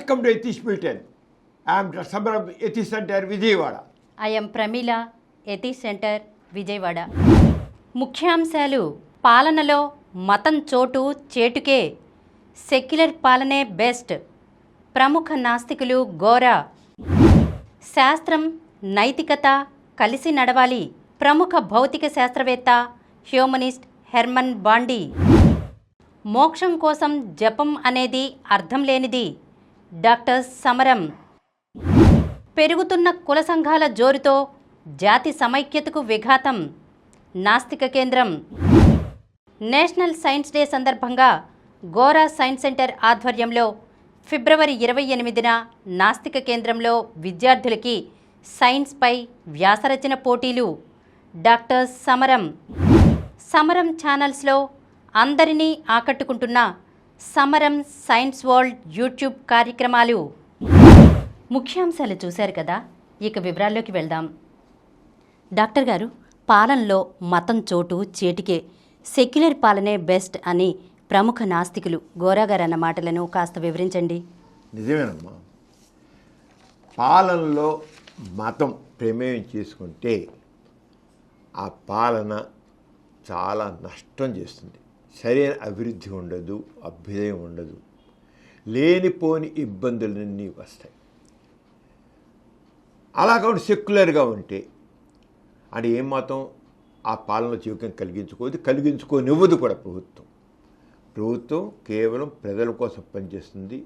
Welcome to Etish Bulletin. I am Samaram Etish Center, Vijayawada. I am Pramila, Etish Center, Vijayawada. ముఖ్యాంశాలు. పాలనలో మతం చోటు చేటుకే, secular పాలనే best. ప్రముఖ నాస్తికులు గోరా. శాస్త్రం నైతికత కలిసి నడవాలి. ప్రముఖ భౌతిక శాస్త్రవేత్త హ్యూమనిస్ట్ హెర్మన్ బాండి. మోక్షం కోసం జపం అనేది అర్థం లేనిది. డాక్టర్ సమరం. పెరుగుతున్న కుల సంఘాల జోరుతో జాతి సమైక్యతకు విఘాతం. నాస్తిక కేంద్రం. నేషనల్ సైన్స్ డే సందర్భంగా గోరా సైన్స్ సెంటర్ ఆధ్వర్యంలో ఫిబ్రవరి 28న నాస్తిక కేంద్రంలో విద్యార్థులకి సైన్స్పై వ్యాసరచన పోటీలు. డాక్టర్ సమరం. సమరం ఛానల్స్లో అందరినీ ఆకట్టుకుంటున్న సమరం సైన్స్ వరల్డ్ యూట్యూబ్ కార్యక్రమాలు. ముఖ్యాంశాలు చూశారు కదా, ఇక వివరాల్లోకి వెళ్దాం. డాక్టర్ గారు, పాలనలో మతం చోటు చేటికే, సెక్యులర్ పాలనే బెస్ట్ అని ప్రముఖ నాస్తికులు గోరా గారు అన్న మాటలను కాస్త వివరించండి. నిజమేనమ్మా, పాలనలో మతం ప్రమేయం చేసుకుంటే ఆ పాలన చాలా నష్టం చేస్తుంది. సరైన అభివృద్ధి ఉండదు, అభ్యుదయం ఉండదు, లేనిపోని ఇబ్బందులన్నీ వస్తాయి. అలా కాబట్టి సెక్యులర్గా ఉంటే అంటే ఏం మతం ఆ పాలనలో జీవితం కలిగించుకోనివ్వదు కూడా ప్రభుత్వం కేవలం ప్రజల కోసం పనిచేస్తుంది,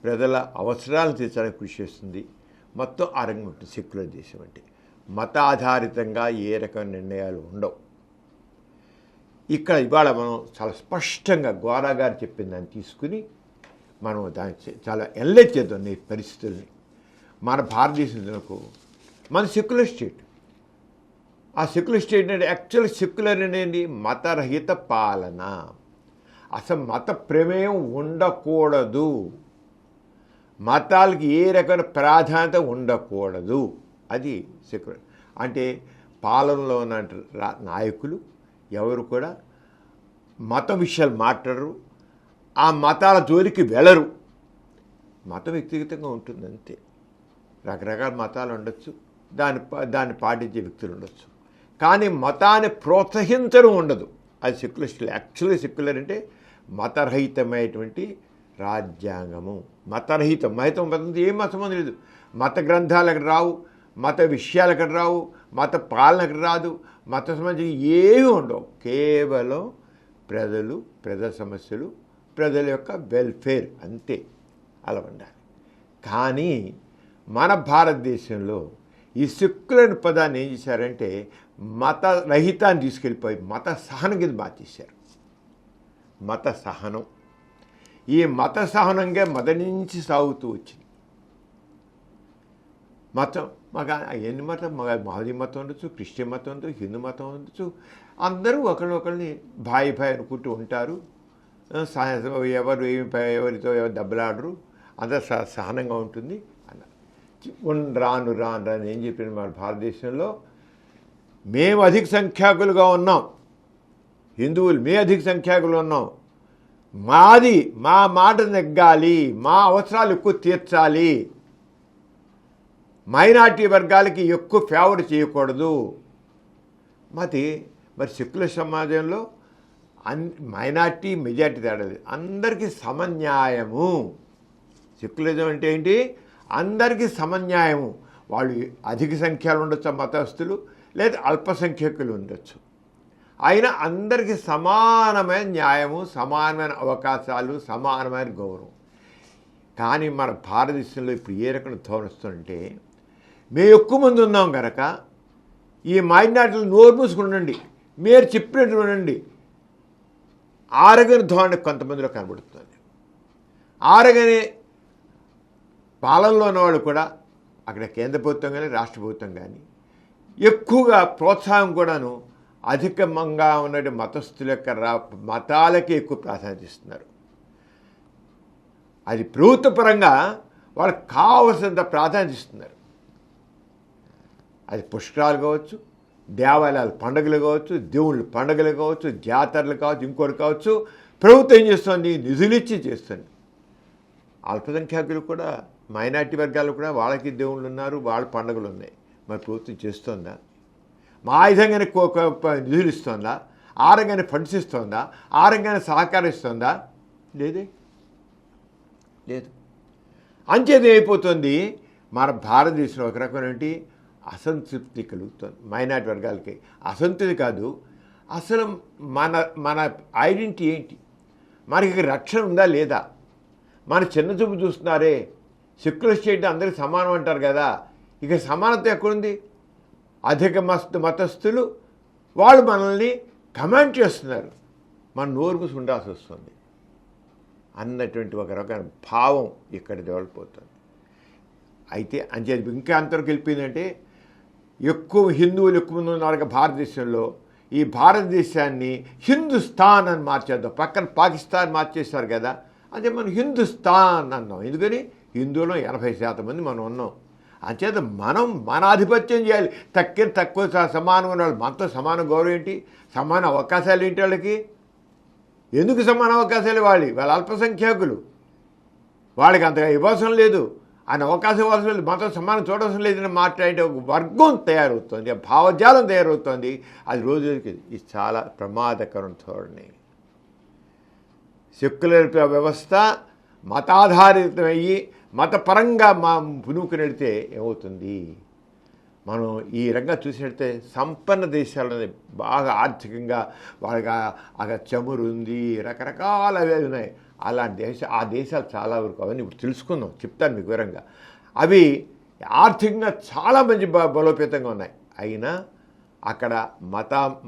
ప్రజల అవసరాలను తీర్చడానికి కృషి చేస్తుంది. మొత్తం ఆ రంగం ఉంటుంది సెక్యులర్ దేశం అంటే. మత ఆధారితంగా ఏ రకమైన నిర్ణయాలు ఉండవు. ఇక్కడ ఇవాళ మనం చాలా స్పష్టంగా గోరా గారు చెప్పిన దాన్ని తీసుకుని మనం దాన్ని చాలా ఎన్లైట్ చేద్దాం ఈ పరిస్థితుల్ని. మన భారతదేశంలో మన సెక్యులర్ స్టేట్. ఆ సెక్యులర్ స్టేట్ అంటే యాక్చువల్ సెక్యులర్ అనేది మతరహిత పాలన. అసలు మత ప్రమేయం ఉండకూడదు, మతాలకి ఏ రకమైన ప్రాధాన్యత ఉండకూడదు. అది సెక్యులర్ అంటే. పాలనలో ఉన్న నాయకులు ఎవరు కూడా మత విషయాలు మాట్లాడరు, ఆ మతాల జోలికి వెళ్ళరు. మతం వ్యక్తిగతంగా ఉంటుంది అంతే. రకరకాల మతాలు ఉండొచ్చు, దాన్ని పాటించే వ్యక్తులు ఉండొచ్చు, కానీ మతాన్ని ప్రోత్సహించడం ఉండదు. అది సెక్యులర్. యాక్చువల్గా సెక్యులర్ అంటే మతరహితమైనటువంటి రాజ్యాంగము. మతం ఏం మతం లేదు. మత గ్రంథాలు అక్కడ రావు, మత విషయాలు అక్కడ రావు, మత పాలన అక్కడ రాదు, మత సంబంధించి ఏమీ ఉండవు. కేవలం ప్రజల సమస్యలు, ప్రజల యొక్క వెల్ఫేర్ అంతే. అలా ఉండాలి. కానీ మన భారతదేశంలో ఈ సెక్యులర్ పదాన్ని ఏం చేశారంటే మత రహితాన్ని తీసుకెళ్ళిపోయి మత సహనం కింద మార్చేశారు. మత సహనం, ఈ మత సహనంగా మొదటి నుంచి సాగుతూ వచ్చింది. మతం ఎన్ని మతం, మహదీ మతం ఉండొచ్చు, క్రిస్టియన్ మతం ఉండొచ్చు, హిందూ మతం ఉండొచ్చు, అందరూ ఒకరిని భాయి అనుకుంటూ ఉంటారు. ఎవరితో దెబ్బలాడరు, అందరూ సహనంగా ఉంటుంది అన్న. రాను ఏం చెప్పింది మన భారతదేశంలో, మేము అధిక సంఖ్యాకులుగా ఉన్నాం, హిందువులు మేము అధిక సంఖ్యాకులు ఉన్నాం, మా మాట నెగ్గాలి, మా అవసరాలు ఎక్కువ తీర్చాలి, మైనార్టీ వర్గాలకి ఎక్కువ ఫేవర్ చేయకూడదు. మరి సెక్యులర్ సమాజంలో మైనార్టీ మెజార్టీ తేడాలి, అందరికీ సమన్యాయము. సెక్యులరిజం అంటే ఏంటి? అందరికీ సమన్యాయము. వాళ్ళు అధిక సంఖ్యలో ఉండొచ్చు మతస్థులు, లేదా అల్పసంఖ్యకులు ఉండొచ్చు, అయినా అందరికీ సమానమైన న్యాయము, సమానమైన అవకాశాలు, సమానమైన గౌరవం. కానీ మన భారతదేశంలో ఇప్పుడు ఏ రకమైన ధోరణి వస్తుందంటే, మేము ఎక్కువ మంది ఉన్నాం కనుక ఈ మైనార్టీలు నోరు మూసుకుని ఉండండి, మీరు చెప్పినట్టు ఉండండి. ఆరగని ధోరణి కొంతమందిలో కనబడుతుంది. ఆరగని పాలనలో ఉన్నవాళ్ళు కూడా అక్కడ కేంద్ర ప్రభుత్వం కానీ రాష్ట్ర ప్రభుత్వం కానీ ఎక్కువగా ప్రోత్సాహం కూడాను అధికంగా ఉన్న మతస్థుల యొక్క మతాలకే ఎక్కువ ప్రాధాన్యత ఇస్తున్నారు. అది ప్రభుత్వ పరంగా వాళ్ళకి కావలసినంత ప్రాధాన్యత ఇస్తున్నారు. అది పుష్కరాలు కావచ్చు, దేవాలయాల పండుగలు కావచ్చు, దేవుళ్ళ పండుగలు కావచ్చు, జాతరలు కావచ్చు, ఇంకోటి కావచ్చు. ప్రభుత్వం ఏం చేస్తుంది? నిధులిచ్చి చేస్తుంది. అల్పసంఖ్యాకులు కూడా మైనార్టీ వర్గాలు కూడా వాళ్ళకి దేవుళ్ళు ఉన్నారు, వాళ్ళ పండుగలు ఉన్నాయి. మరి ప్రభుత్వం చేస్తుందా? మా ఆయుధంగానే నిధులు ఇస్తుందా? ఆ రంగానే ఫండ్స్ ఇస్తుందా? ఆ రంగానే సహకరిస్తుందా? లేదు. అంచేది అయిపోతుంది, మన భారతదేశంలో ఒక రకమైన అసంతృప్తి కలుగుతుంది. మైనార్టీ వర్గాలకి అసంతృప్తి కాదు, అసలు మన ఐడెంటిటీ ఏంటి, మనకి రక్షణ ఉందా లేదా? మన చిన్న చూపు చూస్తున్నారే. సెక్యులర్ స్టేట్ అందరికీ సమానం అంటారు కదా, ఇక సమానత ఎక్కడుంది? అధిక మతస్థులు వాళ్ళు మనల్ని కమాండ్ చేస్తున్నారు, మన నోరు మూసి ఉండాల్సి వస్తుంది అన్నటువంటి ఒక రకమైన భావం ఇక్కడ డెవలప్ అవుతుంది. అయితే అంచేది ఇంకా అంతవరకు వెళ్ళిపోయిందంటే, ఎక్కువ హిందువులు ఎక్కువ మంది ఉన్నారు భారతదేశంలో. ఈ భారతదేశాన్ని హిందుస్థాన్ అని మార్చేద్దాం. పక్కన పాకిస్తాన్ మార్చేస్తారు కదా, అదే మనం హిందుస్థాన్ అన్నాం. ఎందుకని హిందువులో 80% మంది మనం ఉన్నాం. అంచేత మనం మన ఆధిపత్యం చేయాలి. తక్కువ సమానం ఉన్న వాళ్ళు మనతో సమాన గౌరవం ఏంటి, సమాన అవకాశాలు ఏంటి వాళ్ళకి? ఎందుకు సమాన అవకాశాలు? వాళ్ళ అల్పసంఖ్యాకులు, వాళ్ళకి అంతగా ఇవ్వాల్సిన లేదు, ఆయన అవకాశం ఇవ్వాల్సిన లేదు, మనతో సమానం చూడవలసిన లేదని మాట్లాడే ఒక వర్గం తయారవుతుంది, భావజాలం తయారవుతుంది. అది రోజు రోజుకి ఇది చాలా ప్రమాదకరం ధోరణి. సెక్యులర్ వ్యవస్థ మతాధారితమయ్యి మతపరంగా పునుకుని వెళితే ఏమవుతుంది? మనం ఈ రంగా చూసినట్టే సంపన్న దేశాలని బాగా ఆర్థికంగా వాళ్ళకి అక్కడ చమురు ఉంది, రకరకాల ఉన్నాయి. అలాంటి ఆ దేశాలు చాలా వరకు అవన్నీ ఇప్పుడు తెలుసుకుందాం, చెప్తాను మీకు వివరంగా. అవి ఆర్థికంగా చాలా మంచి బలోపేతంగా ఉన్నాయి. అయినా అక్కడ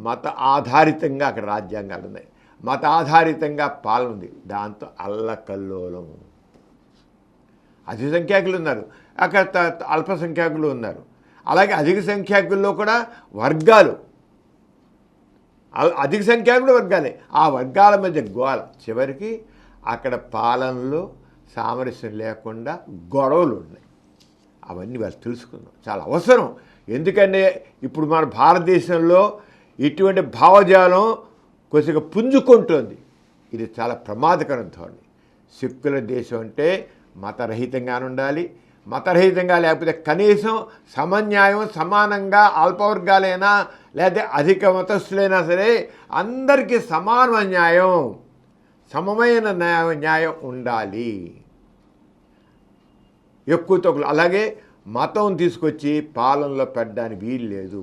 మత ఆధారితంగా అక్కడ రాజ్యాంగాలు ఉన్నాయి, మత ఆధారితంగా పాలన ఉంది. దాంతో అల్లకల్లోలం. అధిక సంఖ్యాకులు ఉన్నారు, అక్కడ అల్పసంఖ్యాకులు ఉన్నారు. అలాగే అధిక సంఖ్యాకుల్లో కూడా వర్గాలు, అధిక సంఖ్యాకులు వర్గాలే. ఆ వర్గాల మధ్య గోల. చివరికి అక్కడ పాలనలో సామరస్యం లేకుండా గొడవలు ఉన్నాయి. అవన్నీ వాళ్ళు తెలుసుకుందాం, చాలా అవసరం. ఎందుకంటే ఇప్పుడు మన భారతదేశంలో ఇటువంటి భావజాలం కొద్దిగా పుంజుకుంటుంది. ఇది చాలా ప్రమాదకరం ధోరణి. సెక్యులర్ దేశం అంటే మతరహితంగానే ఉండాలి. మతరహితంగా లేకపోతే కనీసం సమన్యాయం, సమానంగా అల్పవర్గాలైనా లేదా అధిక మతస్థులైనా సరే అందరికీ సమాన న్యాయం, సమమైన న్యాయం ఉండాలి. ఎక్కువ తక్కువ. అలాగే మతం తీసుకొచ్చి పాలనలో పెట్టడానికి వీలు లేదు.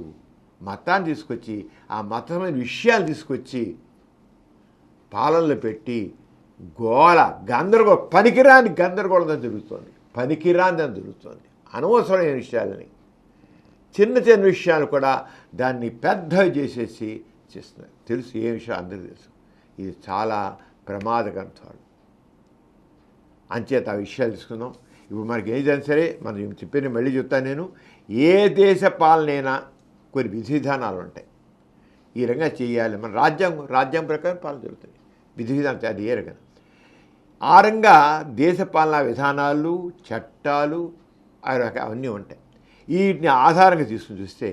మతాన్ని తీసుకొచ్చి ఆ మతమైన విషయాలు తీసుకొచ్చి పాలనలో పెట్టి గోళ గందరగోళం, పనికిరాని గందరగోళంగా జరుగుతుంది, పనికిరాని జరుగుతుంది. అనవసరమైన విషయాలని, చిన్న చిన్న విషయాలు కూడా దాన్ని పెద్దవి చేసేసి చేస్తున్నారు. తెలుసు ఏ విషయం అందరూ తెలుసు. ఇది చాలా ప్రమాదకరం. అంచేత ఆ విషయాలు తీసుకుందాం. ఇప్పుడు మనకి ఏదైనా సరే మనం చెప్పిన మళ్ళీ చెప్తాను నేను, ఏ దేశ పాలనైనా కొన్ని విధి విధానాలు ఉంటాయి. ఈ రకంగా చేయాలి. మన రాజ్యాంగం ప్రకారం పాలన జరుగుతుంది. విధి విధానం అది ఏ రకంగా ఆ రంగా దేశ పాలనా విధానాలు, చట్టాలు అవన్నీ ఉంటాయి. వీటిని ఆధారంగా తీసుకుని చూస్తే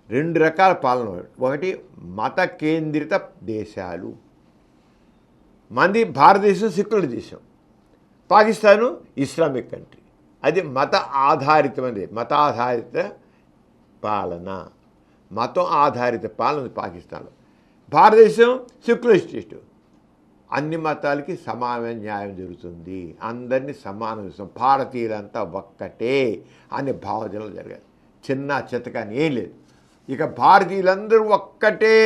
2 రకాల పాలన. ఒకటి మత కేంద్రిత దేశాలు. మంది భారతదేశం సెక్యులర్ దేశం, పాకిస్తాను ఇస్లామిక్ కంట్రీ. అది మత ఆధారితమైనది, మతాధారిత పాలన, మతం ఆధారిత పాలన పాకిస్తాన్లో. భారతదేశం సెక్యులర్ స్టేట్, అన్ని మతాలకి సమానమైన న్యాయం జరుగుతుంది, అందరినీ సమానం చేస్తాం, భారతీయులంతా ఒక్కటే అనే భావజనం జరగాలి. చిన్న చితకాని ఏం లేదు. ఇక భారతీయులందరూ ఒక్కటే,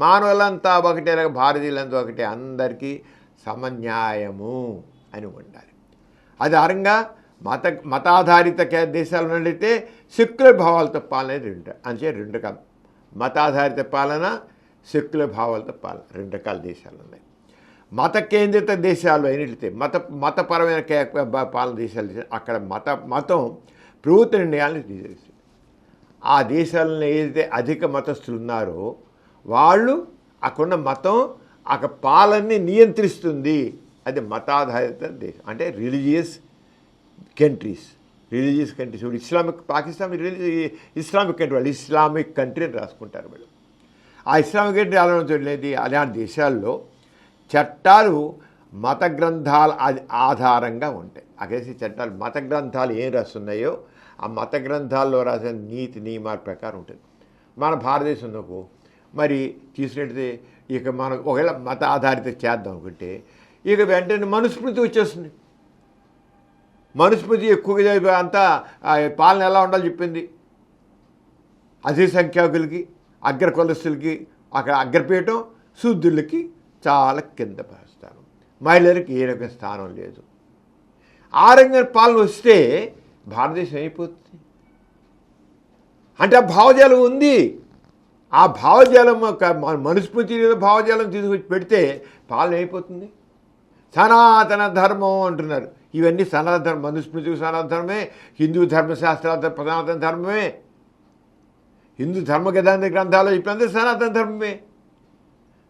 మానవులంతా ఒకటే, భారతీయులంతా ఒకటే, అందరికీ సమన్యాయము అని ఉండాలి. అది అరంగా మతాధారిత దేశాలు ఉన్నట్లయితే సెక్యులర్ భావాలతో పాలన 2 అంటే 2 రకాలు. మతాధారిత పాలన, సెక్యులర్ భావాలతో పాలన 2 రకాల దేశాలు ఉన్నాయి. మత కేంద్రిత దేశాలు అయినట్లయితే మతపరమైన పాలన దేశాలు, అక్కడ మతం ప్రభుత్వ నిర్ణయాలను తీసేస్తుంది. ఆ దేశాలను ఏదైతే అధిక మతస్థులు ఉన్నారో వాళ్ళు అక్కడున్న మతం అక్కడ పాలనని నియంత్రిస్తుంది. అది మతాధారిత దేశం అంటే రిలీజియస్ కంట్రీస్. ఇప్పుడు ఇస్లామిక్ పాకిస్తాన్ ఇస్లామిక్ కంట్రీ, వాళ్ళు ఇస్లామిక్ కంట్రీ అని రాసుకుంటారు. వాళ్ళు ఆ ఇస్లామిక్ కంట్రీ ఆలోచించలేదు. అలాంటి దేశాల్లో చట్టాలు మత గ్రంథాల ఆధారంగా ఉంటాయి. అకేసి చట్టాలు మత గ్రంథాలు ఏం రాస్తున్నాయో ఆ మత గ్రంథాల్లో రాసిన నీతి నియమాల ప్రకారం ఉంటుంది. మన భారతదేశంలో మరి తీసుకుంటే ఇక మనం ఒకవేళ మత ఆధారిత చేద్దాం అనుకుంటే ఇక వెంటనే మనుస్మృతి వచ్చేస్తుంది. మనుస్మృతి ఎక్కువగా అంతా పాలన ఎలా ఉండాలో చెప్పింది. అతి సంఖ్యాకులకి అగ్ర కులస్తులకి అక్కడ అగ్రపీఠం, శూద్రులకి చాలా కింద స్థానం, మహిళలకి ఏ రకమైన స్థానం లేదు. ఆ రకంగా పాలన వస్తే భారతదేశం అయిపోతుంది. అంటే ఆ భావజాలం ఉంది. ఆ భావజాలం మనుస్మృతి భావజాలం తీసుకొచ్చి పెడితే పాలన అయిపోతుంది. సనాతన ధర్మం అంటున్నారు. ఇవన్నీ సనాతన ధర్మం, మనుస్మృతికి సనాతన ధర్మమే, హిందూ ధర్మశాస్త్రాల సనాతన ధర్మమే, హిందూ ధర్మగదాంత గ్రంథాలు ఇప్పుడంతా సనాతన ధర్మమే.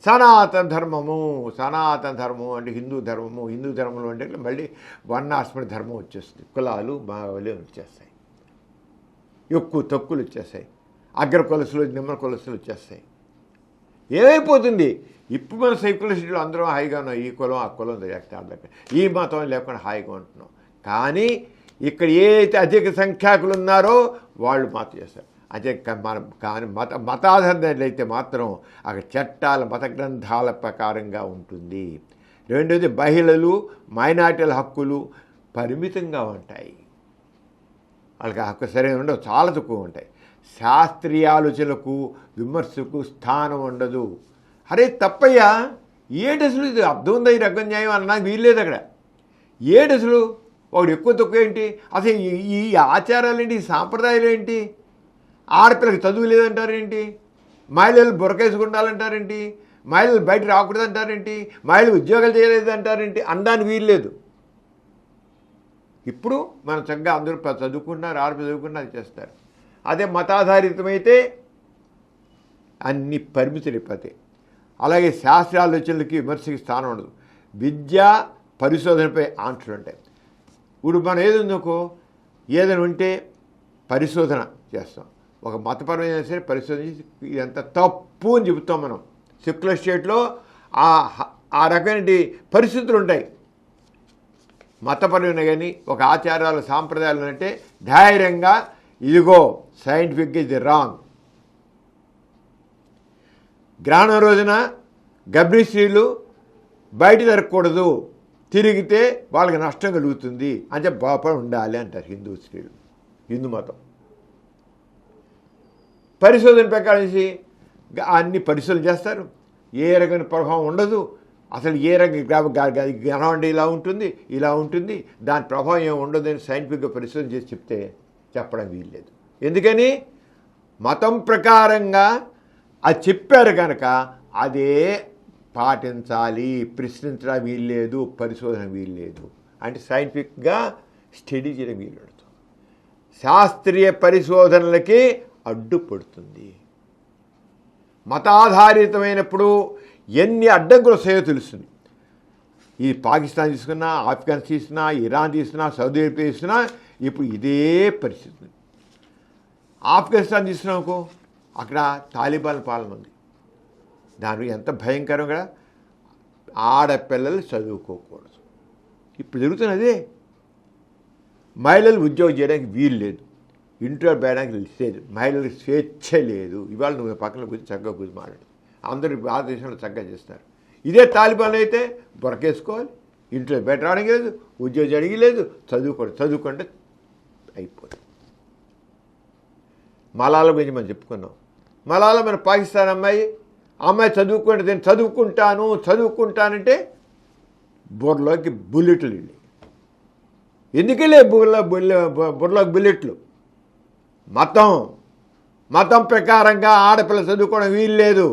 సనాతన ధర్మము, సనాతన ధర్మం అంటే హిందూ ధర్మము, హిందూ ధర్మంలో అంటే మళ్ళీ వర్ణాశ్రమ ధర్మం వచ్చేస్తుంది. కులాలు బావలే వచ్చేస్తాయి, ఎక్కువ తక్కువలు వచ్చేస్తాయి, అగ్ర కులసులు నిమ్మ కులసులు వచ్చేస్తాయి. ఏమైపోతుంది ఇప్పుడు మన సైకులర్సిటీలో అందరం హాయిగా ఉన్నాం. ఈ కులం ఆ కులం ఈ మతం లేకుండా హాయిగా ఉంటున్నాం. కానీ ఇక్కడ ఏ అయితే అధిక సంఖ్యాకులు ఉన్నారో వాళ్ళు మాత్రం చేస్తారు. అదే మనం కానీ మతాధారిత మాత్రం అక్కడ చట్టాల మత గ్రంథాల ప్రకారంగా ఉంటుంది. రెండోది మహిళలు మైనార్టీల హక్కులు పరిమితంగా ఉంటాయి. వాళ్ళకి హక్కు సరైన ఉండవు, చాలా తక్కువ ఉంటాయి. శాస్త్రీయ ఆలోచనలకు విమర్శకు స్థానం ఉండదు. అరే తప్పయ్యా, ఏంటి అసలు ఇది అర్థం ఉందా ఈ రకం న్యాయం అన్నా వీల్లేదు అక్కడ. ఏంటి అసలు వాడు ఎక్కువ తక్కువ ఏంటి, అసలు ఈ ఆచారాలు ఏంటి, ఈ సాంప్రదాయాలు ఏంటి, ఆడపిల్లకి చదువు లేదంటారేంటి, మహిళలు బురకేసుకుంటారంటారేంటి, మహిళలు బయట రాకూడదు అంటారేంటి, మహిళలు ఉద్యోగాలు చేయలేదంటారేంటి అనడానికి వీల్లేదు. ఇప్పుడు మనం చక్కగా అందరూ చదువుకుంటున్నారు, ఆడపిల్ల చదువుకున్నారు, అది చేస్తారు. అదే మతాధారితమైతే అన్ని పరిమితులు అయిపోతాయి. అలాగే శాస్త్రాలోచనలకి విమర్శకి స్థానం ఉండదు. విద్యా పరిశోధనపై ఆంక్షలు ఉంటాయి. ఇప్పుడు మనం ఏది ఉందనుకో, ఏదైనా ఉంటే పరిశోధన చేస్తాం. ఒక మతపరమైన సరే పరిశోధన చేసి ఇదంతా తప్పు అని చెబుతాం మనం. సెక్యులర్ స్టేట్లో ఆ రకమైన పరిస్థితులు ఉంటాయి. మతపరమైన కానీ ఒక ఆచారాలు సాంప్రదాయాలు అంటే ధైర్యంగా ఇదిగో సైంటిఫిక్గా ఇది రాంగ్. గ్రహణం రోజున గర్భిణీ స్త్రీలు బయట తిరగకూడదు, తిరిగితే వాళ్ళకి నష్టం కలుగుతుంది అని చెప్పి బాపడి ఉండాలి అంటారు హిందూ స్త్రీలు, హిందూ మతం. పరిశోధన ప్రకారం అన్ని పరిశోధన చేస్తారు. ఏ రకమైన ప్రభావం ఉండదు. అసలు ఏ రకంగా గ్రహణం ఇలా ఉంటుంది, ఇలా ఉంటుంది, దాని ప్రభావం ఏమి ఉండదు అని సైంటిఫిక్గా పరిశోధన చేసి చెప్తే చెప్పడం వీల్లేదు. ఎందుకని మతం ప్రకారంగా అది చెప్పారు కనుక అదే పాటించాలి, ప్రశ్నించడం వీల్లేదు, పరిశోధన వీల్లేదు. అంటే సైంటిఫిక్గా స్టడీ చేయడం వీలు. శాస్త్రీయ పరిశోధనలకి అడ్డుపడుతుంది. మతాధారితమైనప్పుడు ఎన్ని అడ్డంకులు వస్తాయో తెలుస్తుంది. ఈ పాకిస్తాన్ తీసుకున్నా, ఆఫ్ఘనిస్తాన్ తీసుకున్నా, ఇరాన్ తీసుకున్నా, సౌదీ అరేబియా తీసుకున్నా ఇప్పుడు ఇదే పరిస్థితి. ఆఫ్ఘనిస్తాన్ తీసుకున్నామనుకో, అక్కడ తాలిబాన్ పాలన ఉంది. దాని ఎంత భయంకరంగా ఆడపిల్లలు చదువుకోకూడదు. ఇప్పుడు జరుగుతున్నదే. మహిళలు ఉద్యోగం చేయడానికి వీలు లేదు, ఇంట్లో బయడానికి లేదు, మహిళలకు స్వేచ్ఛ లేదు. ఇవాళ నువ్వు పక్కన కూర్చొని చక్కగా కూర్చొని మాట్లాడు. అందరూ భారతదేశంలో చక్కగా చేస్తారు. ఇదే తాలిబాన్ అయితే బొరకేసుకోవాలి, ఇంట్లో బయట రావడానికి లేదు, ఉద్యోగం చేయడానికి లేదు, చదువుకుంటే అయిపోతుంది. మలాలా గురించి మనం చెప్పుకున్నాం. మలాలా మన పాకిస్తాన్ అమ్మాయి చదువుకుంటే నేను చదువుకుంటానంటే బుర్రలోకి బుల్లెట్లు వెళ్ళి. ఎందుకెళ్ళే బుర్రలోకి బుల్లెట్లు? మతం ప్రకారంగా ఆడపిల్ల చదువుకోవడం వీలు లేదు,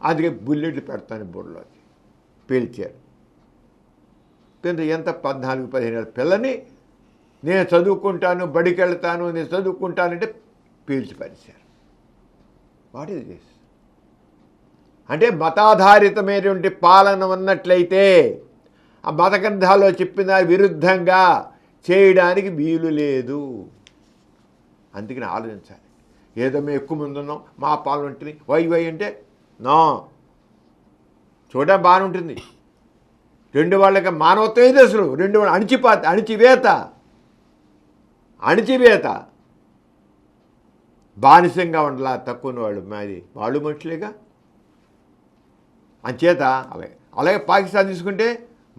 అందుకే బుల్లెట్లు పెడతాను బుర్రలోకి పేల్చారు. ఎంత 14-15 పిల్లని నేను చదువుకుంటాను, బడికి వెళ్తాను, నేను చదువుకుంటానంటే పీల్చి పరిచారు. What is this? అంటే మతాధారితమైనటువంటి పాలన ఉన్నట్లయితే ఆ మత గ్రంథాల్లో చెప్పిన విరుద్ధంగా చేయడానికి వీలు లేదు. అందుకని ఆలోచించాలి. ఏదో మేము ఎక్కువ మంది ఉన్నాం, మా పాలన ఉంటుంది, వై అంటే నో, చూడడం బాగానే ఉంటుంది. రెండు వాళ్ళకి మానవత్వం ఏది అసలు? రెండు వాళ్ళ అణిచివేత బానిసంగా ఉండలా తక్కువ వాళ్ళు మాది వాళ్ళు మనుషులేగా. అంచేత అలాగే పాకిస్తాన్ తీసుకుంటే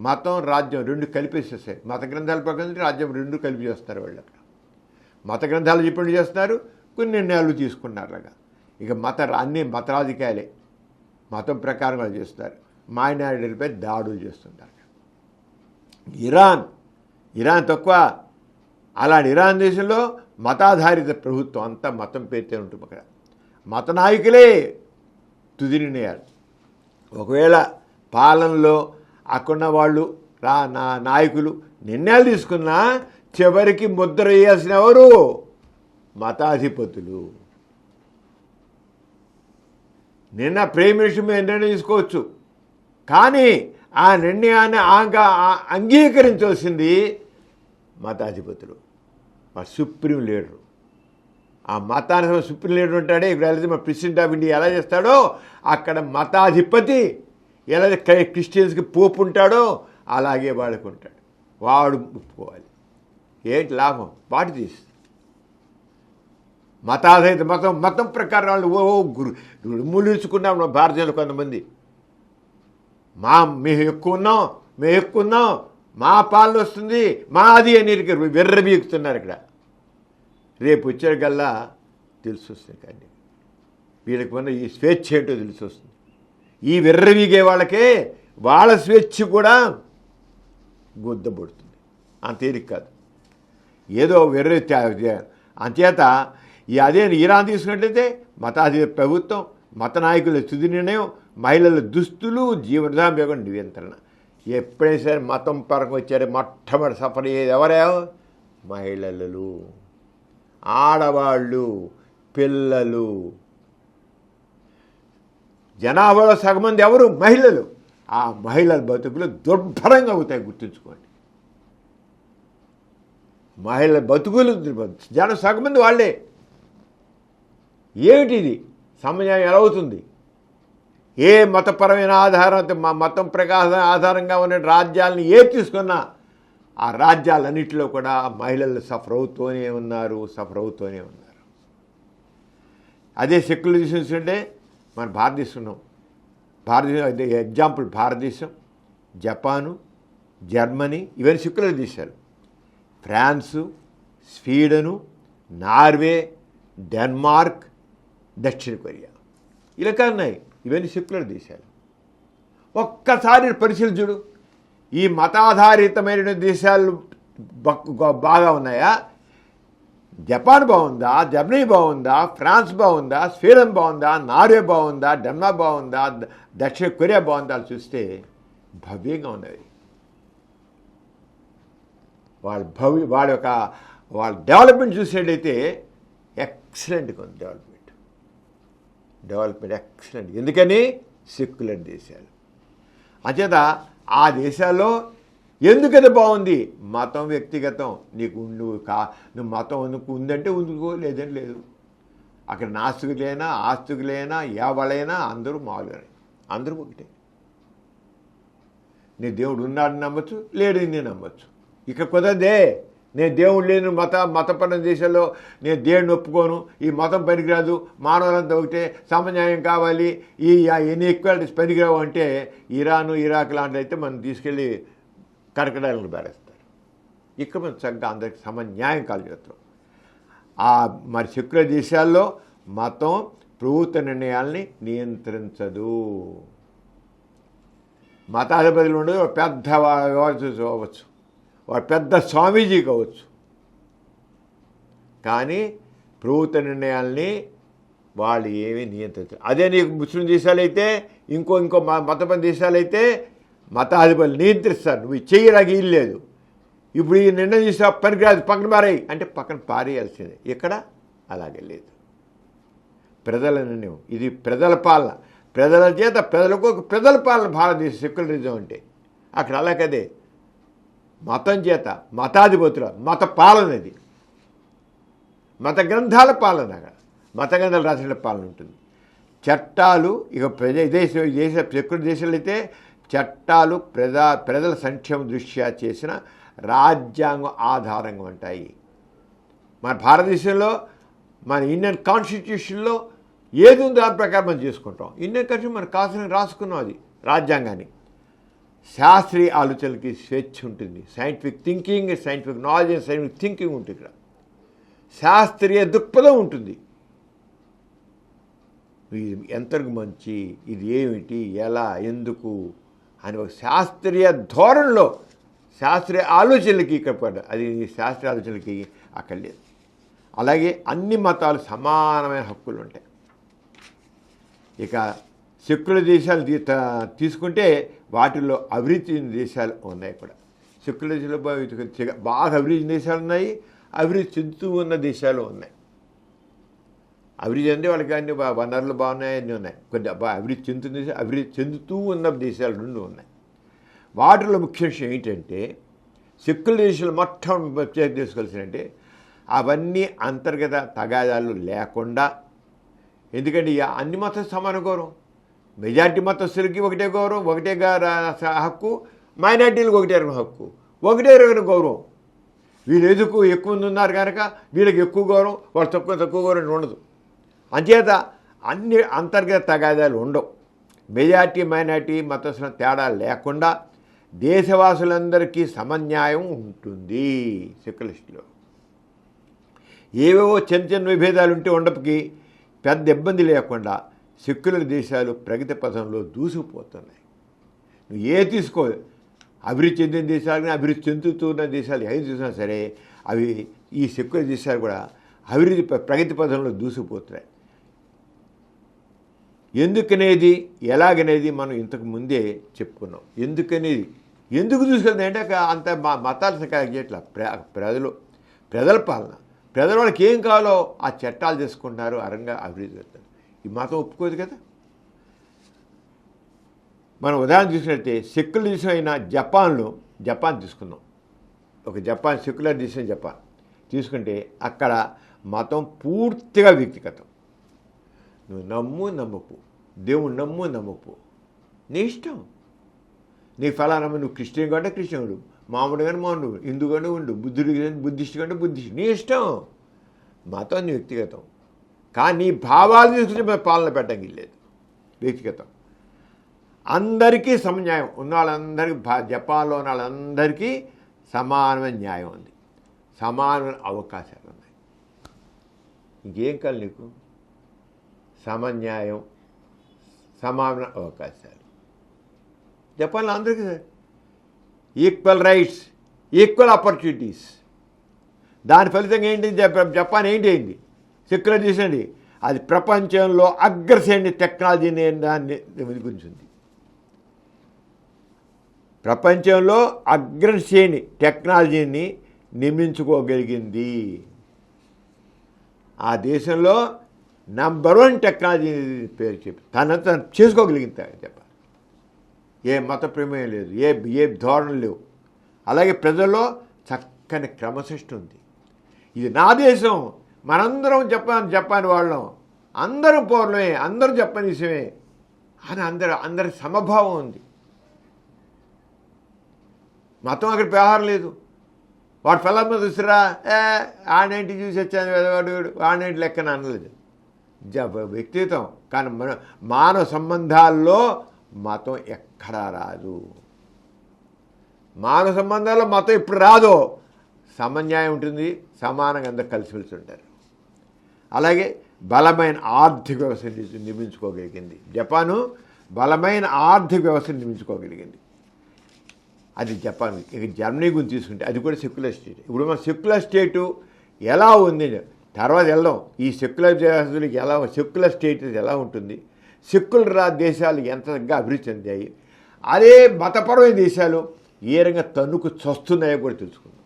మతం రాజ్యం రెండు కలిపేసేసాయి. మత గ్రంథాల ప్రకారం రాజ్యం రెండు కలిపి చేస్తారు వాళ్ళు. అక్కడ మత గ్రంథాలు చెప్పినట్టు చేస్తున్నారు, కొన్ని నిర్ణయాలు తీసుకున్నారు. అలాగా ఇక అన్ని మత రాజకీయాలే, మతం ప్రకారం వాళ్ళు చేస్తారు. మైనారిటీలపై దాడులు చేస్తుంటారు. ఇరాన్ తక్కువ. అలాంటి ఇరాన్ దేశంలో మతాధారిత ప్రభుత్వం, అంతా మతం పేరుతో ఉంటుంది. అక్కడ మత నాయకులే తుది నిర్ణయాలు. ఒకవేళ పాలనలో అక్కడున్న వాళ్ళు నాయకులు నిర్ణయాలు తీసుకున్నా చివరికి ముద్ర వేయాల్సిన ఎవరు? మతాధిపతులు. నిన్న ప్రైమ్ మినిస్టర్ మీద నిర్ణయం తీసుకోవచ్చు, కానీ ఆ నిర్ణయాన్ని అంగీకరించవలసింది మతాధిపతులు, సుప్రీం లీడరు. ఆ మతానికి సుప్రీం లీడర్ ఉంటాడే. ఇప్పుడు ఎలా మన ప్రెసిడెంట్ ఆఫ్ ఇండియా ఎలా చేస్తాడో అక్కడ మతాధిపతి ఎలా క్రిస్టియన్స్కి పోపు ఉంటాడో అలాగే వాడికి ఉంటాడు. వాడు ఒప్పుకోవాలి. ఏంటి లాభం? వాటి తీసి మతాధారిత మతం ప్రకారం వాళ్ళు మూలించుకున్నాం భారతీయులు కొంతమంది. మేము ఎక్కువ ఉన్నాం, మా పాలన వస్తుంది, మాది అని వెర్రబీగుతున్నారు. ఇక్కడ రేపు వచ్చేకల్లా తెలిసి వస్తుంది. కానీ వీళ్ళకి మన ఈ స్వేచ్ఛ ఏంటో తెలిసి వస్తుంది. ఈ వెర్రవీగే వాళ్ళకే వాళ్ళ స్వేచ్ఛ కూడా గుద్దబడుతుంది. అంత తేలిక కాదు, ఏదో అంచేత అదే ఇరాన్ తీసుకున్నట్లయితే మతాధిపత్య ప్రభుత్వం, మత నాయకుల తుది నిర్ణయం, మహిళల దుస్తులు, జీవనోపాయం నియంత్రణ. ఎప్పుడైనా సరే మతం పరంగా వచ్చారు మొట్టమొదటి సఫర్ అయ్యేది ఎవరో? మహిళలు, ఆడవాళ్ళు, పిల్లలు. జనాభాలో సగం మంది ఎవరు? మహిళలు. ఆ మహిళల బతుకులు దుర్భరంగా అవుతాయి, గుర్తుంచుకోండి. మహిళల బతుకులు సగం మంది వాళ్ళే. ఏమిటిది సమన్యాయం ఎలా అవుతుంది? ఏ మతపరమైన మతం ప్రకారం ఆధారంగా ఉన్న రాజ్యాలను తీసుకున్నా ఆ రాజ్యాలన్నింటిలో కూడా మహిళలు సఫర్ అవుతూనే ఉన్నారు. అదే సెక్యులరిజం చూస్తుంటే మన భారతదేశం ఎగ్జాంపుల్ భారతదేశం, జపాను, జర్మనీ ఇవన్నీ సెక్యులర్ దేశాలు. ఫ్రాన్సు, స్వీడను, నార్వే, డెన్మార్క్, దక్షిణ కొరియా ఇలా ఉన్నాయి. ఇవన్నీ సెక్యులర్ దేశాలు. ఒక్కసారి పరిశీలన చూడు, ఈ మతాధారితమైన దేశాలు బాగా ఉన్నాయా? జపాన్ బాగుందా? జర్మనీ బాగుందా? ఫ్రాన్స్ బాగుందా? స్వీడన్ బాగుందా? నార్వే బాగుందా? డెన్మార్క్ బాగుందా? దక్షిణ కొరియా బాగుందా? చూస్తే భవ్యంగా ఉన్నది. వాళ్ళ డెవలప్మెంట్ చూసేటైతే ఎక్సలెంట్గా ఉంది. Development excellent. ఎందుకని? సెక్యులర్ దేశాలు. అంచేత ఆ దేశాల్లో ఎందుకది బాగుంది? మతం వ్యక్తిగతం. నువ్వు మతం ఉందంటే ఉందుకో, లేదంటే లేదు. అక్కడ నాస్తికులైనా ఆస్తికులైనా ఎవరైనా అందరూ మామూలుగానే, అందరూ ఒకటే. నీ దేవుడు ఉన్నాడని నమ్మచ్చు, లేడని నేను నమ్మచ్చు. ఇక కుదరదే. నేను దేవుడు లేని మతపరమైన దేశాల్లో నేను దేవుడిని ఒప్పుకోను, ఈ మతం పనికిరాదు, మానవులంతా ఒకటే, సమన్యాయం కావాలి, ఈ ఇన్ఈక్వాలిటీస్ పనికిరావు అంటే ఇరాను, ఇరాక్ లాంటి అయితే మనం తీసుకెళ్ళి కరకడాలను పారేస్తారు. ఇక్కడ మనం చక్కగా అందరికి సమన్యాయం కాల్చేస్తాం. మరి సెక్యులర్ దేశాల్లో మతం ప్రభుత్వ నిర్ణయాల్ని నియంత్రించదు. మతాధిపతులు ఉండదు, పెద్ద అవ్వచ్చు, వాడు పెద్ద స్వామీజీ కావచ్చు, కానీ ప్రభుత్వ నిర్ణయాల్ని వాళ్ళు ఏమీ నియంత్రించారు. అదే నీకు ముస్లిం దేశాలైతే, ఇంకో మతపరమైన దేశాలైతే మతాధిపతులు నియంత్రిస్తారు. నువ్వు చెయ్యరాకి ఇల్లు లేదు, ఇప్పుడు ఈ నిర్ణయం చేసా పనికిరాదు, పక్కన పారేయి అంటే పక్కన పారేయాల్సిందే. ఇక్కడ అలాగే లేదు. ప్రజల నిర్ణయం, ఇది ప్రజల పాలన, ప్రజల చేత ప్రజలకు ప్రజల పాలన భారతదేశ సెక్యులరిజం అంటే. అక్కడ అలాగదే మతం చేత మతాధిపతుల మత పాలన, ఇది మత గ్రంథాల పాలన. అక్కడ మత గ్రంథాలు రాసిన పాలన ఉంటుంది. చట్టాలు ఇక దేశ సెక్యులర్ దేశాలు అయితే చట్టాలు ప్రజల సంక్షేమ దృష్ట్యా చేసిన రాజ్యాంగం ఆధారంగా ఉంటాయి. మన భారతదేశంలో మన ఇండియన్ కాన్స్టిట్యూషన్లో ఏది ఉందో దాని ప్రకారం మనం చేసుకుంటాం. ఇండియన్ కాన్స్టిట్యూషన్ మనం కాసిన రాసుకున్నాం, అది రాజ్యాంగాన్ని. శాస్త్రీయ ఆలోచనలకి స్వేచ్ఛ ఉంటుంది, scientific thinking, scientific knowledge, scientific thinking ఉంటుంది. ఇక్కడ శాస్త్రీయ దృక్పథం ఉంటుంది. ఇది ఎంతకు మంచి, ఇది ఏమిటి, ఎలా, ఎందుకు అని ఒక శాస్త్రీయ ధోరణిలో శాస్త్రీయ ఆలోచనలకి ఇక్కడ పడ్డా, అది శాస్త్రీయ ఆలోచనలకి అక్కడ లేదు. అలాగే అన్ని మతాలు సమానమైన హక్కులు ఉంటాయి. ఇక సెక్యులర్ దేశాలు తీసుకుంటే వాటిల్లో అభివృద్ధి చెందిన దేశాలు ఉన్నాయి. కూడా సెక్యులర్ దేశాలు బాగా అభివృద్ధి దేశాలు ఉన్నాయి, అభివృద్ధి చెందుతూ ఉన్న దేశాలు ఉన్నాయి. అభివృద్ధి చెందే వాళ్ళకి అన్ని వనరులు బాగున్నాయి, అన్నీ ఉన్నాయి. కొన్ని అభివృద్ధి చెందుతూ ఉన్న దేశాలు రెండు ఉన్నాయి. వాటిలో ముఖ్య విషయం ఏంటంటే సెక్యులర్ దేశాలు మొత్తం ప్రత్యేక తెలుసుకోవాల్సిందంటే అవన్నీ అంతర్గత తగాదాలు లేకుండా, ఎందుకంటే అన్ని మత సమాన గౌరవం, మెజార్టీ మతస్థులకి ఒకటే గౌరవం, ఒకటే హక్కు, మైనార్టీలకు ఒకటే హక్కు, ఒకటే రకమైన గౌరవం. వీళ్ళు ఎందుకు ఎక్కువ మంది ఉన్నారు కనుక వీళ్ళకి ఎక్కువ గౌరవం, వాళ్ళు తక్కువ గౌరవం ఉండదు. అంచేత అన్ని అంతర్గత తగాదాలు ఉండవు. మెజార్టీ మైనార్టీ మతస్థుల తేడా లేకుండా దేశవాసులందరికీ సమన్యాయం ఉంటుంది. సెక్యులరిస్టులో ఏవేవో చిన్న విభేదాలు ఉంటే ఉండపకి పెద్ద ఇబ్బంది లేకుండా సెక్యులర్ దేశాలు ప్రగతి పథంలో దూసుకుపోతున్నాయి. నువ్వు తీసుకో, అభివృద్ధి చెందిన దేశాలు కానీ అభివృద్ధి చెందుతున్న దేశాలు ఏది చూసినా సరే అవి ఈ సెక్యులర్ దేశాలు కూడా అభివృద్ధి ప్రగతి పథంలో దూసుకుపోతున్నాయి. ఎందుకనేది ఎలాగనేది మనం ఇంతకు ముందే చెప్పుకున్నాం. ఎందుకు దూసుకెళ్తుంది అంటే అంత మతాలు చేయట్లా, ప్రజల పాలన, ప్రజల వాళ్ళకి ఏం కావాలో ఆ చట్టాలు చేసుకుంటున్నారు, అరంగా అభివృద్ధి చేస్తారు. ఈ మతం ఒప్పుకోదు కదా. మనం ఉదాహరణ చూసినట్టే సెక్యులర్ దేశం అయిన జపాన్ తీసుకుందాం. ఒక సెక్యులర్ దేశం జపాన్ తీసుకుంటే అక్కడ మతం పూర్తిగా వ్యక్తిగతం. నువ్వు నమ్మకు, దేవుడు నమ్మకు, నీ ఇష్టం. నీ ఫలానా నువ్వు క్రిస్టియన్ కంటే క్రిస్టియనుడు, మామూడు కానీ మామూడు, హిందూ కంటే ఉండు, బుద్ధిస్ట్ కంటే బుద్ధిస్ట్, నీ ఇష్టం. మతం నీ వ్యక్తిగతం. కానీ నీ భావాలు తీసుకుని పాలన పెట్టడానికి లేదు, వ్యక్తిగతం. అందరికీ సమన్యాయం ఉన్న వాళ్ళందరికీ, జపాన్లో ఉన్న వాళ్ళందరికీ సమానమైన న్యాయం ఉంది, సమానమైన అవకాశాలు ఉన్నాయి. ఇంకేం కాదు నీకు? సమన్యాయం, సమాన అవకాశాలు. జపాన్లో అందరికీ ఈక్వల్ రైట్స్, ఈక్వల్ ఆపర్చునిటీస్. దాని ఫలితంగా ఏంటి? జపాన్ ఏంటి అయింది? సెక్యులర్ చేసండి, అది ప్రపంచంలో అగ్రశ్రేణి టెక్నాలజీని దాన్ని గురించి ఉంది. ప్రపంచంలో అగ్రశ్రేణి టెక్నాలజీని నిర్మించుకోగలిగింది. ఆ దేశంలో నంబర్ 1 టెక్నాలజీ పేరు చెప్పి తను చేసుకోగలిగింది చెప్పాలి. ఏ మత ప్రమేయం లేదు, ఏ ధోరణులు లేవు. అలాగే ప్రజల్లో చక్కని క్రమశిక్షణ ఉంది. ఇది నా దేశం, మనందరం జపాన్ వాళ్ళం, అందరం పౌరులమే, అందరూ జపానీసమే అని అందరి సమభావం ఉంది. మతం అక్కడ వ్యవహారం లేదు. వాడు పిల్లమ్మ చూసిరా, ఆడేంటి చూసి వచ్చాను, వాడు ఆడేంటి లెక్కన అనలేదు. వ్యక్తిగతం. కానీ మానవ సంబంధాల్లో మతం ఎక్కడా రాదు. మానవ సంబంధాల్లో మతం ఇప్పుడు రాదో, సమన్యాయం ఉంటుంది, సమానంగా అందరూ కలిసిమెలిసి ఉంటారు. అలాగే బలమైన ఆర్థిక వ్యవస్థ నిర్మించుకోగలిగింది. జపాను బలమైన ఆర్థిక వ్యవస్థను నిర్మించుకోగలిగింది. అది జపాన్. ఇక జర్మనీ గురించి తీసుకుంటే అది కూడా సెక్యులర్ స్టేట్. ఇప్పుడు మన సెక్యులర్ స్టేటు ఎలా ఉంది తర్వాత వెళ్దాం. ఈ సెక్యులర్ దేశాలకి సెక్యులర్ స్టేట్ ఎలా ఉంటుంది, సెక్యులర్ దేశాలు ఎంతగా అభివృద్ధి చెందాయి, అదే మతపరమైన దేశాలు ఏ రంగా తన్నుకు చస్తున్నాయో కూడా తెలుసుకుందాం.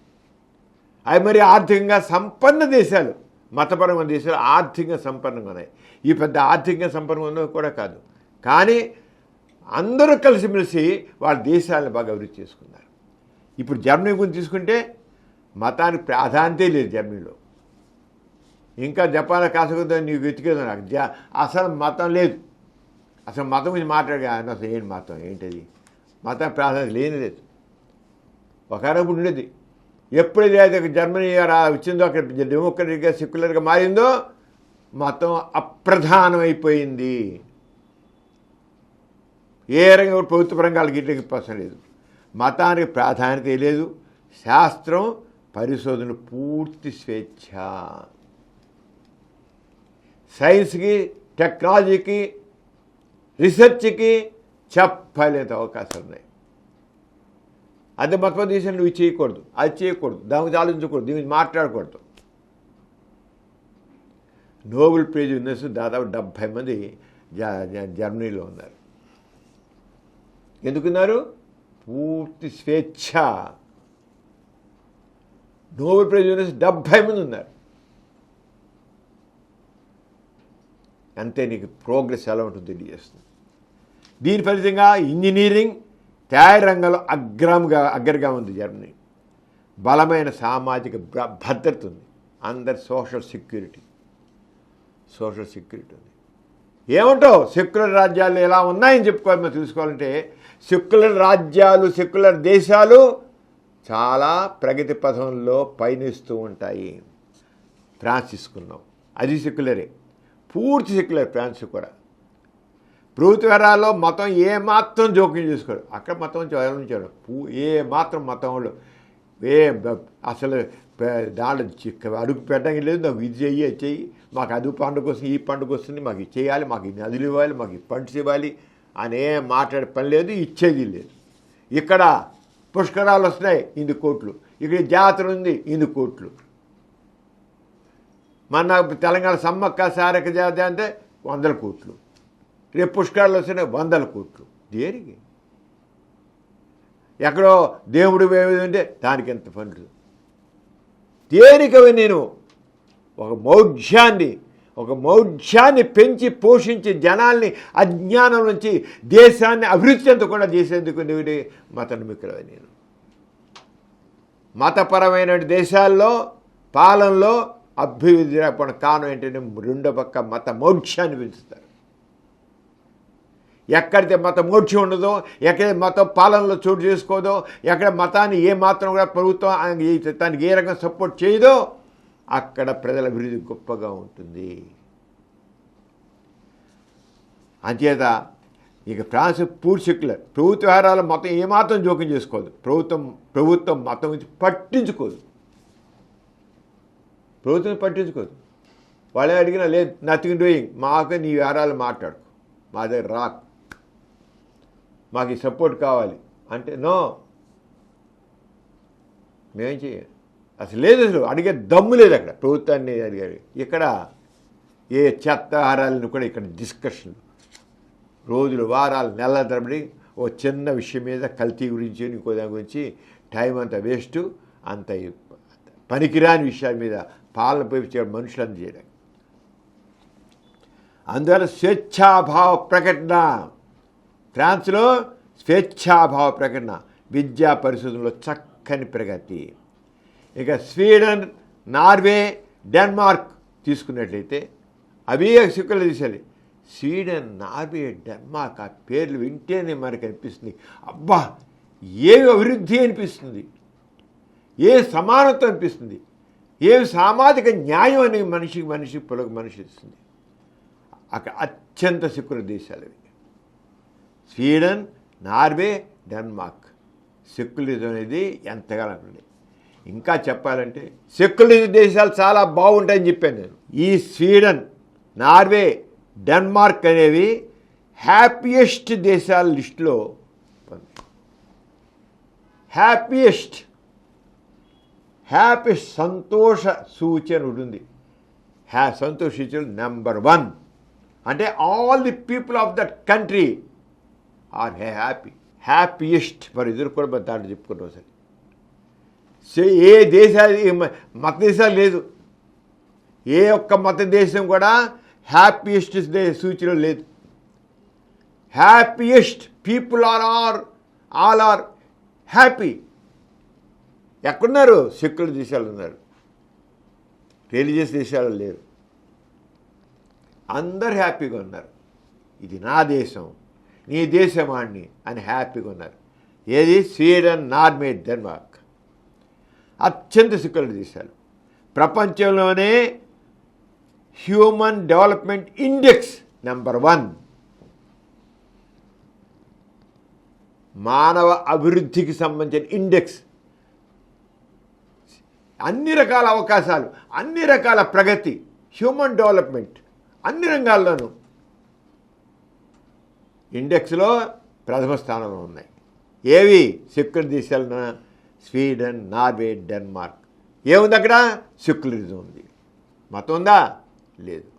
అవి మరి ఆర్థికంగా సంపన్న దేశాలు, మతపరమైన దేశాలు ఆర్థికంగా సంపన్నంగా ఉన్నాయి. ఈ పెద్ద ఆర్థికంగా సంపన్నంగా ఉన్నవి కూడా కాదు, కానీ అందరూ కలిసిమెలిసి వాళ్ళ దేశాలను బాగా అభివృద్ధి చేసుకున్నారు. ఇప్పుడు జర్మనీ గురించి తీసుకుంటే మతానికి ప్రాధాన్యత లేదు జర్మనీలో. ఇంకా జపాన్ కాసకుండా నీకు వెతికేది నాకు అసలు మతం లేదు. అసలు మతం గురించి మాట్లాడే అసలు ఏంటి మతం ఏంటది? మతం ప్రాధాన్యత లేని లేదు. ఒకప్పుడు ఉండేది. ఎప్పుడైతే జర్మనీ వచ్చిందో అక్కడ డెమోక్రటిక్గా సెక్యులర్గా మారిందో మతం అప్రధానమైపోయింది. ఏ రంగం ప్రభుత్వ రంగాలకి ఇట్లకి అవసరం లేదు. మతానికి ప్రాధాన్యత లేదు. శాస్త్రం పరిశోధన పూర్తి స్వేచ్ఛ. సైన్స్కి, టెక్నాలజీకి, రీసెర్చ్కి చెప్పలేని అవకాశాలు ఉన్నాయి. అదే మతం తీసి నువ్వు చేయకూడదు, అది చేయకూడదు, దాని గురించి ఆలోచించకూడదు, దీని గురించి మాట్లాడకూడదు. నోబెల్ ప్రైజ్ విన్నర్స్ దాదాపు 70 మంది జర్మనీలో ఉన్నారు. ఎందుకున్నారు? పూర్తి స్వేచ్ఛ. నోబెల్ ప్రైజ్ విన్నర్స్ 70 మంది ఉన్నారు. అంతే నీకు ప్రోగ్రెస్ ఎలా ఉంటుందో తెలియజేస్తుంది. దీని ఫలితంగా ఇంజనీరింగ్, తయారీ రంగంలో అగ్రగా ఉంది జర్మనీ. బలమైన సామాజిక భద్రత ఉంది. అందరి సోషల్ సెక్యూరిటీ ఉంది. ఏమంటావు? సెక్యులర్ రాజ్యాలు ఎలా ఉన్నాయని చెప్పుకోవాలి. మనం తెలుసుకోవాలంటే సెక్యులర్ రాజ్యాలు, సెక్యులర్ దేశాలు చాలా ప్రగతి పథంలో పయనిస్తూ ఉంటాయి. ఫ్రాన్స్ తీసుకున్నాం, అది సెక్యులరే, పూర్తి సెక్యులర్. ఫ్రాన్స్ కూడా ప్రభుత్వ వ్యవహారాల్లో మతం ఏమాత్రం జోక్యం చేసుకోడు. అక్కడ మతం గమనించాడు. ఏమాత్రం మతం వాళ్ళు అసలు దాంట్లో అడుగు పెట్టడం లేదు. నాకు ఇది చెయ్యి, మాకు అది పండుగ వస్తుంది, ఈ పండుగ వస్తుంది, మాకు ఇది చేయాలి, మాకు ఈ నదులు ఇవ్వాలి, మాకు ఈ పండ్స్ ఇవ్వాలి అనే మాట్లాడే పని లేదు, ఇచ్చేది లేదు. ఇక్కడ పుష్కరాలు వస్తున్నాయి, ఇన్ని కోట్లు. ఇక్కడ జాతర ఉంది, ఇన్ని కోట్లు. మన తెలంగాణ సమ్మక్క సారక్క జాతర అంటే 100 కోట్లు. రేపు పుష్కరాలు వస్తున్నాయి, 100 కోట్లు. దేనికి? ఎక్కడో దేవుడు అంటే దానికి ఎంత ఫండ్లు. దేనికవి? నేను ఒక మౌఢ్యాన్ని పెంచి పోషించి జనాల్ని అజ్ఞానం నుంచి దేశాన్ని అభివృద్ధి చెందకుండా చేసేందుకు మత నమ్మికులవి. నేను మతపరమైన దేశాల్లో పాలనలో అభివృద్ధి కారణం ఏంటంటే రెండో పక్క మత మౌఢ్యాన్ని పెంచుతారు. ఎక్కడైతే మత మోక్షం ఉండదో, ఎక్కడైతే మతం పాలనలో చోటు చేసుకోదో, ఎక్కడ మతాన్ని ఏ మాత్రం కూడా ప్రభుత్వం దానికి ఏ రకంగా సపోర్ట్ చేయదో అక్కడ ప్రజల అభివృద్ధి గొప్పగా ఉంటుంది. అంచేత ఇక ఫ్రాన్స్ పూర్తి సెక్యులర్. ప్రభుత్వ వ్యవహారాల మతం ఏమాత్రం జోక్యం చేసుకోదు. ప్రభుత్వం మతం నుంచి పట్టించుకోదు. వాళ్ళే అడిగినా లేదు, నథింగ్ డూయింగ్, మాకు నీ వ్యవహారాలు మాట్లాడుకో, మా దగ్గర రాకు, మాకు ఈ సపోర్ట్ కావాలి అంటే నో, మేమేం చేయాలి? అసలు లేదు, అసలు అడిగే దమ్ము లేదు అక్కడ. ప్రభుత్వాన్ని అడిగారు. ఇక్కడ ఏ చెత్త ఆహారాలను కూడా ఇక్కడ డిస్కషన్లు, రోజులు, వారాలు, నెలల తరబడి ఓ చిన్న విషయం మీద కల్తీ గురించి ఇంకో దాని గురించి టైం అంతా వేస్ట్, అంత పనికిరాని విషయాల మీద పాలన పోయి మనుషులను చేయడం. అందువల్ల స్వేచ్ఛాభావ ప్రకటన, ఫ్రాన్స్లో స్వేచ్ఛాభావ ప్రకటన, విద్యా పరిశోధనలో చక్కని ప్రగతి. ఇక స్వీడన్, నార్వే, డెన్మార్క్ తీసుకున్నట్లయితే అవి సెక్యులర్ దేశాలు. స్వీడన్, నార్వే, డెన్మార్క్ ఆ పేర్లు వింటేనే మనకు అనిపిస్తుంది, అబ్బా ఏమి అభివృద్ధి అనిపిస్తుంది, ఏ సమానత్వం అనిపిస్తుంది, ఏమి సామాజిక న్యాయం అని మనిషి ఇస్తుంది. అక్కడ అత్యంత సెక్యులర్ దేశాలు అవి. స్వీడన్, నార్వే, డెన్మార్క్ సెక్యులరిజం అనేది ఎంతగా ఉంటుంది. ఇంకా చెప్పాలంటే సెక్యులర్ దేశాలు చాలా బాగుంటాయని చెప్పాను నేను. ఈ స్వీడన్, నార్వే, డెన్మార్క్ అనేవి హ్యాపీయెస్ట్ దేశాల లిస్టులో హ్యాపీ సంతోష సూచన ఉంటుంది. సంతోష సూచన నెంబర్ 1 అంటే all the people of that country are happiest. మరి ఎదురు కూడా దాంట్లో చెప్పుకుంటాం సరే. ఏ దేశాలు, మత దేశాలు లేదు, ఏ ఒక్క మత దేశం కూడా హ్యాపీయెస్ట్ సూచనలో లేదు. Happiest people all are happy. ఎక్కడున్నారు? సెక్యులర్ దేశాలు ఉన్నారు, రిలీజియస్ దేశాలు లేరు. అందరు హ్యాపీగా ఉన్నారు. ఇది నా దేశం, నీ దేశమాన్ని అని హ్యాపీగా ఉన్నారు. ఏది? స్వీడన్, నార్వే, డెన్మార్క్ అత్యంత సెక్యులర్ దేశాలు. ప్రపంచంలోనే హ్యూమన్ డెవలప్మెంట్ ఇండెక్స్ నెంబర్ 1. మానవ అభివృద్ధికి సంబంధించిన ఇండెక్స్. అన్ని రకాల అవకాశాలు, అన్ని రకాల ప్రగతి, హ్యూమన్ డెవలప్మెంట్ అన్ని రంగాల్లోనూ ఇండెక్స్లో ప్రథమ స్థానంలో ఉన్నాయి. ఏవి? సెక్యులర్ దేశాలన స్వీడన్, నార్వే, డెన్మార్క్. ఏముంది అక్కడ? సెక్యులరిజం ఉంది. మతం ఉందా? లేదు.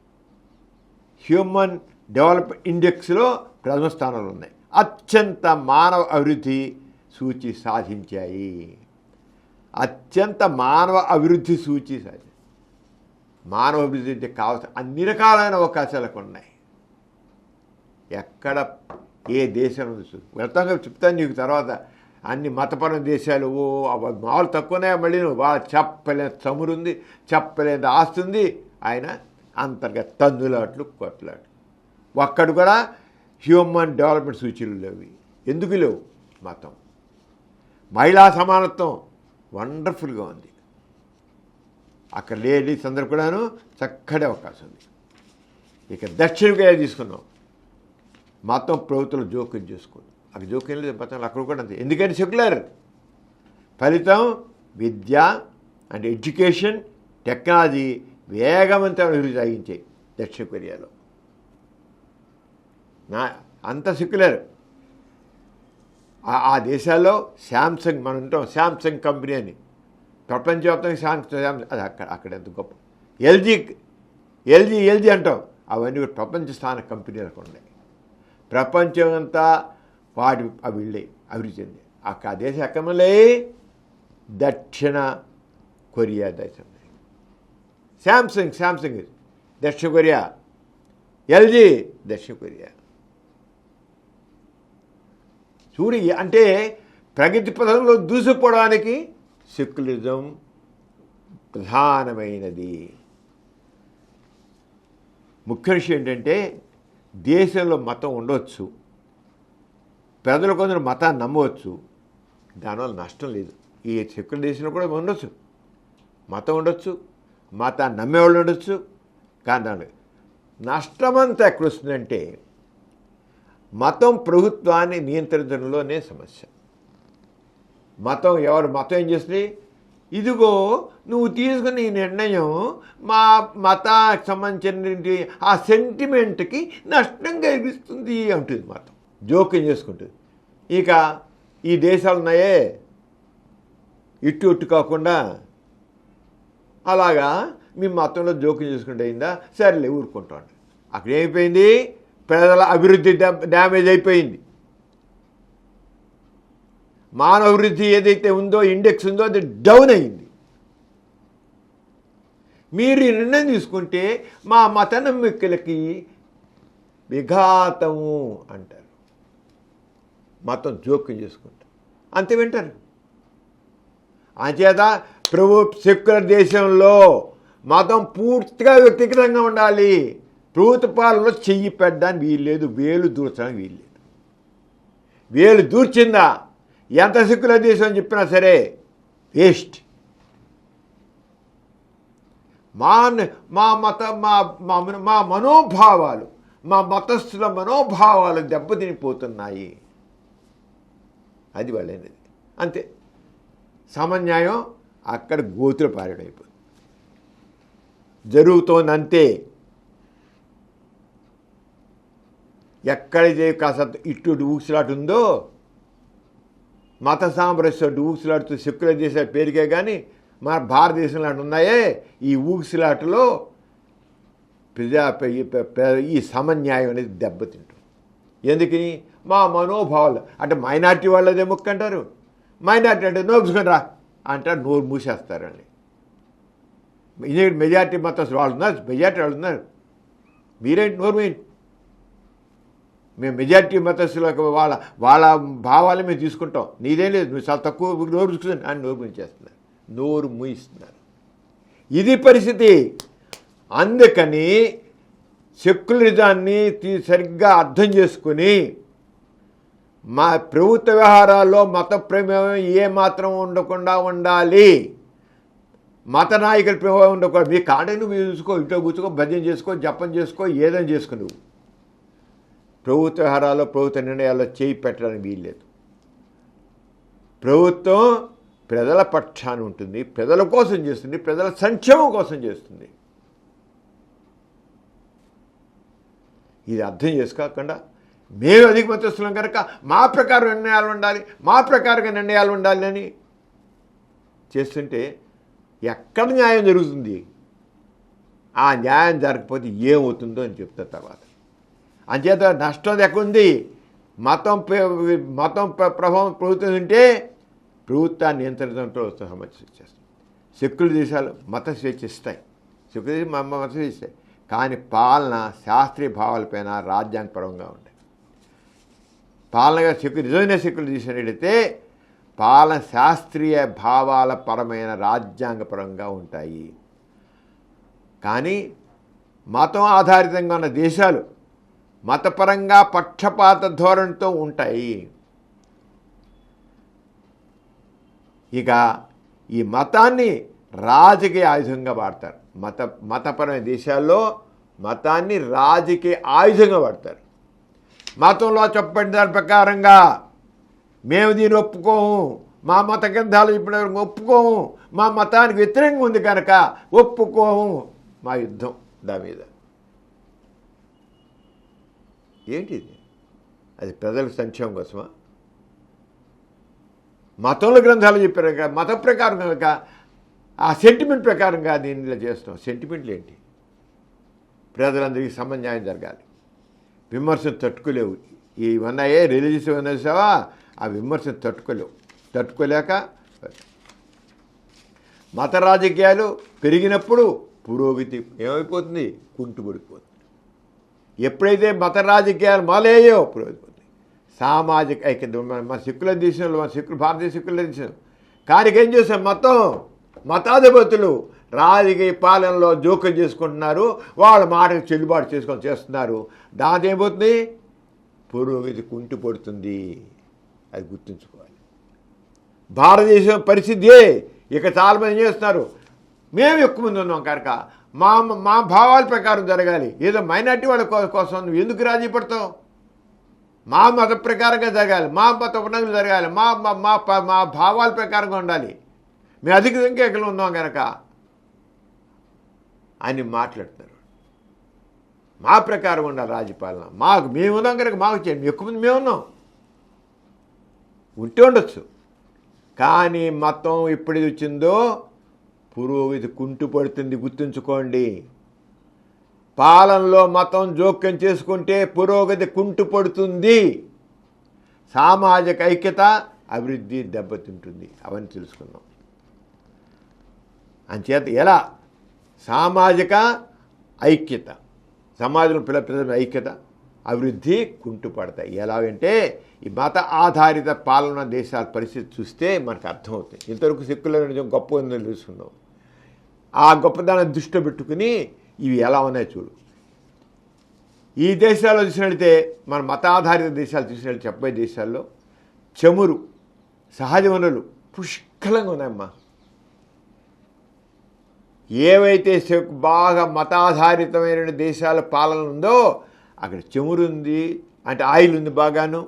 హ్యూమన్ డెవలప్ ఇండెక్స్లో ప్రథమ స్థానంలో ఉన్నాయి. అత్యంత మానవ అభివృద్ధి సూచి సాధించాయి. అత్యంత మానవ అభివృద్ధి సూచి సాధించాయి. మానవ అభివృద్ధి కావాల్సిన అన్ని రకాలైన అవకాశాలకు ఉన్నాయి. ఎక్కడ ఏ దేశం వెళ్తాగా చెప్తాను నీకు తర్వాత. అన్ని మతపరమైన దేశాలు మామూలు తక్కువనే, మళ్ళీ వాళ్ళ చెప్పలేని చమురుంది, చెప్పలేని ఆస్తి ఉంది. ఆయన అంతర్గత తందులాట్లు కొట్లాట్లు. ఒక్కడు కూడా హ్యూమన్ డెవలప్మెంట్ సూచీలు లేవు. ఎందుకు లేవు? మతం. మహిళా సమానత్వం వండర్ఫుల్గా ఉంది. అక్కడ లేడీస్ అందరు కూడాను చక్కటి అవకాశం ఉంది. ఇక దక్షిణ కొరియా తీసుకున్నాం. మతం ప్రభుత్వం జోక్యం చేసుకోదు. అక్కడ జోక్యం లేదు. మతం అక్కడ కూడా అంతే. ఎందుకంటే సెక్యులర్. ఫలితం విద్య అండ్ ఎడ్యుకేషన్, టెక్నాలజీ వేగవంతమైన అభివృద్ధి సాగించాయి దక్షిణ కొరియాలో. అంత సెక్యులర్. ఆ దేశాల్లో శాంసంగ్, మనం ఉంటాం శాంసంగ్ కంపెనీ అని, ప్రపంచవ్యాప్తంగా శాంసంగ్ అది అక్కడ ఎంత గొప్ప. ఎల్జీ అంటాం. అవన్నీ కూడా ప్రపంచ స్థాన కంపెనీలకు ఉన్నాయి. ప్రపంచం అంతా వాటి అవి అభివృద్ధి చెంది. ఆ దేశం ఎక్కమలే దక్షిణ కొరియా దేశం. శాంసంగ్ దక్షిణ కొరియా, ఎల్జీ దక్షిణ కొరియా. చూడి అంటే ప్రగతి పథంలో దూసుకుపోవడానికి సెక్యులరిజం ప్రధానమైనది. ముఖ్య విషయం ఏంటంటే దేశంలో మతం ఉండవచ్చు, ప్రజలు కొందరు మతాన్ని నమ్మవచ్చు, దానివల్ల నష్టం లేదు. ఈ సెక్యులర్ దేశంలో కూడా ఉండొచ్చు, మతం ఉండొచ్చు, మతాన్ని నమ్మేవాళ్ళు ఉండొచ్చు. కానీ దాని నష్టమంతా ఎక్కడ వస్తుందంటే మతం ప్రభుత్వాన్ని నియంత్రించడంలోనే సమస్య. మతం ఏం చేస్తుంది? ఇదిగో నువ్వు తీసుకున్న ఈ నిర్ణయం మా మతానికి సంబంధించిన ఆ సెంటిమెంట్కి నష్టం కలిగిస్తుంది అంటుంది. మతం జోక్యం చేసుకుంటుంది. ఇక ఈ దేశాలు ఉన్నాయే ఇటు కాకుండా అలాగా మీ మతంలో జోక్యం చేసుకుంటే అయిందా, సరేలే ఊరుకుంటాం. అక్కడ ఏమైపోయింది? ప్రజల అభివృద్ధి డ్యామేజ్ అయిపోయింది. మానవ అభివృద్ధి ఏదైతే ఉందో, ఇండెక్స్ ఉందో, అది డౌన్ అయింది. మీరు ఈ నిర్ణయం తీసుకుంటే మా మత నమ్మికలకి విఘాతము అంటారు. మతం జోక్యం చేసుకుంటారు, అంతే వింటారు. అంచేత సెక్యులర్ దేశంలో మతం పూర్తిగా వ్యక్తిగతంగా ఉండాలి. ప్రభుత్వ పాలనలో చెయ్యి పెట్టడానికి వీల్లేదు, వేలు దూర్చడానికి వీల్లేదు. వేలు దూర్చిందా ఎంత సెక్యులర్ దేశం అని చెప్పినా సరే వేస్ట్. మా మనోభావాలు, మా మతస్థుల మనోభావాలు దెబ్బతినిపోతున్నాయి. అది వాళ్ళేది. అంతే. సమన్యాయం అక్కడ గోతులు పారడైపోతుంది. జరుగుతోంది అంతే. ఎక్కడైతే కాస్త ఇటు ఊసులాట ఉందో, మత సామరస్యం ఊసులాడుతూ సెక్యులర్ దేశ పేరుకే కానీ మన భారతదేశంలో ఉన్నాయే ఈ ఊసులాటలో ఈ సమన్యాయం అనేది దెబ్బతింటుంది. ఎందుకని? మా మనోభావాలు అంటే మైనార్టీ వాళ్ళదే ముక్క అంటారు. మైనార్టీ అంటే నోపుసుకొని రా అంటారు, నోరు మూసేస్తారండి. మెజార్టీ మతస్థులు వాళ్ళు ఉన్నారు, మెజార్టీ వాళ్ళు ఉన్నారు. మీరేంటి నోరు మెయిన్? మేము మెజార్టీ మతస్థులకు వాళ్ళ భావాలు మేము తీసుకుంటాం, నీదేం లేదు, నువ్వు చాలా తక్కువ నోరు చూసుకుని అని నోరు మూసేస్తున్నారు, నోరు మూయిస్తున్నారు. ఇది పరిస్థితి. అందుకని సెక్యులరిజాన్ని సరిగ్గా అర్థం చేసుకుని మా ప్రభుత్వ వ్యవహారాల్లో మత ప్రమేయం ఏమాత్రం ఉండకుండా ఉండాలి. మత నాయకుల ప్రభావం ఉండకూడదు. మీ కాడే నువ్వు చూసుకో, ఇంట్లో కూర్చుకో, భజన చేసుకో, జపం చేసుకో, ఏదైనా చేసుకో. నువ్వు ప్రభుత్వ వ్యవహారాల్లో ప్రభుత్వ నిర్ణయాల్లో చేయి పెట్టడానికి వీల్లేదు. ప్రభుత్వం ప్రజల పక్షాన ఉంటుంది, ప్రజల కోసం చేస్తుంది, ప్రజల సంక్షేమం కోసం చేస్తుంది. ఇది అర్థం చేసుకోకుండా మేము అధిక మతస్థులం కనుక మా ప్రకారం నిర్ణయాలు ఉండాలి, మా ప్రకారంగా నిర్ణయాలు ఉండాలి అని చేస్తుంటే ఎక్కడ న్యాయం జరుగుతుంది? ఆ న్యాయం జరగకపోతే ఏమవుతుందో అని చెప్తా తర్వాత. అంచేత నష్టం ఎక్కడుంది? మతం ప్రభావం ప్రభుత్వం ఉంటే ప్రభుత్వాన్ని నియంత్రించడంతో సమస్య వచ్చేస్తుంది. సెక్యులర్ దేశాలు మత స్వేచ్ఛ ఇస్తాయి, సెక్యులర్ దేశం మత స్వేచ్ఛ ఇస్తాయి, కానీ పాలన శాస్త్రీయ భావాలపైన రాజ్యాంగపరంగా ఉంటాయి. పాలనగా నిజమైన సెక్యులర్ దేశాలైతే పాలన శాస్త్రీయ భావాల పరమైన రాజ్యాంగపరంగా ఉంటాయి. కానీ మతం ఆధారితంగా ఉన్న దేశాలు మతపరంగా పక్షపాత ధోరణితో ఉంటాయి. ఇక ఈ మతాన్ని రాజకీయ ఆయుధంగా వాడతారు. మతపరమైన దేశాల్లో మతాన్ని రాజకీయ ఆయుధంగా వాడతారు. మతంలో చెప్పబడిన దాని ప్రకారంగా మేము దీన్ని ఒప్పుకోము, మా మత గ్రంథాలు ఇప్పటివరకు ఒప్పుకోము, మా మతానికి వ్యతిరేకంగా ఉంది కనుక ఒప్పుకోము, మా యుద్ధం దాని మీద. ఏంటిది? అది ప్రజల సంక్షేమం కోసమా? మతంలో గ్రంథాలు చెప్పారు కనుక మత ప్రకారం కనుక ఆ సెంటిమెంట్ ప్రకారంగా దీనిలో చేస్తాం. సెంటిమెంట్లు ఏంటి? ప్రజలందరికీ సమన్యాయం జరగాలి, విమర్శను తట్టుకోలేవు. ఇవన్నాయే రిలీజియస్ విమర్శవా, ఆ విమర్శను తట్టుకోలేక మత రాజకీయాలు పెరిగినప్పుడు పురోగతి ఏమైపోతుంది? కుంటుపడిపోతుంది. ఎప్పుడైతే మత రాజకీయాలు మొదలయ్యాయో పురోగతి పోతుంది. సామాజిక ఐక్యత మన సెక్యులర్ దేశంలో, భారతీయ సెక్యులర్ దేశం కానీ ఏం చేస్తాం? మతాధిపతులు రాజకీయ పాలనలో జోక్యం చేసుకుంటున్నారు, వాళ్ళ మాటకు చెల్లుబాటు చేస్తున్నారు. దాంతో ఏమవుతుంది? పురోగతి కుంటుపడుతుంది. అది గుర్తుంచుకోవాలి. భారతదేశం పరిస్థితి ఇక చాలామంది ఏం చేస్తున్నారు? మేము ఎక్కువ మంది ఉన్నాం కనుక మా భావాల ప్రకారం జరగాలి. ఏదో మైనార్టీ వాళ్ళ కోసం నువ్వు ఎందుకు రాజీ పడతావు? మా మత ప్రకారంగా జరగాలి, మా మత ఉపనంగా జరగాలి, మా భావాల ప్రకారంగా ఉండాలి, మేము అధిక సంఖ్యకులు ఉన్నాం కనుక అని మాట్లాడుతున్నారు. మా ప్రకారం ఉండాలి రాజపాలన, మేము ఉన్నాం కనుక మాకు చేయండి. ఎక్కువ మంది మేము ఉన్నాం, ఉంటే ఉండొచ్చు. కానీ మతం ఎప్పుడైతే వచ్చిందో పురోగతి కుంటుపడుతుంది. గుర్తుంచుకోండి. పాలనలో మతం జోక్యం చేసుకుంటే పురోగతి కుంటుపడుతుంది. సామాజిక ఐక్యత, అభివృద్ధి దెబ్బతింటుంది. అవన్నీ తెలుసుకుందాం. అంచేత ఎలా సామాజిక ఐక్యత, సమాజంలో ప్రజల ఐక్యత, అభివృద్ధి కుంటుపడతాయి. ఎలాగంటే ఈ మత ఆధారిత పాలన దేశాల పరిస్థితి చూస్తే మనకు అర్థమవుతుంది. ఇంతవరకు సెక్యులరిజం గొప్ప ఉందని తెలుసుకుందాం. ఆ గొప్పదాన్ని దృష్టిలో పెట్టుకుని ఇవి ఎలా ఉన్నాయో చూడు. ఈ దేశాల్లో చూసినట్లయితే మన మత ఆధారిత దేశాలు చూసినట్టు చెప్పే దేశాల్లో చమురు, సహజ వనరులు పుష్కలంగా ఉన్నాయమ్మా. ఏవైతే బాగా మతాధారితమైన దేశాల పాలన ఉందో అక్కడ చమురు ఉంది, అంటే ఆయిల్ ఉంది, బాగాను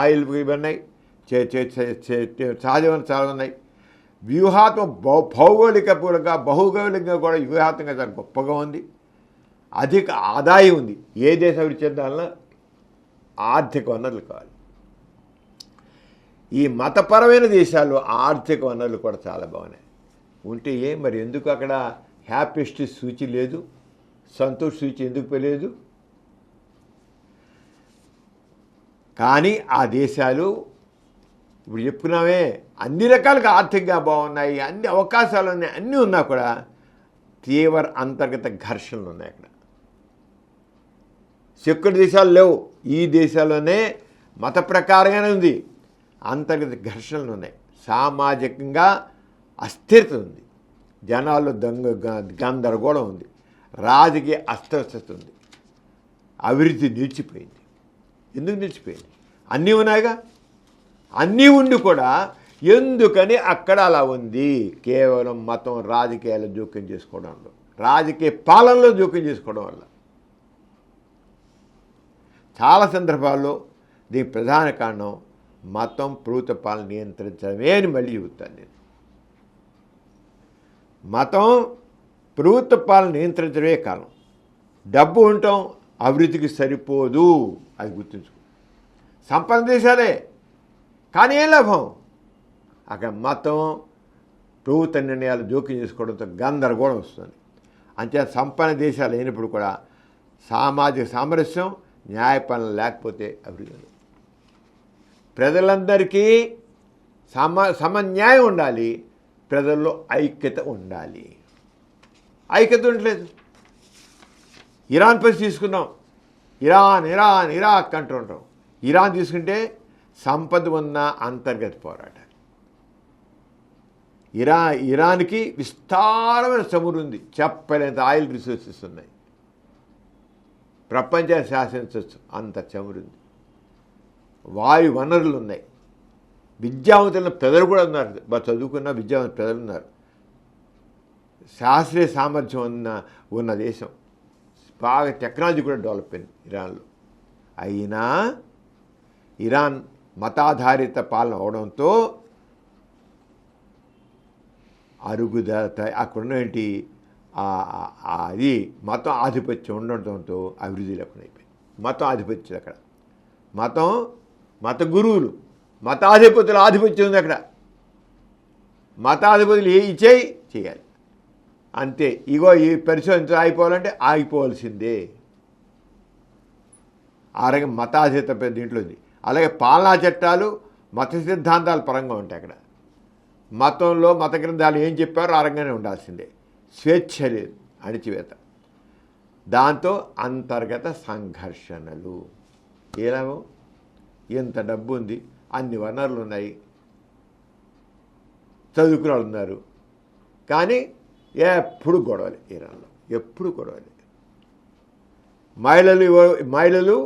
ఆయిల్ ఇవన్నాయి, సహజ వనరులు చాలా ఉన్నాయి. భౌగోళికంగా కూడా వ్యూహాత్మకంగా చాలా గొప్పగా ఉంది. అధిక ఆదాయం ఉంది. ఏ దేశం అభివృద్ధి చెందాలన్నా ఆర్థిక వనరులు కావాలి. ఈ మతపరమైన దేశాల్లో ఆర్థిక వనరులు కూడా చాలా బాగున్నాయి. ఉంటే మరి ఎందుకు అక్కడ హ్యాపీయెస్ట్ సూచి లేదు, సంతోష్ సూచి ఎందుకు లేదు? కానీ ఆ దేశాలు ఇప్పుడు చెప్పుకున్నామే అన్ని రకాలుగా ఆర్థికంగా బాగున్నాయి, అన్ని అవకాశాలు ఉన్నాయి, అన్నీ ఉన్నా కూడా తీవ్ర అంతర్గత ఘర్షణలు ఉన్నాయి. అక్కడ సెక్యులర్ దేశాలు లేవు. ఈ దేశాల్లోనే మత ప్రకారంగానే ఉంది. అంతర్గత ఘర్షణలు ఉన్నాయి. సామాజికంగా అస్థిరత ఉంది. జనాల్లో గందరగోళం ఉంది. రాజకీయ అస్తవ్యస్తత ఉంది. అభివృద్ధి నిలిచిపోయింది. ఎందుకు నిలిచిపోయింది? అన్నీ ఉన్నాయిగా. అన్నీ ఉండి కూడా ఎందుకని అక్కడ అలా ఉంది? కేవలం మతం రాజకీయాల్లో జోక్యం చేసుకోవడం వల్ల, రాజకీయ పాలనలో జోక్యం చేసుకోవడం వల్ల. చాలా సందర్భాల్లో దీని ప్రధాన కారణం మతం ప్రభుత్వ పాలన నియంత్రించడమే అని మళ్ళీ చెబుతాను నేను. మతం ప్రభుత్వ పాలన నియంత్రించడమే కారణం. డబ్బు ఉండటం అభివృద్ధికి సరిపోదు, అది గుర్తుంచుకో. సంపన్న దేశాలే, కానీ ఏం లాభం? అక్కడ మతం ప్రభుత్వ నిర్ణయాలు జోక్యం చేసుకోవడంతో గందరగోళం వస్తుంది. అంతే సంపన్న దేశాలు అయినప్పుడు కూడా సామాజిక సామరస్యం, న్యాయపాలన లేకపోతే అభివృద్ధి. ప్రజలందరికీ సమన్యాయం ఉండాలి, ప్రజల్లో ఐక్యత ఉండాలి. ఐక్యత ఉండలేదు. ఇరాన్ పరిస్థితి తీసుకున్నాం. ఇరాక్ అంటుంటాం. ఇరాన్ తీసుకుంటే సంపద ఉన్న అంతర్గత పోరాటాలు. ఇరాన్కి విస్తారమైన చమురు ఉంది, చెప్పలేంత ఆయిల్ రిసోర్సెస్ ఉన్నాయి, ప్రపంచాన్ని శాసించవచ్చు అంత చమురు ఉంది, వాయు వనరులు ఉన్నాయి, విద్యావంతుల ప్రజలు కూడా ఉన్నారు, చదువుకున్న విద్యావంతుల ప్రజలు ఉన్నారు, శాస్త్రీయ సామర్థ్యం ఉన్న దేశం, బాగా టెక్నాలజీ కూడా డెవలప్ అయింది ఇరాన్లో. అయినా ఇరాన్ మతాధారిత పాలన అవడంతో అరుగుదల అక్కడున్నటి అది మతం ఆధిపత్యం ఉండడంతో అభివృద్ధి లేకుండా అయిపోయింది. మతం ఆధిపత్యం అక్కడ, మత గురువులు, మతాధిపతుల ఆధిపత్యం ఉంది అక్కడ. మతాధిపతులు చేయాలి అంతే. ఇగో ఈ పరిశోధన అయిపోవాలంటే ఆగిపోవాల్సిందే. ఆ రకంగా మతాధిపత దీంట్లో ఉంది. అలాగే పాలనా చట్టాలు మత సిద్ధాంతాల పరంగా ఉంటాయి అక్కడ. మతంలో మత గ్రంథాలు ఏం చెప్పారో ఆ రంగానే ఉండాల్సిందే. స్వేచ్ఛ లేదు, అణిచివేత. దాంతో అంతర్గత సంఘర్షణలు. ఎలాగో ఎంత డబ్బు ఉంది, అన్ని వనరులు ఉన్నాయి, చదువుకున్న వాళ్ళు ఉన్నారు, కానీ ఎప్పుడు గొడవలే. ఇరాన్లో ఎప్పుడు గొడవలే. మహిళలు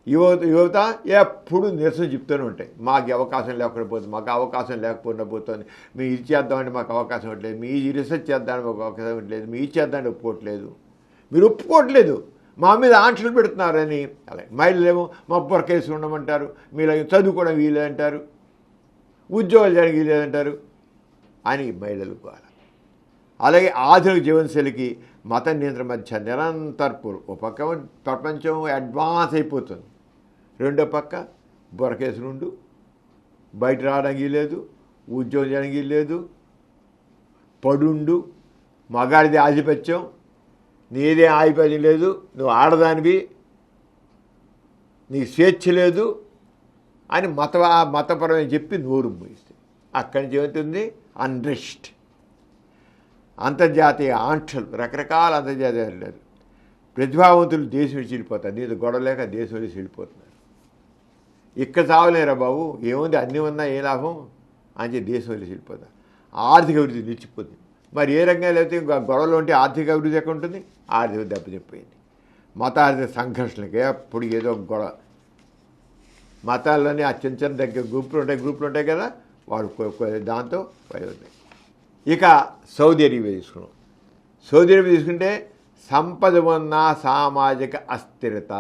యువత ఎప్పుడు నిరసన చెప్తూనే ఉంటాయి. మాకు అవకాశం లేకుండా పోతుంది, మాకు అవకాశం లేకపోయినా పోతుంది, మేము ఇది చేద్దామంటే మాకు అవకాశం ఇవ్వట్లేదు, మీ రీసెర్చ్ చేద్దామని మాకు అవకాశం ఇవ్వట్లేదు, మీ ఇది చేద్దామని ఒప్పుకోవట్లేదు, మీరు ఒప్పుకోవట్లేదు, మా మీద ఆంక్షలు పెడుతున్నారని. అలాగే మహిళలేమో మా బొరకేసి ఉండమంటారు, మీరు చదువుకోవడం వీలేదంటారు, ఉద్యోగాలు చేయడానికి వీలేదంటారు అని మహిళలు కూడా. అలాగే ఆధునిక జీవనశైలికి మత నియంత్రణ మధ్య నిరంతర ఒక పక్క ప్రపంచం అడ్వాన్స్ అయిపోతుంది, రెండో పక్క బొరకేసునుండు, బయట రావడానికి లేదు, ఉద్యోగం చేయడానికి లేదు, పడుండు, మగాడిది ఆధిపత్యం, నీదే ఆధిపత్యం లేదు, నువ్వు ఆడదానివి, నీకు స్వేచ్ఛ లేదు అని మతపరమైన చెప్పి నోరు మూయిస్తుంది. అక్కడి నుంచి ఏమవుతుంది? అన్రెస్ట్, అంతర్జాతీయ ఆంక్షలు, రకరకాల అంతర్జాతీయ లేదు. ప్రతిభావంతులు దేశం విడిచి వెళ్ళిపోతారు, నీతో గొడవలేక దేశం విడిచి వెళ్ళిపోతున్నారు. ఇక్కడ చావలేరా బాబు, ఏముంది అన్నీ ఉన్నా ఏ లాభం అని చెప్పి దేశం విడిచి వెళ్ళిపోతారు. ఆర్థిక అభివృద్ధి నిలిచిపోతుంది. మరి ఏ రంగంలో అయితే గొడవలు ఉంటే ఆర్థిక అభివృద్ధి ఎక్కడ ఉంటుంది? ఆర్థిక దెబ్బతిపోయింది. మతార్థిక సంఘర్షణకి ఎప్పుడు ఏదో గొడవ. మతాల్లోనే ఆ చిన్న చిన్న దగ్గర గ్రూపులు ఉంటాయి కదా, వాడు దాంతో పైవుతాయి. ఇక సౌదీ అరేబియా తీసుకున్నాం. సౌదీ అరేబియా తీసుకుంటే సంపద ఉన్న సామాజిక అస్థిరత.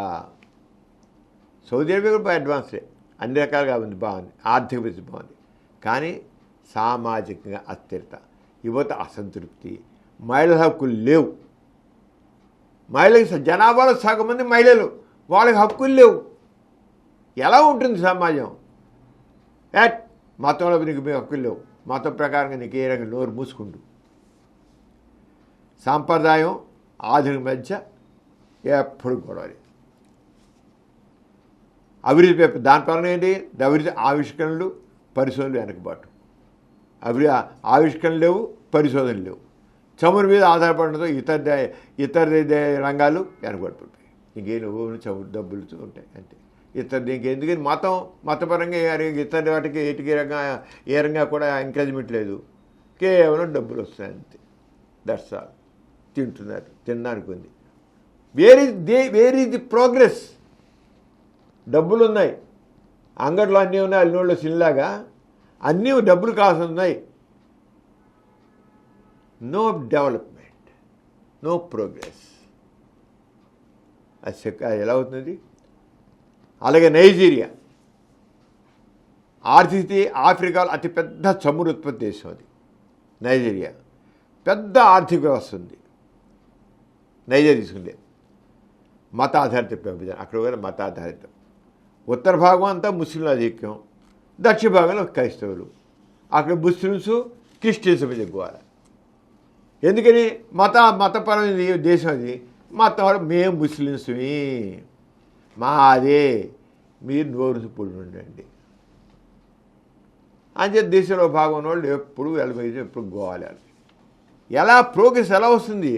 సౌదీ అరేబియా కూడా అడ్వాన్స్డే, అన్ని రకాలుగా ఉంది, బాగుంది, ఆర్థిక పరిస్థితి బాగుంది, కానీ సామాజికంగా అస్థిరత, యువత అసంతృప్తి, మహిళల హక్కులు లేవు. మహిళకి జనాభాలో సగం మంది మహిళలు, వాళ్ళకి హక్కులు లేవు. ఎలా ఉంటుంది సమాజం? మతంలో నీకు మీ హక్కులు లేవు, మతం ప్రకారంగా నీకు ఏ రంగం నోరు మూసుకుంటూ. సాంప్రదాయం ఆధునిక మధ్య ఎప్పుడు గొడవలు. అభివృద్ధి దాని పరంగా ఏంటి? అభివృద్ధి ఆవిష్కరణలు, పరిశోధనలు వెనకబాటు. ఆవిష్కరణలు లేవు, పరిశోధనలు లేవు. చమురు మీద ఆధారపడడంతో ఇతర రంగాలు వెనకబడిపోతాయి. ఇంకేం చమురు డబ్బులు ఉంటాయి అంతే. దీనికి ఎందుకని మతపరంగా ఇతర వాటికి ఏ రంగా కూడా ఎంకరేజ్మెంట్ లేదు, కేవలం డబ్బులు వస్తాయి అంతే. That's all. తింటున్నారు, తినడానికి ఉంది. Where is the progress? డబ్బులు ఉన్నాయి, అంగట్లో అన్నీ ఉన్నాయి, అల్లినోళ్ళు సినిలాగా అన్నీ డబ్బులు కాస్తున్నాయి. No development, no progress. అది ఎలా అవుతుంది? అలాగే నైజీరియా ఆఫ్రికాలో అతిపెద్ద చమురు ఉత్పత్తి దేశం అది. నైజీరియా పెద్ద ఆర్థిక వ్యవస్థ ఉంది. నైజీరియా తీసుకుంటే మత ఆధారిత విభజన, అక్కడ కూడా మత ఆధారితం. ఉత్తర భాగం అంతా ముస్లింల ఆధిక్యం, దక్షిణ భాగంలో క్రైస్తవులు. అక్కడ ముస్లిమ్స్ క్రిస్టియన్స్ మీద ఎక్కువ. ఎందుకని? మతపరమైన దేశం అది. మతం మేము ముస్లిమ్స్మి, మాదే, మీరు నోరు పొడి ఉండండి అని చెప్పి దేశంలో భాగం ఉన్న వాళ్ళు ఎప్పుడు వెళ్ళబోయి ఎప్పుడు గోవాలి. ఎలా ప్రోగ్రెస్ ఎలా వస్తుంది?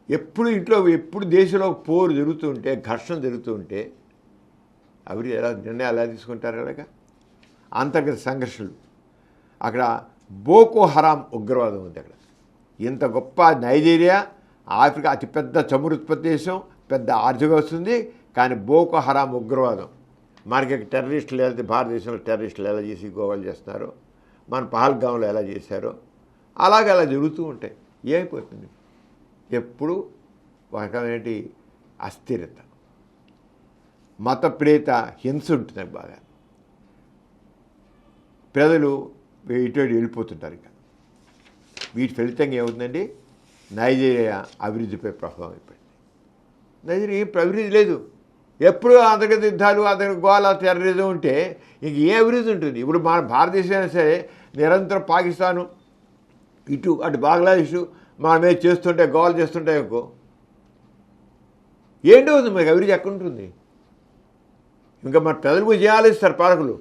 ఎప్పుడు దేశంలో పోరు జరుగుతూ ఉంటే, ఘర్షణ జరుగుతూ ఉంటే అవి నిర్ణయాలు ఎలా తీసుకుంటారు? అలాగా అంతర్గత సంఘర్షణలు. అక్కడ బోకో హరాం ఉగ్రవాదం ఉంది. అక్కడ ఇంత గొప్ప నైజీరియా ఆఫ్రికా అతిపెద్ద చమురు ఉత్పత్తి దేశం, పెద్ద ఆర్థిక వస్తుంది. కానీ బోకో హరాం ఉగ్రవాదం, మనకి టెర్రరిస్టులు వెళ్తే భారతదేశంలో టెర్రరిస్టులు ఎలా చేసి గోవాలు చేస్తున్నారో, మన పహల్గాంలో ఎలా చేశారో అలాగే అలా జరుగుతూ ఉంటాయి. ఏమైపోతుంది? ఎప్పుడు రకమైనటి అస్థిరత, మతప్రేత హింస ఉంటుంది. బాగా ప్రజలు ఇటు వెళ్ళిపోతుంటారు. ఇంకా వీటి ఫలితంగా ఏమవుతుందండి? నైజీరియా అభివృద్ధిపై ప్రభావం అయిపోయింది. నైజీరియా ఏం అభివృద్ధి లేదు. ఎప్పుడు అంతర్గత యుద్ధాలు, అంతర్గత గోళ, టెర్రరిజం ఉంటే ఇంక ఏ అభివృద్ధి ఉంటుంది? ఇప్పుడు మన భారతదేశం అయినా సరే నిరంతరం పాకిస్తాను ఇటు అటు బంగ్లాదేశ్ మన మీద చేస్తుంటే గోల్ చేస్తుంటే ఎక్కువ ఏంటి అవుతుంది? మనకి అభివృద్ధి ఎక్కడ ఉంటుంది? ఇంకా మన ప్రజలకు చేయాలిస్తారు పాలకులు.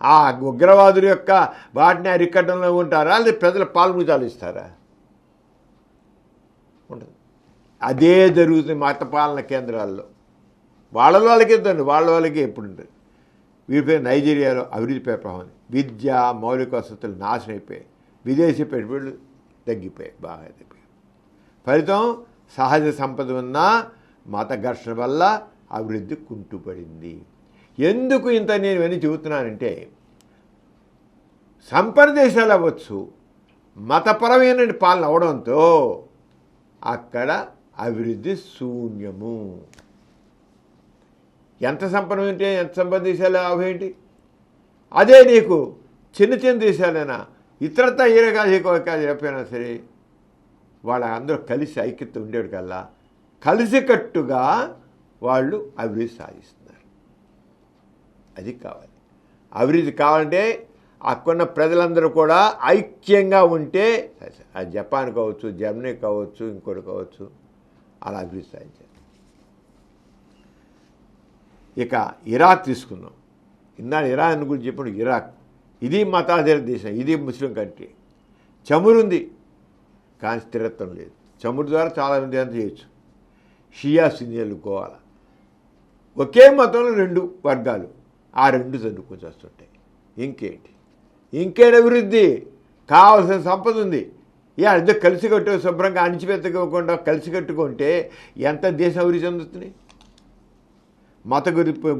ఆ ఉగ్రవాదుల యొక్క వాటిని అరికట్టడంలో ఉంటారా, లేదా ప్రజల పాలన చాలిస్తారా? ఉంటుంది. అదే జరుగుతుంది మత పాలన కేంద్రాల్లో. వాళ్ళకి ఇద్దండి, వాళ్ళకి ఎప్పుడు ఉంటుంది. వీరిపై నైజీరియాలో అభివృద్ధిపై ప్రభావం. విద్య, మౌలిక వసతులు నాశనం అయిపోయాయి. విదేశీ పెట్టుబడులు తగ్గిపోయాయి, బాగా తగ్గిపోయాయి. ఫలితం సహజ సంపద ఉన్న మత ఘర్షణ వల్ల అభివృద్ధి కుంటుపడింది. ఎందుకు ఇంత నేను ఇవన్నీ చెబుతున్నానంటే, సంపన్న దేశాలు అవ్వచ్చు, మతపరమైన పాలన అవడంతో అక్కడ అభివృద్ధి శూన్యము. ఎంత సంపన్న ఉంటే ఎంత సంపన్న దేశాలు అవేంటి? అదే నీకు చిన్న చిన్న దేశాలైనా ఇతరత్తా ఏ రకాలు చెప్పైనా సరే వాళ్ళ అందరూ కలిసి ఐక్యత ఉండేది కల్లా కలిసికట్టుగా వాళ్ళు అభివృద్ధి సాధిస్తున్నారు. అది కావాలి. అభివృద్ధి కావాలంటే అక్కడున్న ప్రజలందరూ కూడా ఐక్యంగా ఉంటే, అది జపాన్ కావచ్చు, జర్మనీ కావచ్చు, ఇంకోటి కావచ్చు, అలా అభివృద్ధి సాధించారు. ఇక ఇరాక్ తీసుకుందాం. ఇన్నాడు ఇరాన్ గురించి చెప్పిన ఇరాక్, ఇది మతాధారిత దేశం, ఇది ముస్లిం కంట్రీ. చమురుంది కానీ స్థిరత్వం లేదు. చమురు ద్వారా చాలామంది అంత చేయొచ్చు. షియా సున్నీలు గోవాల ఒకే మతంలో రెండు వర్గాలు, ఆ రెండు చదువుకొని వస్తుంటాయి. ఇంకేంటి అభివృద్ధి? కావాల్సిన సంపద ఉంది. ఇద్దరు కలిసికట్టు శుభ్రంగా అణిచిపెట్టుకోకుండా కలిసికట్టుకుంటే ఎంత దేశం అభివృద్ధి చెందుతుంది? మత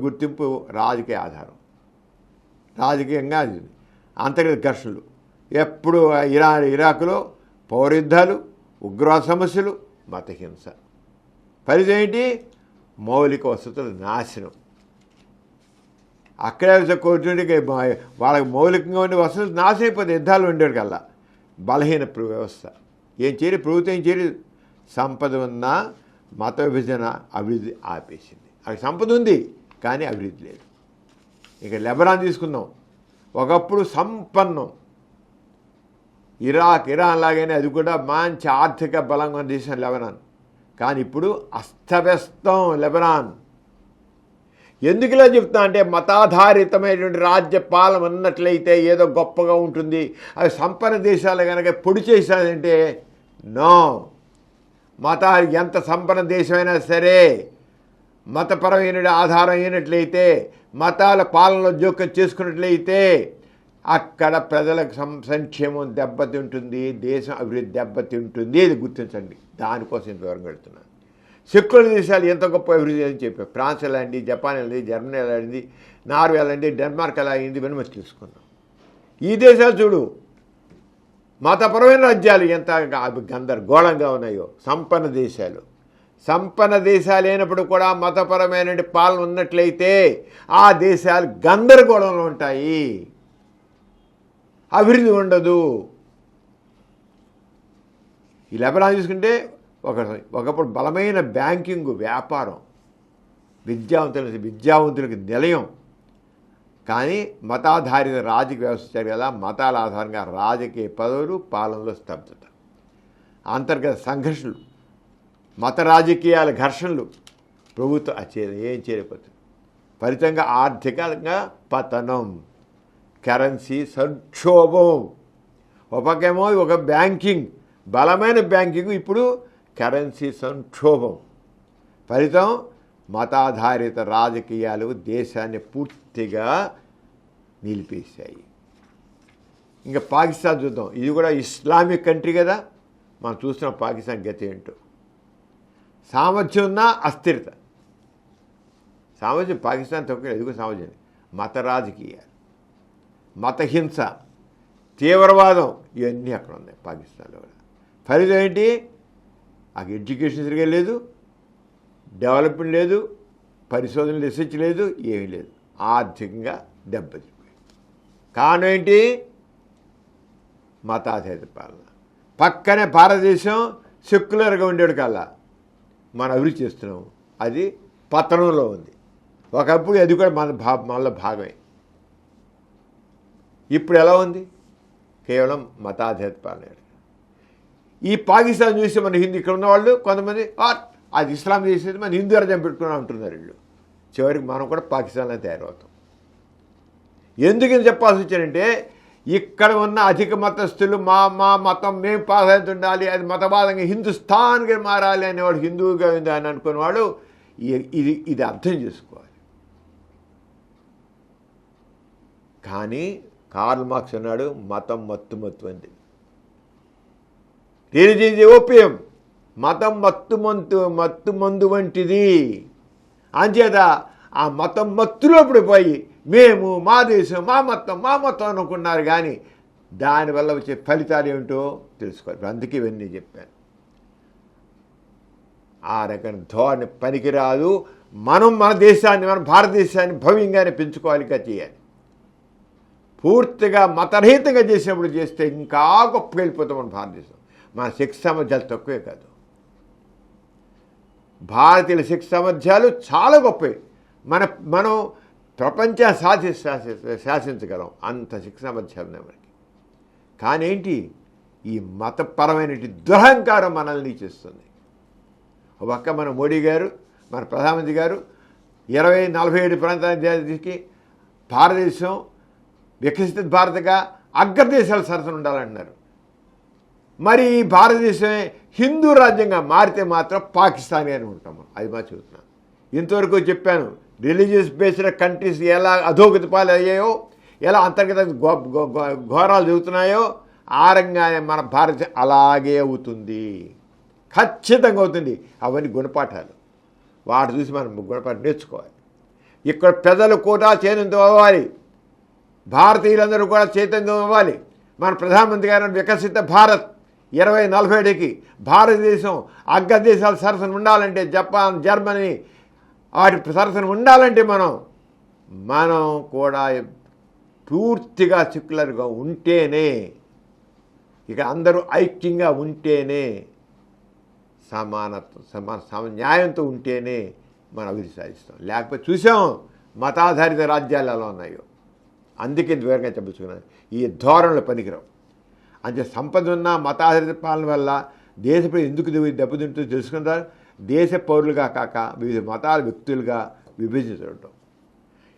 గుర్తింపు రాజకీయ ఆధారం. రాజకీయంగా అది అంతర్గత ఘర్షణలు. ఎప్పుడు ఇరాకులో పౌరయుద్ధాలు, ఉగ్రవాద సమస్యలు, మతహింస. ఫలితం ఏంటి? మౌలిక వసతుల నాశనం. అక్కడే కోరుతుంటే వాళ్ళకి మౌలికంగా ఉండే వసతులు నాశనం అయిపోతే యుద్ధాలు ఉండేవి కల్లా. బలహీన వ్యవస్థ. ఏం చేయలేదు, ప్రభుత్వం ఏం చేయలేదు. సంపద ఉన్న మత విభజన అభివృద్ధి ఆపేసింది. అక్కడ సంపద ఉంది కానీ అభివృద్ధి లేదు. ఇక లెబనాన్ తీసుకుందాం. ఒకప్పుడు సంపన్నం. ఇరాన్ లాగానే అది కూడా మంచి ఆర్థిక బలంగా దేశం లెబనాన్. కానీ ఇప్పుడు అస్తవ్యస్తం లెబనాన్. ఎందుకు ఇలా చెప్తున్నా అంటే, మతాధారితమైనటువంటి రాజ్య పాలన ఉన్నట్లయితే ఏదో గొప్పగా ఉంటుంది, అది సంపన్న దేశాలు కనుక పొడి చేశారంటే నో. ఎంత సంపన్న దేశమైనా సరే మతపరమైన ఆధారం అయినట్లయితే, మతాల పాలనలో జోక్యం చేసుకున్నట్లయితే అక్కడ ప్రజలకు సంక్షేమం దెబ్బతింటుంది, దేశం అభివృద్ధి దెబ్బతింటుంది. ఇది గుర్తించండి. దానికోసం ఇంత దూరం వెళ్తున్నాను. సెక్యులర్ దేశాలు ఎంత గొప్ప అభివృద్ధి అని చెప్పారు. ఫ్రాన్స్ ఎలా అయింది, జపాన్ ఎలా అయింది, జర్మనీ ఎలా అయింది, నార్వే ఎలా అయింది, డెన్మార్క్ ఎలా అయింది అని మనం తెలుసుకున్నాం. ఈ దేశాలు చూడు, మతపరమైన రాజ్యాలు ఎంత గందరగోళంగా ఉన్నాయో. సంపన్న దేశాలు అయినప్పుడు కూడా మతపరమైన పాలన ఉన్నట్లయితే ఆ దేశాలు గందరగోళంలో ఉంటాయి, అభివృద్ధి ఉండదు. ఈ లెబనాన్ చూసుకుంటే ఒకప్పుడు బలమైన బ్యాంకింగ్ వ్యాపారం, విద్యావంతులకు నిలయం. కానీ మతాధారిత రాజకీయ వ్యవస్థ కదా, మతాల ఆధారంగా రాజకీయ పదవులు, పాలనలో స్తబ్దత, అంతర్గత సంఘర్షణలు, మత రాజకీయాల ఘర్షణలు, ప్రభుత్వం ఏం చేయలేకపోతుంది. ఫలితంగా ఆర్థికంగా పతనం, కరెన్సీ సంక్షోభం. ఒకకేమో ఒక బ్యాంకింగ్, బలమైన బ్యాంకింగ్, ఇప్పుడు కరెన్సీ సంక్షోభం. ఫలితం మతాధారిత రాజకీయాలు దేశాన్ని పూర్తిగా నిలిపేశాయి. ఇంకా పాకిస్తాన్ చూద్దాం. ఇది కూడా ఇస్లామిక్ కంట్రీ కదా. మనం చూస్తున్నాం పాకిస్తాన్ గతి ఏంటో. సామర్థ్యం ఉన్న అస్థిరత. సామర్థ్యం పాకిస్తాన్ తక్కువ, ఎదుగు సామర్థ్యం. మత రాజకీయాలు, మతహింస, తీవ్రవాదం, ఇవన్నీ అక్కడ ఉన్నాయి పాకిస్తాన్లో కూడా. ఫలితం ఏంటి? ఆ ఎడ్యుకేషన్ సరిగా లేదు, డెవలప్మెంట్ లేదు, పరిశోధన రీసెర్చ్ లేదు, ఏమీ లేదు. ఆర్థికంగా దెబ్బతిపోయింది. కారణం ఏంటి? మతాధారిత పాలన. పక్కనే భారతదేశం సెక్యులర్గా ఉండేడు కల్లా మనం అభివృద్ధి చేస్తున్నాం, అది పతనంలో ఉంది. ఒకప్పుడు అది కూడా మనలో భాగమే. ఇప్పుడు ఎలా ఉంది? కేవలం మతాధారిత పాలన. ఈ పాకిస్తాన్ చూసి మన హిందూ ఇక్కడ ఉన్నవాళ్ళు కొంతమంది అది ఇస్లాం చేసేది మన హిందూ రాజ్యం పెట్టుకుని అంటున్నారు వీళ్ళు. చివరికి మనం కూడా పాకిస్తాన్లో తయారవుతాం. ఎందుకని చెప్పాల్సి వచ్చారంటే, ఇక్కడ ఉన్న అధిక మతస్థులు మా మతం మేము ప్రాధాన్యత ఉండాలి, అది మతవాదంగా హిందుస్థాన్గా మారాలి అనేవాడు, హిందువుగా ఉంది అని అనుకునేవాడు ఇది అర్థం చేసుకోవాలి. కానీ కార్ల్ మార్క్స్ అన్నాడు, మతం మత్తు అంది. రిలీజియన్ ఈజ్ ఓపియం, మతం మత్తు మందు వంటిది. అంచేత ఆ మతం మత్తులో పడిపోయి మేము మా దేశం మా మతం అనుకున్నారు. కానీ దానివల్ల వచ్చే ఫలితాలు ఏమిటో తెలుసుకోవాలి. అందుకే ఇవన్నీ చెప్పాను. ఆ రకమైన ధోరణి పనికిరాదు. మనం మన దేశాన్ని, మన భారతదేశాన్ని భవ్యంగానే పెంచుకోవాలిగా చేయాలి. పూర్తిగా మతరహితంగా చేసినప్పుడు చేస్తే ఇంకా గొప్పగా వెళ్ళిపోతాం మన భారతదేశం. మన శక్తి సామర్థ్యాలు తక్కువే కాదు, భారతీయుల శక్తి సామర్థ్యాలు చాలా గొప్పవి. మనం ప్రపంచాన్ని శాసించగలం, అంత శక్తి సామర్థ్యాలు ఉన్నాయి మనకి. కానీ ఏంటి? ఈ మతపరమైన దురహంకారం మనల్ని చేస్తుంది. ఒక మన మోడీ గారు, మన ప్రధానమంత్రి గారు 2047 ప్రాంతానికి భారతదేశం వికసిత భారత్గా అగ్రదేశాల సరసన ఉండాలంటున్నారు. మరి ఈ భారతదేశమే హిందూ రాజ్యంగా మారితే మాత్రం పాకిస్తాన్ అని ఉంటాం మనం. అది మా చెబుతున్నాను. ఇంతవరకు చెప్పాను, రిలీజియస్ బేస్డ్ కంట్రీస్ ఎలా అధోగతి పాలు అయ్యాయో, ఎలా అంతర్గత ఘోరాలు జరుగుతున్నాయో, ఆ రంగానే మన భారతదేశం అలాగే అవుతుంది, ఖచ్చితంగా అవుతుంది. అవన్నీ గుణపాఠాలు. వాటి చూసి మనం గుణపాఠం నేర్చుకోవాలి. ఇక్కడ ప్రజలు కూడా చైతన్యం అవ్వాలి, భారతీయులందరూ కూడా చైతన్యం అవ్వాలి. మన ప్రధానమంత్రి గారు వికసిత భారత్ 2047కి భారతదేశం అగ్రదేశాల సరసన ఉండాలంటే, జపాన్, జర్మనీ వాటి సరసన ఉండాలంటే మనం కూడా పూర్తిగా సెక్యులర్గా ఉంటేనే, ఇక అందరూ ఐక్యంగా ఉంటేనే, న్యాయంతో ఉంటేనే మనం అభివృద్ధి సాధిస్తాం. లేకపోతే చూసాం మతాధారిత రాజ్యాలు ఎలా ఉన్నాయో. అందుకే దూరంగా చెప్పచ్చుకున్నాను, ఈ ధోరణుల పనికిరావు. అంటే సంపద ఉన్న మతాధారిత పాలన వల్ల దేశ ప్రజలు ఎందుకు దెబ్బతింటుందో తెలుసుకుంటారు. దేశ పౌరులుగా కాక వివిధ మతాల వ్యక్తులుగా విభజించడం.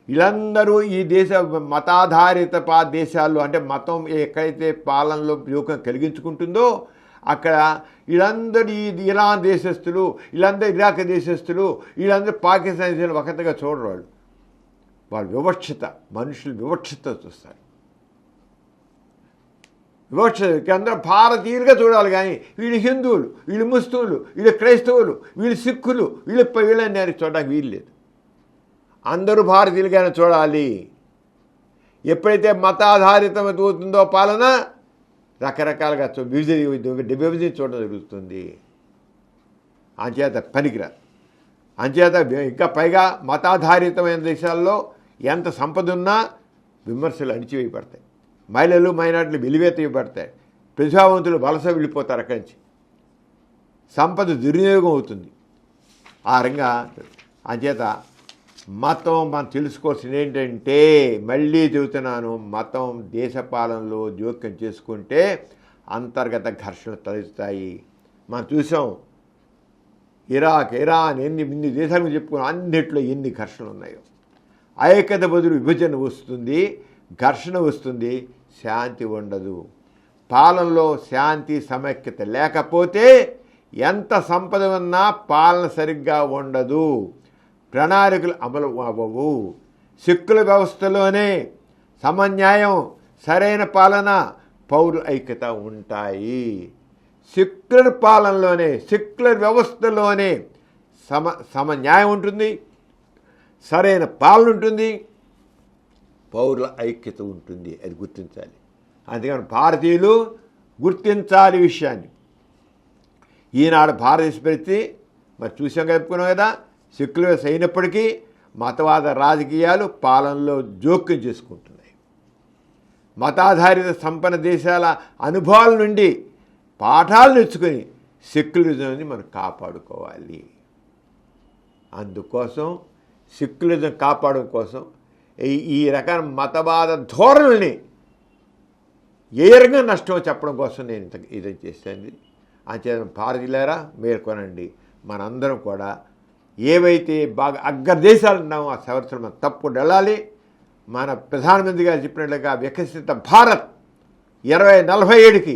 వీళ్ళందరూ ఈ దేశ మతాధారిత దేశాల్లో, అంటే మతం ఎక్కడైతే పాలనలో జోక్యం కలిగించుకుంటుందో అక్కడ వీళ్ళందరూ ఇరాన్ దేశస్తులు, వీళ్ళందరూ ఇరాక్ దేశస్తులు, వీళ్ళందరూ పాకిస్తాన్ దేశాలు ఒకటిగా చూడరు. వాళ్ళు వివక్షత, మనుషులు వివక్షత చూస్తారు. వివక్ష అందరూ భారతీయులుగా చూడాలి, కానీ వీళ్ళు హిందువులు, వీళ్ళు ముస్లింలు, వీళ్ళు క్రైస్తవులు, వీళ్ళు సిక్కులు, వీళ్ళని చూడడానికి వీలు లేదు. అందరూ భారతీయులుగానే చూడాలి. ఎప్పుడైతే మతాధారితమవుతుందో పాలన రకరకాలుగా విభజన చూడడం జరుగుతుంది. అంచేత పనికిరాదు. అంచేత ఇంకా పైగా మతాధారితమైన దేశాల్లో ఎంత సంపద ఉన్నా విమర్శలు అణిచివేయబడతాయి, మహిళలు మైనార్టీలు వెలివేతయబడతాయి, ప్రజావంతులు వలస వెళ్ళిపోతారు, అక్కడి నుంచి సంపద దుర్వినియోగం అవుతుంది. ఆ రంగా అంచేత మతం మనం తెలుసుకోవాల్సింది ఏంటంటే, మళ్ళీ చెబుతున్నాను, మతం దేశ పాలనలో జోక్యం చేసుకుంటే అంతర్గత ఘర్షణలు తలెత్తుతాయి. మనం చూసాం, ఇరాక్, ఇరాన్, ఇన్ని దేశాలకు చెప్పుకున్నాం, అన్నిట్లో ఎన్ని ఘర్షణలు ఉన్నాయో. ఐక్యత బదులు విభజన వస్తుంది, ఘర్షణ వస్తుంది, శాంతి ఉండదు. పాలనలో శాంతి సమైక్యత లేకపోతే ఎంత సంపద ఉన్నా పాలన సరిగ్గా ఉండదు, ప్రణాళికలు అమలు అవ్వవు. సిక్కుల వ్యవస్థలోనే సమన్యాయం, సరైన పాలన, పౌర ఐక్యత ఉంటాయి. సెక్యులర్ పాలనలోనే, సెక్యులర్ వ్యవస్థలోనే సమన్యాయం ఉంటుంది, సరైన పాలన ఉంటుంది, పౌరుల ఐక్యత ఉంటుంది. అది గుర్తించాలి. అందుకని భారతీయులు గుర్తించాలి విషయాన్ని. ఈనాడు భారతదేశ పరిస్థితి మరి చూసాం, కలుపుకున్నాం కదా, సెక్యులర్స్ అయినప్పటికీ మతవాద రాజకీయాలు పాలనలో జోక్యం చేసుకుంటున్నాయి. మతాధారిత సంపన్న దేశాల అనుభవాల నుండి పాఠాలు నేర్చుకొని సెక్యులరిజంని మనం కాపాడుకోవాలి. అందుకోసం సెక్యులరిజం కాపాడడం కోసం ఈ రకమైన మతవాద ధోరణుల్ని ఏ రకంగా నష్టమో చెప్పడం కోసం నేను ఇది చేశాను. అంచేత భారతీయులారా మేల్కొనండి. మనందరం కూడా ఏవైతే బాగా అగ్రదేశాలు ఉన్నామో ఆ సవరసలు మనం తప్పకుండా వెళ్ళాలి. మన ప్రధానమంత్రి గారు చెప్పినట్లుగా వికసిత భారత్ 2047కి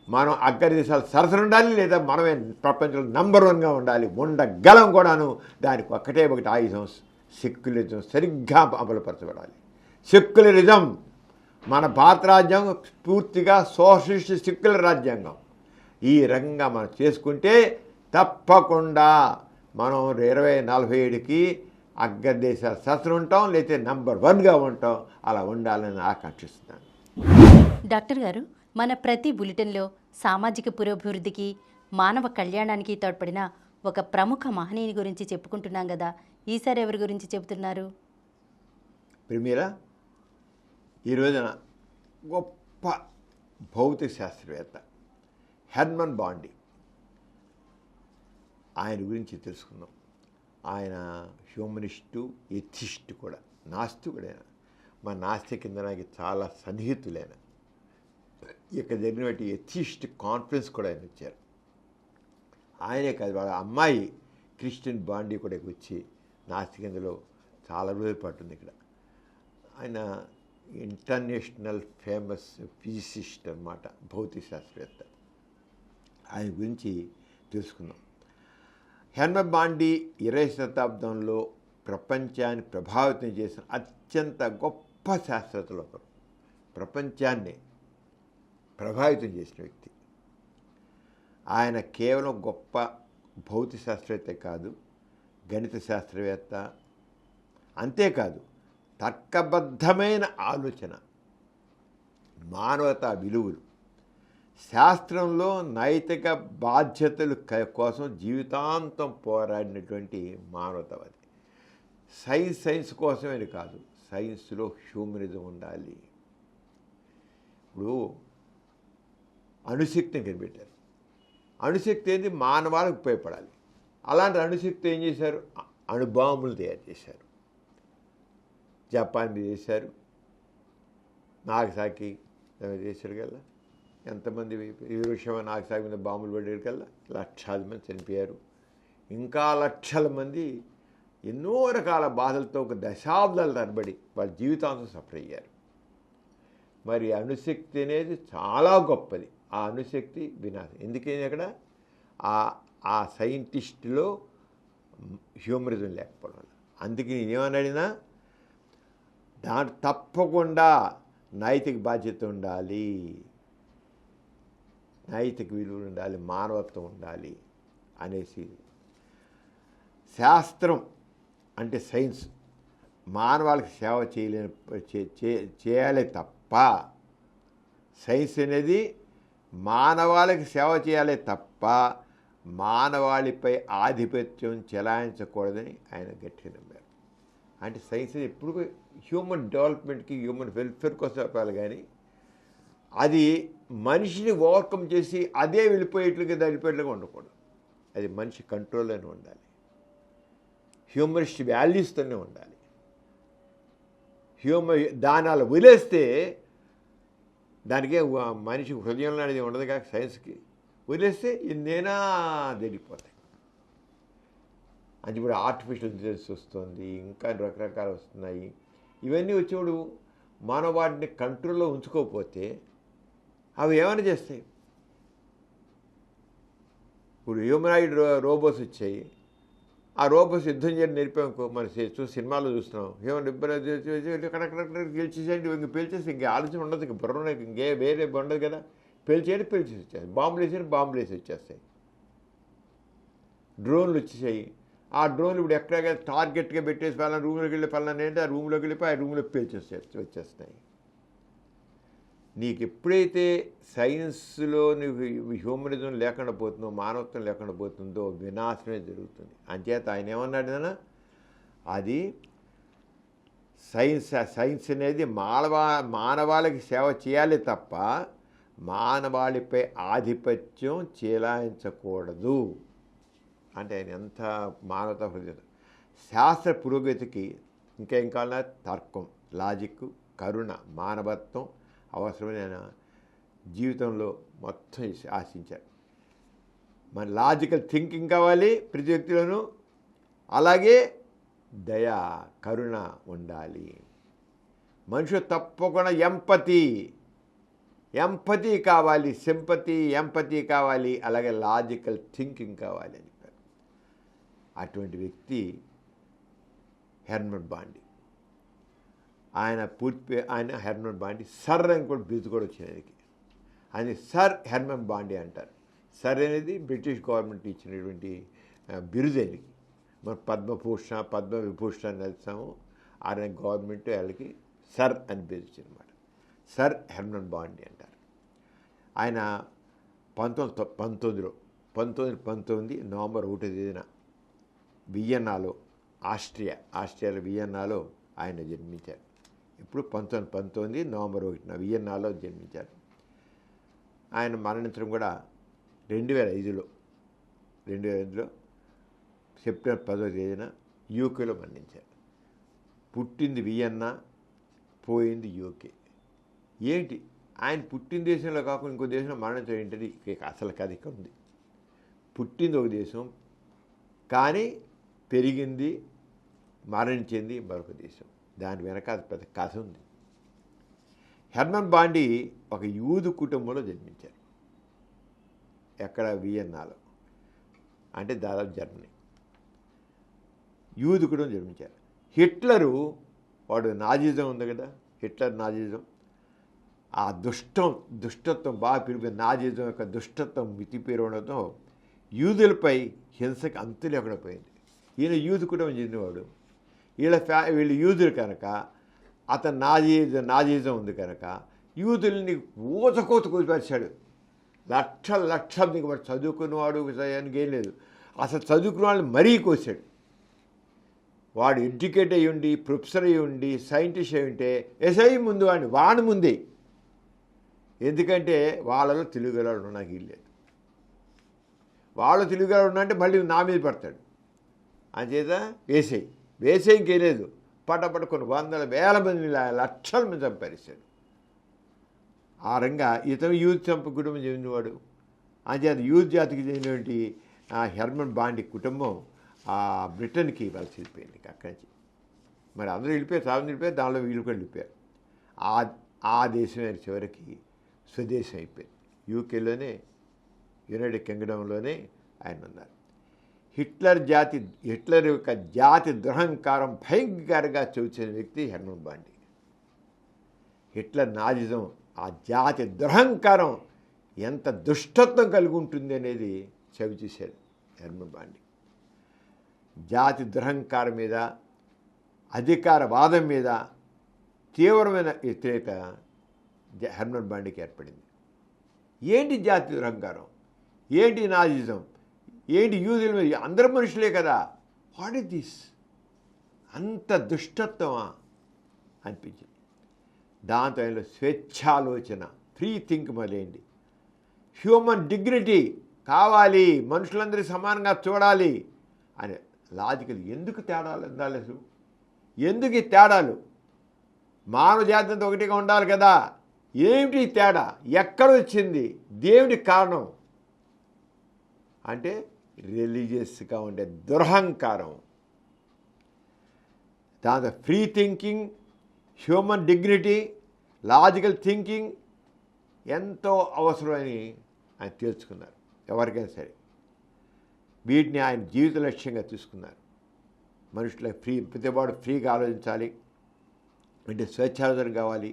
మనం అగ్రదేశాలు సరసన ఉండాలి, లేదా మనమే ప్రపంచంలో నంబర్ 1గా ఉండాలి, ఉండగలం కూడాను. దానికి ఒకటి ఆయుధం సెక్యులరిజం సరిగ్గా అమలుపరచబడాలి. సెక్యులరిజం మన భారత రాజ్యాంగం పూర్తిగా సోషలిస్ట్ సెక్యులర్ రాజ్యాంగం. ఈ రకంగా మనం చేసుకుంటే తప్పకుండా మనం 2047కి అగ్రదేశాలు సరసన ఉంటాం, లేకపోతే నంబర్ 1గా ఉంటాం. అలా ఉండాలని ఆకాంక్షిస్తున్నాను. డాక్టర్ గారు, మన ప్రతి బులెటిన్లో సామాజిక పురోభివృద్ధికి, మానవ కళ్యాణానికి తోడ్పడిన ఒక ప్రముఖ మహనీయుని గురించి చెప్పుకుంటున్నాం కదా, ఈసారి ఎవరి గురించి చెబుతున్నారు? ప్రిమీరా, ఈ రోజున గొప్ప భౌతిక శాస్త్రవేత్త హెర్మన్ బాండి, ఆయన గురించి తెలుసుకుందాం. ఆయన హ్యూమనిస్టు, ఎథిస్ట్ కూడా, నాస్తికుడైన, మా నాస్తిక కింద నాకు చాలా సన్నిహితులైన, ఇక్కడ జరిగినటువంటి ఎథిస్ట్ కాన్ఫరెన్స్ కూడా ఆయన వచ్చారు. ఆయనే కాదు, వాళ్ళ అమ్మాయి క్రిస్టియన్ బాండీ కూడా వచ్చి నాస్తికంలో చాలా రోజుల పాటు ఉంది ఇక్కడ. ఆయన ఇంటర్నేషనల్ ఫేమస్ ఫిజిసిస్ట్ అన్నమాట, భౌతిక శాస్త్రవేత్త. ఆయన గురించి తెలుసుకుందాం. హెర్మన్ బాండి 20వ శతాబ్దంలో ప్రపంచాన్ని ప్రభావితం చేసిన అత్యంత గొప్ప శాస్త్రవేత్తలు ఒకరు. ప్రపంచాన్ని ప్రభావితం చేసిన వ్యక్తి. ఆయన కేవలం గొప్ప భౌతిక శాస్త్రవేత్త కాదు, గణిత శాస్త్రవేత్త, అంతేకాదు తర్కబద్ధమైన ఆలోచన, మానవతా విలువలు, శాస్త్రంలో నైతిక బాధ్యతలు కోసం జీవితాంతం పోరాడినటువంటి మానవతావాది. సైన్స్ కోసమే కాదు, సైన్స్లో హ్యూమనిజం ఉండాలి. ఇప్పుడు అణుశక్తిని కనిపెట్టారు. అణుశక్తి ఏంది? మానవాళికి ఉపయోగపడాలి. అలాంటి అణుశక్తి ఏం చేశారు? అణుబాంబులు తయారు చేశారు. జపాన్ మీద చేశారు, నాగసాకి చేశారు కల్లా. ఎంతమంది హీరోషిమా నాగసాకి మీద బాంబులు పడేరు కల్లా లక్షలాది మంది చనిపోయారు. ఇంకా లక్షల మంది ఎన్నో రకాల బాధలతో ఒక దశాబ్దాల తరబడి వాళ్ళ జీవితాంతం సఫర్ అయ్యారు. మరి అణుశక్తి అనేది చాలా గొప్పది. ఆ అణుశక్తి వినాశం. ఎందుకని అక్కడ ఆ సైంటిస్టులో హ్యూమరిజం లేకపోవడం వల్ల. అందుకే నేనేమన్నాడినా, దాంట్లో తప్పకుండా నైతిక బాధ్యత ఉండాలి. నైతిక విలువలు ఉండాలి, మానవత్వం ఉండాలి అనేసి. శాస్త్రం అంటే సైన్స్ మానవాళికి సేవ చేయాలి తప్ప, సైన్స్ అనేది మానవాళికి సేవ చేయాలి తప్ప మానవాళిపై ఆధిపత్యం చెలాయించకూడదని ఆయన గట్టిగా నమ్మారు. అంటే సైన్స్ ఎప్పుడు హ్యూమన్ డెవలప్మెంట్కి, హ్యూమన్ వెల్ఫేర్ కోసం చెప్పాలి, కానీ అది మనిషిని ఓవర్కమ్ చేసి అదే వెళ్ళిపోయేట్లుగా వెళ్ళిపోయేట్లుగా ఉండకూడదు. అది మనిషి కంట్రోల్లోనే ఉండాలి, హ్యూమనిస్ట్ వాల్యూస్తోనే ఉండాలి. దాని అలా వదిలేస్తే దానికే మనిషి హృదయంలో అనేది ఉండదు కాక సైన్స్కి వదిలేస్తే ఎన్నైనా తెలిగిపోతాయి. అది ఇప్పుడు ఆర్టిఫిషియల్ ఇంటెలిజెన్స్ వస్తుంది, ఇంకా రకరకాలు వస్తున్నాయి. ఇవన్నీ వచ్చేప్పుడు మనం వాటిని కంట్రోల్లో ఉంచుకోకపోతే అవి ఏమైనా చేస్తాయి. ఇప్పుడు హ్యూమనాయిడ్ రోబోట్స్ వచ్చాయి, ఆ రోబోట్స్ యుద్ధం చేయడం నేర్పామనుకో, మన సినిమాలో చూస్తున్నాం, హ్యూమన్ అక్కడక్కడ గెలిచేసేయండి, ఇంక పేల్చేసి ఇంక ఆలోచన ఉండదు, ఇంక బుర్ర ఇంకే వేరే ఉండదు కదా, పేల్చేసి వచ్చేస్తాయి. బాంబులు వేసి బాంబులు వేసి వచ్చేస్తాయి. డ్రోన్లు వచ్చేసాయి, ఆ డ్రోన్లు ఇప్పుడు ఎక్కడగా టార్గెట్గా పెట్టేసి పలానా రూమ్లోకి వెళ్ళి పలానా ఏంటి ఆ రూమ్లోకి వెళ్ళిపోయి ఆ రూమ్లోకి వచ్చేస్తాయి. నీకు ఎప్పుడైతే సైన్స్లో నువ్వు హ్యూమనిజం లేకుండా పోతుందో, మానవత్వం లేకుండా పోతుందో వినాశమే జరుగుతుంది. అంచేత ఆయన ఏమన్నాడు, అది సైన్స్ అనేది మానవాళికి సేవ చేయాలి తప్ప మానవాళిపై ఆధిపత్యం చెలాయించకూడదు. అంటే ఆయన ఎంత మానవతా హృదయం. శాస్త్ర పురోగతికి ఇంకేం కావాలన్నా తర్కం, లాజిక్, కరుణ, మానవత్వం అవసరమైన జీవితంలో మొత్తం ఆశించారు. మన లాజికల్ థింకింగ్ కావాలి ప్రతి వ్యక్తిలోనూ, అలాగే దయ, కరుణ ఉండాలి. మనుషులు తప్పకుండా ఎంపతి కావాలి, సింపతి, ఎంపతి కావాలి, అలాగే లాజికల్ థింకింగ్ కావాలి అని చెప్పారు. అటువంటి వ్యక్తి హెర్మన్ బాండి. ఆయన ఆయన హెర్మన్ బాండి సర్ అని కూడా బిరుదు కూడా వచ్చినది. ఆయన సర్ హెర్మన్ బాండి అంటారు. సర్ అనేది బ్రిటిష్ గవర్నమెంట్ ఇచ్చినటువంటి బిరుదు ఆయనకి. మనం పద్మభూషణ, పద్మవిభూషణ అని వెళ్తాము, ఆయన గవర్నమెంట్ వాళ్ళకి సర్ అని పిలిచిందన్నమాట. సర్ హెర్మన్ బాండి అంటారు. ఆయన 1919 నవంబర్ 1 వియన్నాలో, ఆస్ట్రియాలో వియన్నాలో ఆయన జన్మించారు. ఇప్పుడు 1919 నవంబర్ 1 వియన్నాలో జన్మించారు. ఆయన మరణించడం కూడా 2005లో సెప్టెంబర్ 10 యూకేలో మరణించారు. పుట్టింది వియన్నా, పోయింది యూకే. ఏంటి ఆయన పుట్టిన దేశంలో కాకుండా ఇంకో దేశంలో మరణించడం ఏంటది అసలు కథ ఇక్కడ ఉంది. పుట్టింది ఒక దేశం, కానీ పెరిగింది, మరణించింది మరొక దేశం. దాని వెనక పెద్ద కథ ఉంది. హెర్మన్ బాండి ఒక యూదు కుటుంబంలో జన్మించారు. ఎక్కడ? వియన్నాలో, అంటే దాదాపు జర్మనీ. యూదు కుటుంబం జన్మించారు. హిట్లరు, వాడు నాజిజం ఉంది కదా, హిట్లర్ నాజిజం, ఆ దుష్టత్వం బాగా పెరిగిపోయింది. నాజిజం యొక్క దుష్టత్వం మితిపేరడంతో యూదులపై హింసకి అంతు లేకుండా పోయింది. ఈయన యూదు కుటుంబం చెందినవాడు. వీళ్ళు యూదులు కనుక, అతను నాజిజం ఉంది కనుక యూదుల్ని ఊచకోత కూర్చిపరిచాడు. లక్షల దిగుబడి చదువుకున్నవాడు ఏం లేదు, అసలు చదువుకున్న వాళ్ళని మరీ కోసాడు. వాడు ఎడ్యుకేట్ అయ్యి ఉండి, ప్రొఫెసర్ అయ్యి ఉండి, సైంటిస్ట్ అయి ఉంటే ఎస్ఐ ముందు వాడి ముందే. ఎందుకంటే వాళ్ళలో తెలుగులో నాకు ఇల్లేదు, వాళ్ళు తెలుగులో ఉన్నంటే మళ్ళీ నా మీద పడతాడు. అంచేత వేసే ఇంకేలేదు, పట్టపట్ట కొన్ని వేల మంది, లక్షల మంది చంపరిస్తాడు. ఆ రంగా ఇతను యూత్ కుటుంబం చెందినవాడు. అంచేత యూత్ జాతికి చెందినటువంటి హెర్మన్ బాండి కుటుంబం బ్రిటన్కి వలస వెళ్ళిపోయింది. అక్కడి నుంచి మరి అందరూ వెళ్ళిపోయారు, చాలా వెళ్ళిపోయారు, దానిలో వీళ్ళు కూడా వెళ్ళిపోయారు. ఆ దేశం చివరికి స్వదేశం అయిపోయింది. యూకేలోనే, యునైటెడ్ కింగ్డమ్లోనే ఆయన ఉన్నారు. హిట్లర్ యొక్క జాతి దురహంకారం భయంకరంగా చూసిన వ్యక్తి హెర్మన్ బాండి. హిట్లర్ నాజిజం, ఆ జాతి దురహంకారం ఎంత దుష్టత్వం కలిగి ఉంటుంది అనేది చవి చూశాడు హెర్మన్ బాండి. జాతి దురహంకారం మీద, అధికార వాదం మీద తీవ్రమైన వ్యతిరేకత హెర్మన్ బాండికి ఏర్పడింది. ఏంటి జాతి దురహంకారం, ఏంటి నాజిజం, ఏంటి యూదుల మీద, అందరు మనుషులే కదా, వాట్ ఇస్ దిస్, అంత దుష్టత్వమా అనిపించింది. దాంతో ఆయనలో స్వేచ్ఛాలోచన, ఫ్రీ థింక్ మొదలైంది. హ్యూమన్ డిగ్నిటీ కావాలి, మనుషులందరూ సమానంగా చూడాలి అనే లాజికల్. ఎందుకు తేడాలు ఉండాలి అసలు, ఎందుకు ఈ తేడాలు? మానవ జాతి అంతా ఒకటిగా ఉండాలి కదా, ఏమిటి తేడా, ఎక్కడ వచ్చింది, దేవుడి కారణం అంటే రిలీజియస్గా ఉండే దురహంకారం. దాంతో free thinking, human dignity, logical thinking ఎంతో అవసరమని ఆయన తెలుసుకున్నారు. ఎవరికైనా సరే వీటిని ఆయన జీవిత లక్ష్యంగా తీసుకున్నారు. మనుషుల ప్రతివాడు ఫ్రీగా ఆలోచించాలి అంటే స్వేచ్ఛాలోచన కావాలి,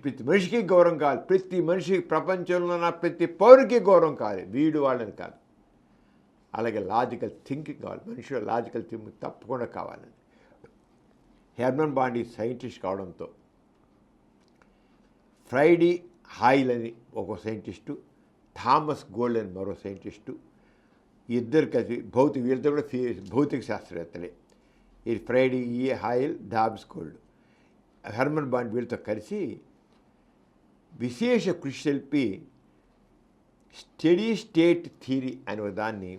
ప్రతి మనిషికి గౌరవం కావాలి, ప్రతి మనిషికి ప్రపంచంలో ఉన్న ప్రతి పౌరునికి గౌరవం కావాలి, వీడు వాళ్ళని కాదు. అలాగే లాజికల్ థింకింగ్ కావాలి, మనుషుల లాజికల్ థింకింగ్ తప్పకుండా కావాలని. హెర్మన్ బాండి సైంటిస్ట్ కావడంతో ఫ్రైడీ హాయిల్ అని ఒక సైంటిస్టు, థామస్ గోల్డ్ అని మరో సైంటిస్టు, ఇద్దరు కలిసి వీళ్ళతో కూడా భౌతిక శాస్త్రవేత్తలే. ఇది ఫ్రైడీ హాయిల్, థామస్ గోల్డ్, హెర్మన్ బాండి వీళ్ళతో కలిసి విశేష కృషి తెలిపి స్టడీ స్టేట్ థియరీ అనే దాన్ని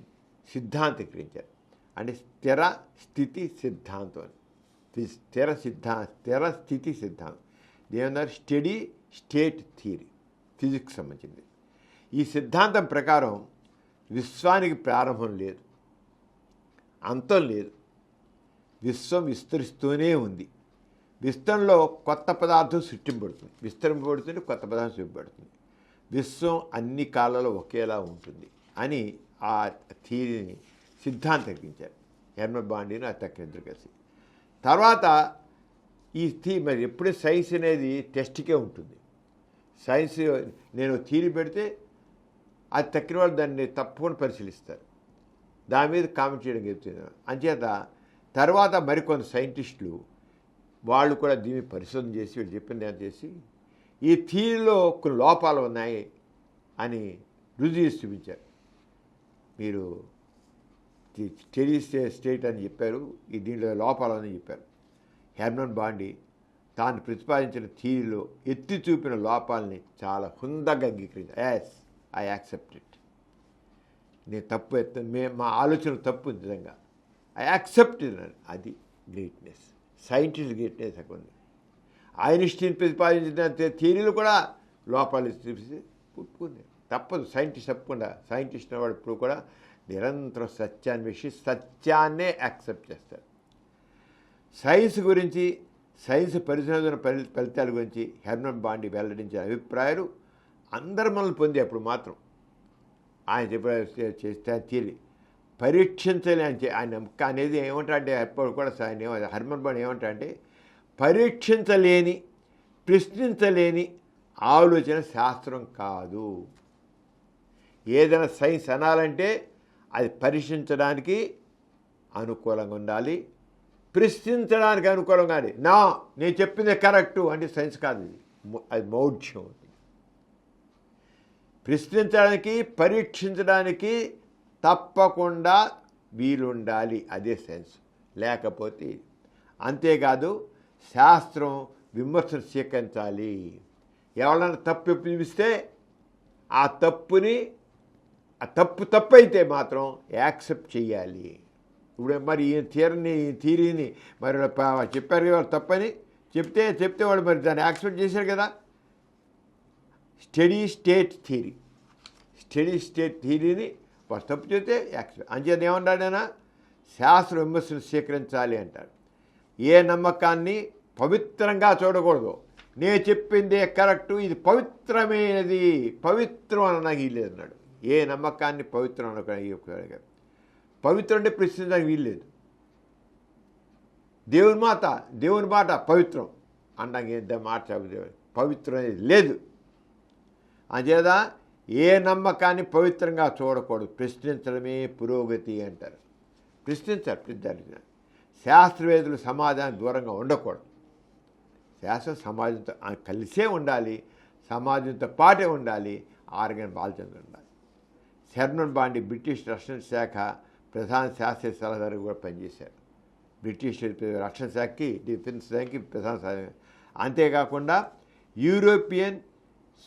సిద్ధాంతీకరించారు. అంటే స్థిర స్థితి సిద్ధాంతం అని. స్థిర స్థితి సిద్ధాంతం ఏమన్నారు, స్టడీ స్టేట్ థియరీ, ఫిజిక్స్ సంబంధించింది. ఈ సిద్ధాంతం ప్రకారం విశ్వానికి ప్రారంభం లేదు, అంతం లేదు, విశ్వం విస్తరిస్తూనే ఉంది. విస్తరణలో కొత్త పదార్థం సృష్టింపబడుతుంది, విస్తరింపబడుతుంది, కొత్త పదార్థం సృష్టింపబడుతుంది. విశ్వం అన్ని కాలాల్లో ఒకేలా ఉంటుంది అని ఆ థియరీని సిద్ధాంతీకరించారు హెర్మన్ బాండిని అతను కలిసి. తర్వాత మరి ఎప్పుడే సైన్స్ అనేది టెస్ట్కే ఉంటుంది. సైన్స్ నేను థియరీ పెడితే అది తక్కిన వాళ్ళు దాన్ని తప్పకుండా పరిశీలిస్తారు, దాని మీద కామెంట్ చేయడం చెప్తున్నారు. అంచేత తర్వాత మరికొంత సైంటిస్టులు వాళ్ళు కూడా దీన్ని పరిశోధన చేసి వీళ్ళు చెప్పిన దాన్ని చేసి ఈ థియరీలో కొన్ని లోపాలు ఉన్నాయి అని రుజువు చేసి చూపించారు. మీరు స్టడీ స్టేట్ అని చెప్పారు, ఈ దీంట్లో లోపాలు అని చెప్పారు. హెర్మన్ బాండి తాను ప్రతిపాదించిన థియరీలో ఎత్తి చూపిన లోపాలని చాలా హుందాగా అంగీకరించారు. యాస్ ఐ యాక్సెప్ట్ ఇట్, నేను తప్పు మా ఆలోచన తప్పు నిజంగా, ఐ యాక్సెప్ట్ ఇట్. అది గ్రేట్నెస్, సైంటిస్ట్ గ్రేట్నెస్ అక్కడ ఉంది. ఐన్స్టీన్ ప్రతిపాదించిన థియరీలు కూడా లోపాలు చూపిస్తే పుట్టుకుంది, తప్పదు. సైంటిస్ట్ తప్పకుండా, సైంటిస్ట్ వాడు ఇప్పుడు కూడా నిరంతరం సత్యాన్వేషి సత్యాన్నే యాక్సెప్ట్ చేస్తారు. సైన్స్ గురించి, సైన్స్ పరిశోధన ఫలితాల గురించి హెర్మన్ బాండి వెల్లడించిన అభిప్రాయాలు అందరి మనల్ని పొందే. అప్పుడు మాత్రం ఆయన చేస్తే థియరీ పరీక్షించాలి అని ఆయన నమ్మక అనేది ఏమంటారంటే ఎప్పుడు కూడా ఆయన హెర్మన్ బాండి ఏమంటారంటే పరీక్షించలేని, ప్రశ్నించలేని ఆలోచన శాస్త్రం కాదు. ఏదైనా సైన్స్ అనాలంటే అది పరీక్షించడానికి అనుకూలంగా ఉండాలి, ప్రశ్నించడానికి అనుకూలంగా ఉండాలి. నేను చెప్పింది కరెక్టు అంటే సైన్స్ కాదు, అది మౌఢ్యం. ప్రశ్నించడానికి, పరీక్షించడానికి తప్పకుండా వీలుండాలి, అదే సైన్స్. లేకపోతే అంతేకాదు శాస్త్రం విమర్శను స్వీకరించాలి. ఎవరైనా తప్పు చూపిస్తే ఆ తప్పు అయితే మాత్రం యాక్సెప్ట్ చేయాలి. ఇప్పుడు మరి ఈ థియరీని మరి చెప్పారు వాళ్ళు తప్పని చెప్తే వాళ్ళు మరి దాన్ని యాక్సెప్ట్ చేశారు కదా. స్టడీ స్టేట్ థియరీని వాడు తప్పు చెప్తే యాక్సెప్ట్. అంచేత ఏమన్నాడైనా శాస్త్ర విమర్శను స్వీకరించాలి అంటాడు. ఏ నమ్మకాన్ని పవిత్రంగా చూడకూడదు. నేను చెప్పిందే కరెక్టు, ఇది పవిత్రమైనది, పవిత్రం అనడానికి వీల్లేదు అన్నాడు. ఏ నమ్మకాన్ని పవిత్రం అనడానికి, పవిత్రం అంటే ప్రశ్నించడానికి వీల్లేదు. దేవుని మాట పవిత్రం అనడానికి మాట పవిత్రం అనేది లేదు. అంచేత ఏ నమ్మకాన్ని పవిత్రంగా చూడకూడదు. ప్రశ్నించడమే పురోగతి అంటారు. ప్రశ్నించారు ప్రతిదానికి. శాస్త్రవేత్తలు సమాజానికి దూరంగా ఉండకూడదు. శాస్త్రం సమాజంతో కలిసే ఉండాలి, సమాజంతో పాటే ఉండాలి, ఆరోగ్యం బాల్చంగా ఉండాలి. హెర్మన్ బాండి బ్రిటిష్ రక్షణ శాఖ ప్రధాన శాస్త్రీయ సలహాదారు కూడా పనిచేశారు. బ్రిటిష్ రక్షణ శాఖకి, డిఫెన్స్ శాఖకి ప్రధాన సలహా. అంతేకాకుండా European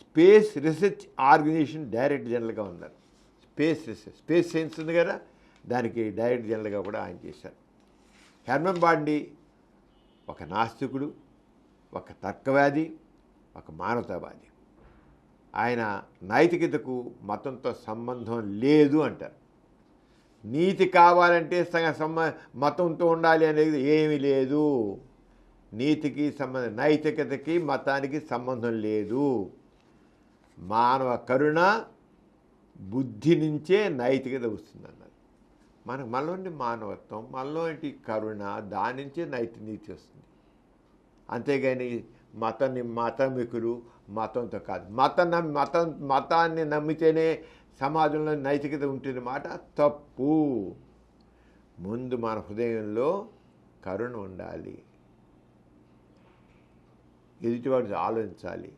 space research organisation director జనరల్గా ఉన్నారు. స్పేస్ సైన్స్ ఉంది కదా, దానికి డైరెక్టర్ జనరల్గా కూడా ఆయన చేశారు. హెర్మన్ బాండి ఒక నాస్తికుడు, ఒక తర్కవాది, ఒక మానవతావాది. ఆయన నైతికతకు మతంతో సంబంధం లేదు అంటారు. నీతి కావాలంటే మతంతో ఉండాలి అనేది ఏమీ లేదు. నీతికి నైతికతకి మతానికి సంబంధం లేదు. మానవ కరుణ బుద్ధి నుంచే నైతికత వస్తుందన్నారు. మనలోని మానవత్వం, మనలోని కరుణ, దాని నుంచే నీతి వస్తుంది. అంతేగాని మతమికులు మతంతో కాదు. మతాన్ని నమ్మితేనే సమాజంలో నైతికత ఉంటుంది మాట తప్పు. ముందు మన హృదయంలో కరుణ ఉండాలి, ఎదుటివాడు ఆలోచించాలి,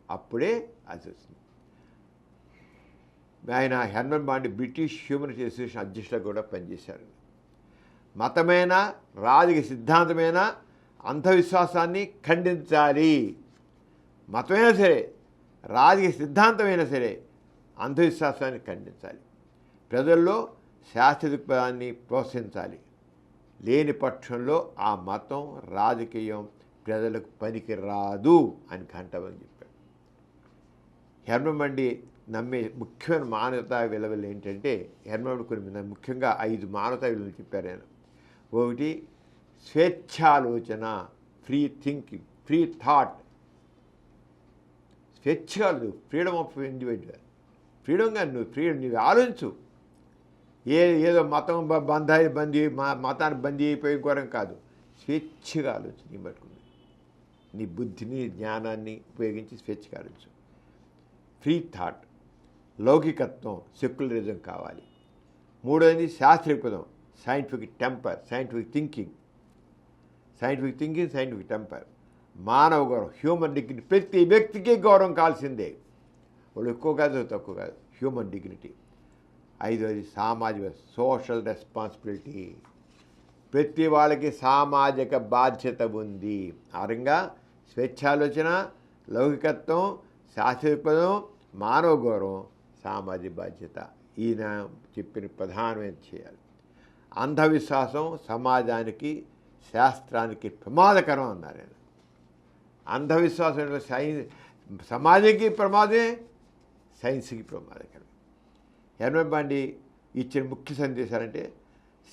అప్పుడే అది వస్తుంది. ఆయన హెర్మన్ బాండి బ్రిటిష్ హ్యూమన్ అసోసియేషన్ అధ్యక్షులుగా కూడా పనిచేశారు. మతమైన రాజకీయ సిద్ధాంతమైన అంధవిశ్వాసాన్ని ఖండించాలి. మతమైనా సరే, రాజకీయ సిద్ధాంతమైనా సరే అంధవిశ్వాసాన్ని ఖండించాలి. ప్రజల్లో శాస్త్ర దృక్పథాన్ని ప్రోత్సహించాలి. లేని పక్షంలో ఆ మతం, రాజకీయం ప్రజలకు పనికి రాదు అని ఘంటమని చెప్పాడు. హెర్మన్ బాండి నమ్మే ముఖ్యమైన మానవతా విలువలు ఏంటంటే, హెర్మన్ బాండి కొన్ని ముఖ్యంగా 5 మానవతా విలువలు చెప్పారు ఆయన. ఒకటి స్వేచ్ఛాలోచన, ఫ్రీ థింకింగ్, ఫ్రీ థాట్. స్వేచ్ఛలు, ఫ్రీడమ్ ఆఫ్ ఇండివిజువల్. ఫ్రీడమ్గా నువ్వు ఆలోచించు. ఏదో మతం మతాన్ని బందీ అయిపోయి ఘోరం కాదు. స్వేచ్ఛగా ఆలోచించు. నీ పట్టుకుని నీ బుద్ధిని, జ్ఞానాన్ని ఉపయోగించి స్వేచ్ఛగా ఆలోచించు. ఫ్రీ థాట్, లౌకికత్వం, సెక్యులరిజం కావాలి. మూడోది శాస్త్రీయ పదం, scientific temper, scientific thinking, scientific temper. మానవ గౌరవం, హ్యూమన్ డిగ్నిటీ. ప్రతి వ్యక్తికి గౌరవం కావాల్సిందే. వాళ్ళు ఎక్కువ కాదు, తక్కువ కాదు. Human dignity. 5వది సామాజిక, సోషల్ రెస్పాన్సిబిలిటీ. ప్రతి వాళ్ళకి సామాజిక బాధ్యత ఉంది. ఆరంగా స్వేచ్ఛాలోచన, లౌకికత్వం, శాస్త్రీయపదం, మానవ గౌరవం, సామాజిక బాధ్యత. ఈయన చెప్పిన ప్రధానమైన చేయాలి. అంధవిశ్వాసం సమాజానికి, శాస్త్రానికి ప్రమాదకరం అన్నారు ఆయన. అంధవిశ్వాసం సమాజానికి ప్రమాదమే, సైన్స్కి ప్రమాదకరం. హెర్మన్ బాండి ఇచ్చిన ముఖ్య సందేశాలంటే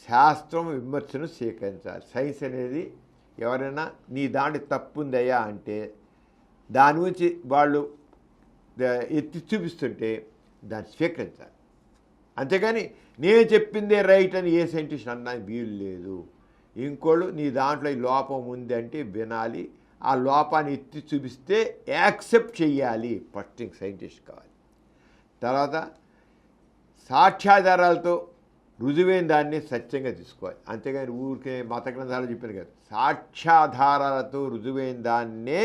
శాస్త్రం విమర్శను స్వీకరించాలి. సైన్స్ అనేది ఎవరైనా నీ దాంట్లో తప్పు ఉందయ్యా అంటే దాని గురించి వాళ్ళు ఎత్తి చూపిస్తుంటే దాన్ని స్వీకరించాలి. అంతేగాని నేను చెప్పిందే రైట్ అని ఏ సైంటిస్ట్ అన్నానికి వీలు లేదు. ఇంకోళ్ళు నీ దాంట్లో ఈ లోపం ఉంది అంటే వినాలి. ఆ లోపాన్ని ఎత్తి చూపిస్తే యాక్సెప్ట్ చేయాలి. ఫస్ట్ థింగ్ సైంటిస్ట్ కావాలి. తర్వాత సాక్ష్యాధారాలతో రుజువైన దాన్ని సత్యంగా తీసుకోవాలి. అంతేగాని ఊరికే మత గ్రంథాలు చెప్పారు కదా, సాక్ష్యాధారాలతో రుజువైన దాన్నే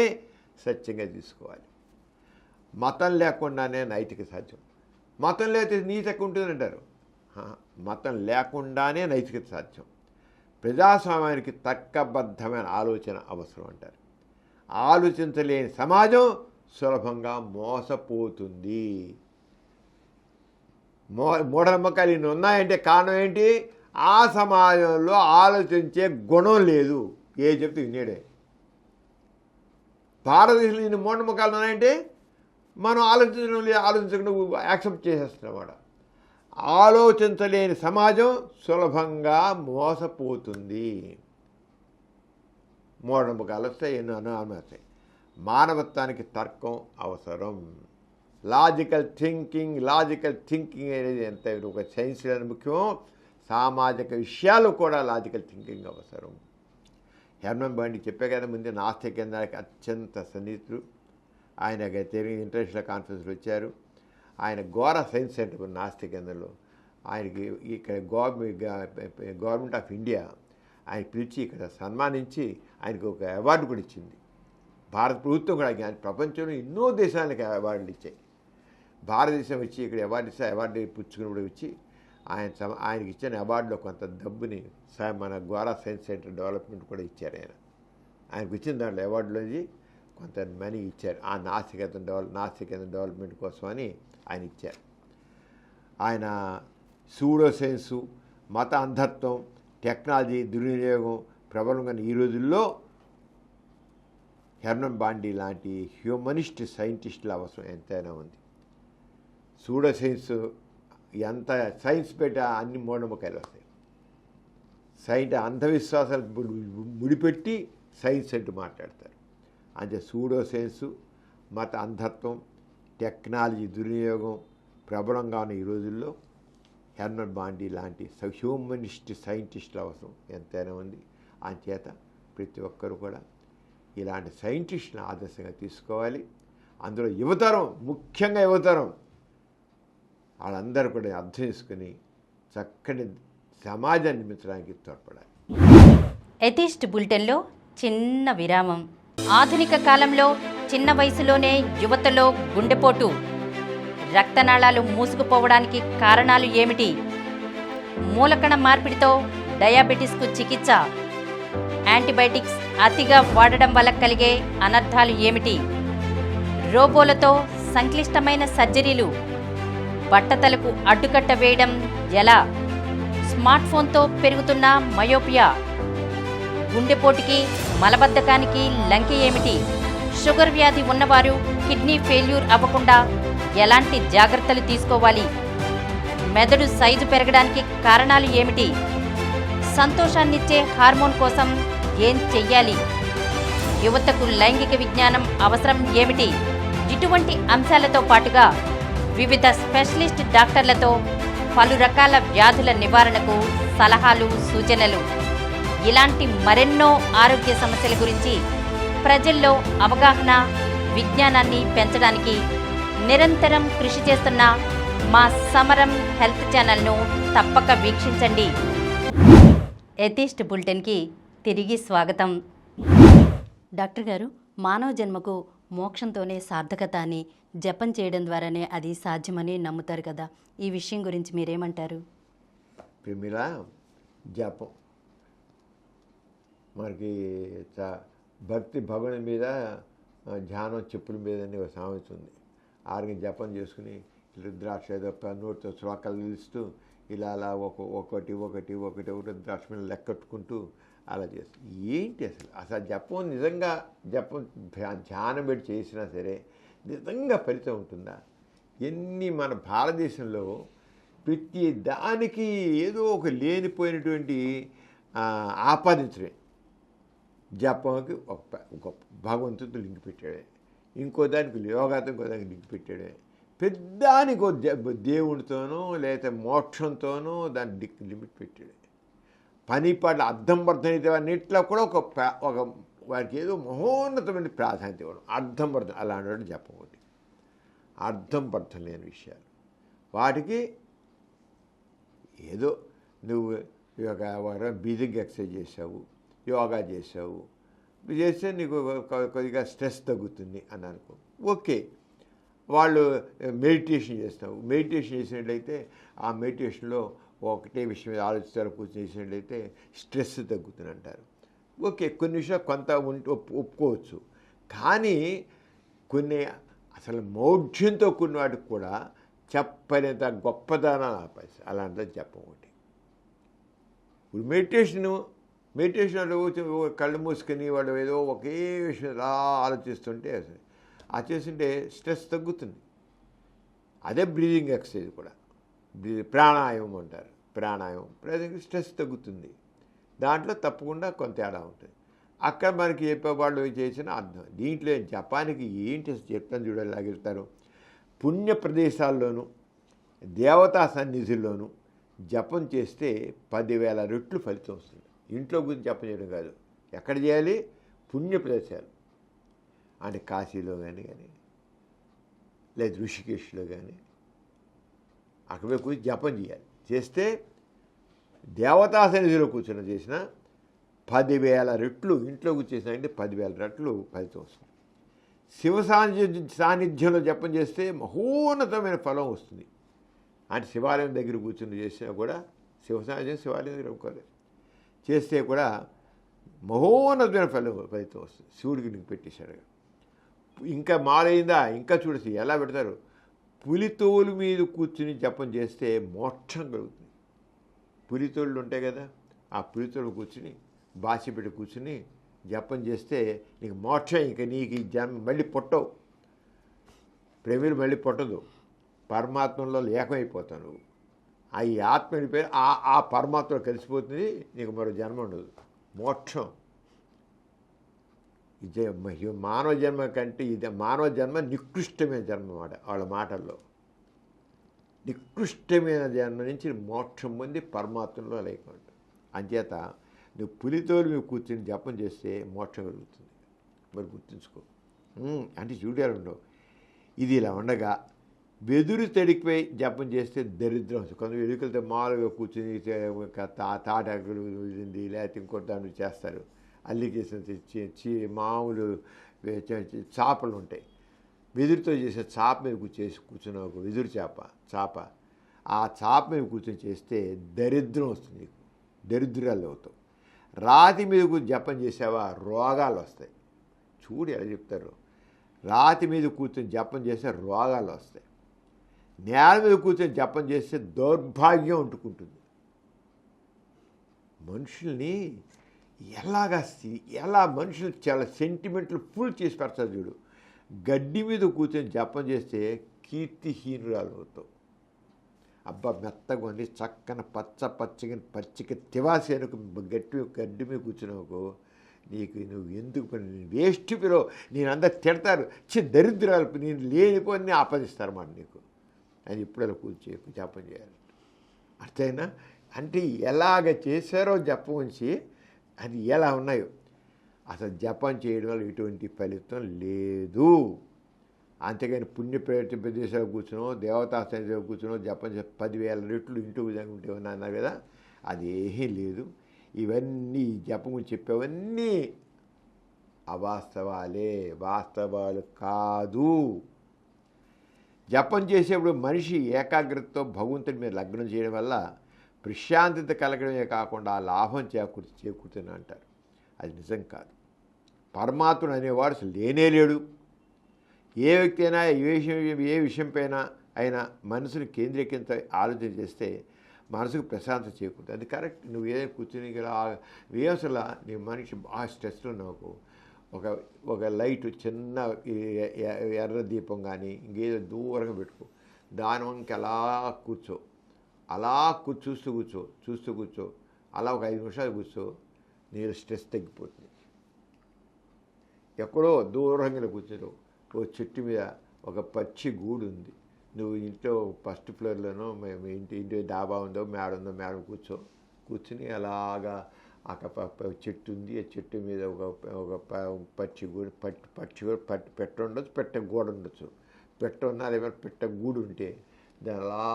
సత్యంగా తీసుకోవాలి. మతం లేకుండానే నైతిక సాధ్యం. మతం లేకపోతే నీతి ఎక్కడ ఉంటుందంటారు. మతం లేకుండానే నైతికత సాధ్యం. ప్రజాస్వామ్యానికి తర్కబద్ధమైన ఆలోచన అవసరం అంటారు. ఆలోచించలేని సమాజం సులభంగా మోసపోతుంది. మూఢనమ్మకాలు ఇన్ని ఉన్నాయంటే కారణం ఏంటి? ఆ సమాజంలో ఆలోచించే గుణం లేదు. ఏ చెప్తే వినేడే. భారతదేశంలో ఇన్ని మూఢనమ్మకాలు ఉన్నాయంటే మనం ఆలోచించకుండా యాక్సెప్ట్ చేసేస్తున్నమాట. ఆలోచించలేని సమాజం సులభంగా మోసపోతుంది. మూఢనమ్మకాలు వస్తాయి, ఎన్నో అనుమానాలు వస్తాయి. మానవత్వానికి తర్కం అవసరం. లాజికల్ థింకింగ్ అనేది ఎంత ఒక సైన్స్లో ముఖ్యం, సామాజిక విషయాలు కూడా లాజికల్ థింకింగ్ అవసరం. హెర్మన్ బాండి చెప్పే కదా ముందే నాస్తిక కేంద్రానికి అత్యంత సన్నిహితుడు. ఆయన తిరిగి ఇంటర్నేషనల్ కాన్ఫరెన్స్లో వచ్చారు. ఆయన గోరా సైన్స్ సెంటర్ నాస్తి కేంద్రంలో ఆయనకి ఇక్కడ గవర్నమెంట్ ఆఫ్ ఇండియా ఆయన పిలిచి ఇక్కడ సన్మానించి ఆయనకు ఒక అవార్డు కూడా ఇచ్చింది. భారత ప్రభుత్వం కూడా ప్రపంచంలో ఎన్నో దేశాలకు అవార్డులు ఇచ్చాయి. భారతదేశం వచ్చి ఇక్కడ అవార్డు ఇస్తే అవార్డు పుచ్చుకుని కూడా ఇచ్చి ఆయనకి ఇచ్చిన అవార్డులో కొంత డబ్బుని మన గోరా సైన్స్ సెంటర్ డెవలప్మెంట్ కూడా ఇచ్చారు. ఆయనకు ఇచ్చిన దాంట్లో అవార్డులోంచి కొంత మనీ ఇచ్చారు. ఆ నాస్తికేతన డెవలప్మెంట్ కోసం అని ఆయన ఇచ్చారు. ఆయన సూడో సైన్సు, మత అంధత్వం, టెక్నాలజీ దుర్వినియోగం ప్రబలంగా ఈ రోజుల్లో హెర్మన్ బాండీ లాంటి హ్యూమనిస్ట్ సైంటిస్టుల అవసరం ఎంతైనా ఉంది. సూడో సైన్స్ ఎంత సైన్స్ పెట్ట అన్ని మూఢనమ్మకాలు వస్తాయి. అంధవిశ్వాసాలు ముడిపెట్టి సైన్స్ అంటూ మాట్లాడతారు. అంటే సూడో సైన్సు, మత అంధత్వం, టెక్నాలజీ దుర్వినియోగం ప్రబలంగా ఉన్న ఈ రోజుల్లో హెర్మన్ బాండీ లాంటి హ్యూమనిస్ట్ సైంటిస్టుల అవసరం ఎంతైనా ఉంది. అంచేత ప్రతి ఒక్కరు కూడా ఇలాంటి సైంటిస్టులను ఆదర్శంగా తీసుకోవాలి. అందులో యువతరం, ముఖ్యంగా యువతరం వాళ్ళందరూ కూడా అర్థం చేసుకుని చక్కని సమాజాన్ని నిర్మించడానికి తోడ్పడాలి. ఎథిస్ట్ బులెటిన్లో చిన్న విరామం. ఆధునిక కాలంలో చిన్న వయసులోనే యువతలో గుండెపోటు, రక్తనాళాలు మూసుకుపోవడానికి కారణాలు ఏమిటి? మూలకణ మార్పిడితో డయాబెటీస్కు చికిత్స, యాంటీబయాటిక్స్ అతిగా వాడడం వల్ల కలిగే అనర్థాలు ఏమిటి? రోబోలతో సంక్లిష్టమైన సర్జరీలు, బట్టతలకు అడ్డుకట్ట వేయడం ఎలా? స్మార్ట్ ఫోన్తో పెరుగుతున్న మయోపియా, గుండెపోటుకి మలబద్ధకానికి లంకె ఏమిటి? షుగర్ వ్యాధి ఉన్నవారు కిడ్నీ ఫెయిల్యూర్ అవ్వకుండా ఎలాంటి జాగ్రత్తలు తీసుకోవాలి? మెదడు సైజు పెరగడానికి కారణాలు ఏమిటి? సంతోషాన్నిచ్చే హార్మోన్ కోసం ఏం చెయ్యాలి? యువతకు లైంగిక విజ్ఞానం అవసరం ఏమిటి? ఇటువంటి అంశాలతో పాటుగా వివిధ స్పెషలిస్ట్ డాక్టర్లతో పలు రకాల వ్యాధుల నివారణకు సలహాలు, సూచనలు, ఇలాంటి మరెన్నో ఆరోగ్య సమస్యల గురించి ప్రజల్లో అవగాహన, విజ్ఞానాన్ని పెంచడానికి నిరంతరం కృషి చేస్తున్న మా సమరం హెల్త్ ఛానల్ను తప్పక వీక్షించండి. ఎథిస్ట్ బులెటిన్కి తిరిగి స్వాగతం. డాక్టర్ గారు, మానవ జన్మకు మోక్షంతోనే సార్థకత అని, జపం చేయడం ద్వారానే అది సాధ్యమని నమ్ముతారు కదా, ఈ విషయం గురించి మీరేమంటారు? ప్రమిళ, జపం మనకి భక్తి భగవాన్ మీద, ధ్యానం చెప్పుల మీద ఒక సామెత ఉంది. ఆరోగ్యం జపం చేసుకుని రుద్రాక్ష ఏదో నోటితో శ్లోకాలు నిలుస్తూ ఇలా అలా ఒకటి రుద్రాక్ష మీద లెక్కట్టుకుంటూ అలా చేస్తుంది. ఏంటి అసలు జపం నిజంగా ధ్యానం పెట్టి చేసినా సరే నిజంగా ఫలితం ఉంటుందా? మన భారతదేశంలో ప్రతి దానికి ఏదో ఒక లేనిపోయినటువంటి ఆపాదించడమే. జపంకి ఒక భగవంతుడితో లింక్ పెట్టాడే, ఇంకో దానికి యోగాతో ఇంకో దానికి లింక్ పెట్టాడే, పెద్దానికి దేవుడితోనో లేదా మోక్షంతోనో దాన్ని లిమిట్ పెట్టాడు. పని పాటల అర్థం అయితే అన్నిట్లో కూడా ఒక వారికి ఏదో మహోన్నతమైన ప్రాధాన్యత ఇవ్వడం, అర్థం పర్థం అలాంటి జపం ఒకటి. అర్థం పర్థం లేని విషయాలు వాటికి ఏదో నువ్వు బ్రీతింగ్ ఎక్సర్సైజ్ చేసావు, యోగా చేసావు, చేస్తే నీకు కొద్దిగా స్ట్రెస్ తగ్గుతుంది అని అనుకో, ఓకే. వాళ్ళు మెడిటేషన్ చేసినట్లయితే ఆ మెడిటేషన్లో ఒకటే విషయం మీద ఆలోచిస్తారు, కూర్చొని చేసినట్లయితే స్ట్రెస్ తగ్గుతుంది అంటారు. ఓకే, కొన్ని విషయాలు కొంత ఒప్పుకోవచ్చు. కానీ కొన్ని అసలు మౌఢ్యంతో కొన్ని వాటికి కూడా చెప్పలేంత గొప్పదనాలు ఆపాయి. అలాంటిది చెప్పం ఒకటి. ఇప్పుడు మెడిటేషన్ కళ్ళు మూసుకొని వాడు ఏదో ఒకే విషయం అలా ఆలోచిస్తుంటే ఆ చేస్తుంటే స్ట్రెస్ తగ్గుతుంది. అదే బ్రీదింగ్ ఎక్సర్సైజ్ కూడా, ప్రాణాయామం అంటారు. ప్రాణాయామం స్ట్రెస్ తగ్గుతుంది. దాంట్లో తప్పకుండా కొంత తేడా ఉంటుంది. అక్కడ మనకి చెప్పేవాళ్ళు చేసిన అర్థం. దీంట్లో జపానికి ఏంటి చెప్తాను చూడలాగిస్తారు. పుణ్య ప్రదేశాల్లోనూ దేవతా సన్నిధుల్లోనూ జపం చేస్తే 10,000 రెట్లు ఫలితం వస్తుంది. ఇంట్లో గురించి జపం చేయడం కాదు, ఎక్కడ చేయాలి? పుణ్య ప్రదేశాలు అంటే కాశీలో కానీ లేదు ఋషికేశ్లో కానీ అక్కడ పోయి కూర్చొని జపం చేయాలి. చేస్తే దేవతా సన్నిధిలో కూర్చొని చేసిన 10,000 రెట్లు ఇంట్లో కూర్చేసినాయంటే 10,000 రెట్లు ఫలితం వస్తుంది. శివ సాన్నిధ్యంలో జపం చేస్తే మహోన్నతమైన ఫలం వస్తుంది. అంటే శివాలయం దగ్గర కూర్చొని చేసినా కూడా శివసాన్నిధ్యం శివాలయం దగ్గర ఒప్పుకోలేదు చేస్తే కూడా మహోన్నతమైన ఫలితం వస్తుంది. శివుడికి నీకు పెట్టేశాడు. ఇంకా మాలైందా ఇంకా చూడసి ఎలా పెడతారు, పులితోలు మీద కూర్చుని జపం చేస్తే మోక్షం కలుగుతుంది. పులితోళ్ళు ఉంటాయి కదా, ఆ పులితోలు కూర్చుని బాసి పెట్టి కూర్చుని జపం చేస్తే నీకు మోక్షం. ఇంకా నీకు ఈ జన్మ మళ్ళీ పుట్టవు, ప్రేమిలు మళ్ళీ పుట్టదు, పరమాత్మలో ఏకమైపోతావు. ఆ ఈ ఆత్మ వెళ్ళిపోయి ఆ పరమాత్మలో కలిసిపోతుంది, నీకు మరో జన్మ ఉండదు, మోక్షం. మానవ జన్మ కంటే ఇది మానవ జన్మ నికృష్టమైన జన్మ అన్నమాట. వాళ్ళ మాటల్లో నికృష్టమైన జన్మ నుంచి మోక్షం పొంది పరమాత్మలో లేకుండా. అంచేత నువ్వు పులితోలు నువ్వు కూర్చొని జపం చేస్తే మోక్షం కలుగుతుంది. మరి గుర్తుంచుకో. అంటే చూడాలి ఉండవు. ఇది ఇలా ఉండగా వెదురు తడికిపోయి జపం చేస్తే దరిద్రం వస్తుంది. కొంత ఎలుకలతో మామూలుగా కూర్చొని తాటాకులు లేకపోతే ఇంకోటి దాన్ని చేస్తారు. అల్లికేసిన మామూలు చేపలు ఉంటాయి, వెదురుతో చేసే చాప మీద కూర్చున్న ఒక వెదురు చాప ఆ చాప మీద కూర్చొని చేస్తే దరిద్రం వస్తుంది, నీకు దరిద్రాలు అవుతావు. రాతి మీద కూర్చొని జపం చేసావా రోగాలు వస్తాయి. చూడు ఎలా చెప్తారు, రాతి మీద కూర్చొని జపం చేస్తే రోగాలు వస్తాయి. నేల మీద కూర్చొని జపం చేస్తే దౌర్భాగ్యం అంటుకుంటుంది. మనుషుల్ని ఎలా మనుషులు చాలా సెంటిమెంట్లు ఫుల్ చేసి పెడతారు చూడు. గడ్డి మీద కూర్చొని జపం చేస్తే కీర్తిహీనురాలు అవుతావు. అబ్బా మెత్తగా ఉంది చక్కన పచ్చిక తివాసేనుకు గడ్డి మీద కూర్చున్నావు, నువ్వు ఎందుకు పని వేస్ట్ పిలో నేనందరూ తిడతారు, దరిద్రాలు నేను లేనిపోయి ఆపదిస్తారు అన్నమాట నీకు. అది ఇప్పుడు జపం చేయాలి. అర్థమైనా? అంటే ఎలాగ చేశారో జపం ఉంచి అది ఎలా ఉన్నాయో. అసలు జపం చేయడం వల్ల ఎటువంటి ఫలితం లేదు. అంతేగాని ప్రదేశాలు కూర్చునో దేవతా సన్నిధిలో కూర్చునో జపం 10,000 రెట్లు ఇంటూ విధంగా ఉంటే అన్నారు కదా, అది ఏమీ లేదు. ఇవన్నీ జపం గురించి చెప్పేవన్నీ అవాస్తవాలే, వాస్తవాలు కాదు. జపం చేసేప్పుడు మనిషి ఏకాగ్రతతో భగవంతుడి మీద లగ్నం చేయడం వల్ల ప్రశాంతత కలగడమే కాకుండా లాభం చేకూరుతుంది అంటారు. అది నిజం కాదు. పరమాత్ముడు అనేవాడు అసలు లేనే లేడు. ఏ వ్యక్తి అయినా ఏ విషయంపైన అయినా మనసును కేంద్రీకరించ ఆలోచన చేస్తే మనసుకు ప్రశాంతత చేకూరుతుంది. అది కరెక్ట్. నువ్వు ఏదైనా కూర్చొని అసలు నీ మనిషి బాగా స్ట్రెస్లో ఉన్నావు, ఒక లైట్ చిన్న ఎర్ర దీపం కానీ ఇంకేదో దూరంగా పెట్టుకో, దాని వంక అలా కూర్చో, అలా చూస్తూ కూర్చో, అలా ఒక 5 నిమిషాలు కూర్చో, నీరు స్ట్రెస్ తగ్గిపోతుంది. ఎక్కడో దూరంగా కూర్చో, ఓ చెట్టు మీద ఒక పచ్చి గూడు ఉంది, నువ్వు ఇంట్లో ఫస్ట్ ఫ్లోర్లోనో ఇంటి డాబా ఉందో మేడ కూర్చుని అలాగా ఆ చెట్టు ఉంది, ఆ చెట్టు మీద ఒక పచ్చి గూడు పెట్ట ఉండొచ్చు, పెట్ట గూడ ఉండొచ్చు, పెట్ట ఉన్నా అదే పెట్ట గూడు ఉంటే దాన్ని అలా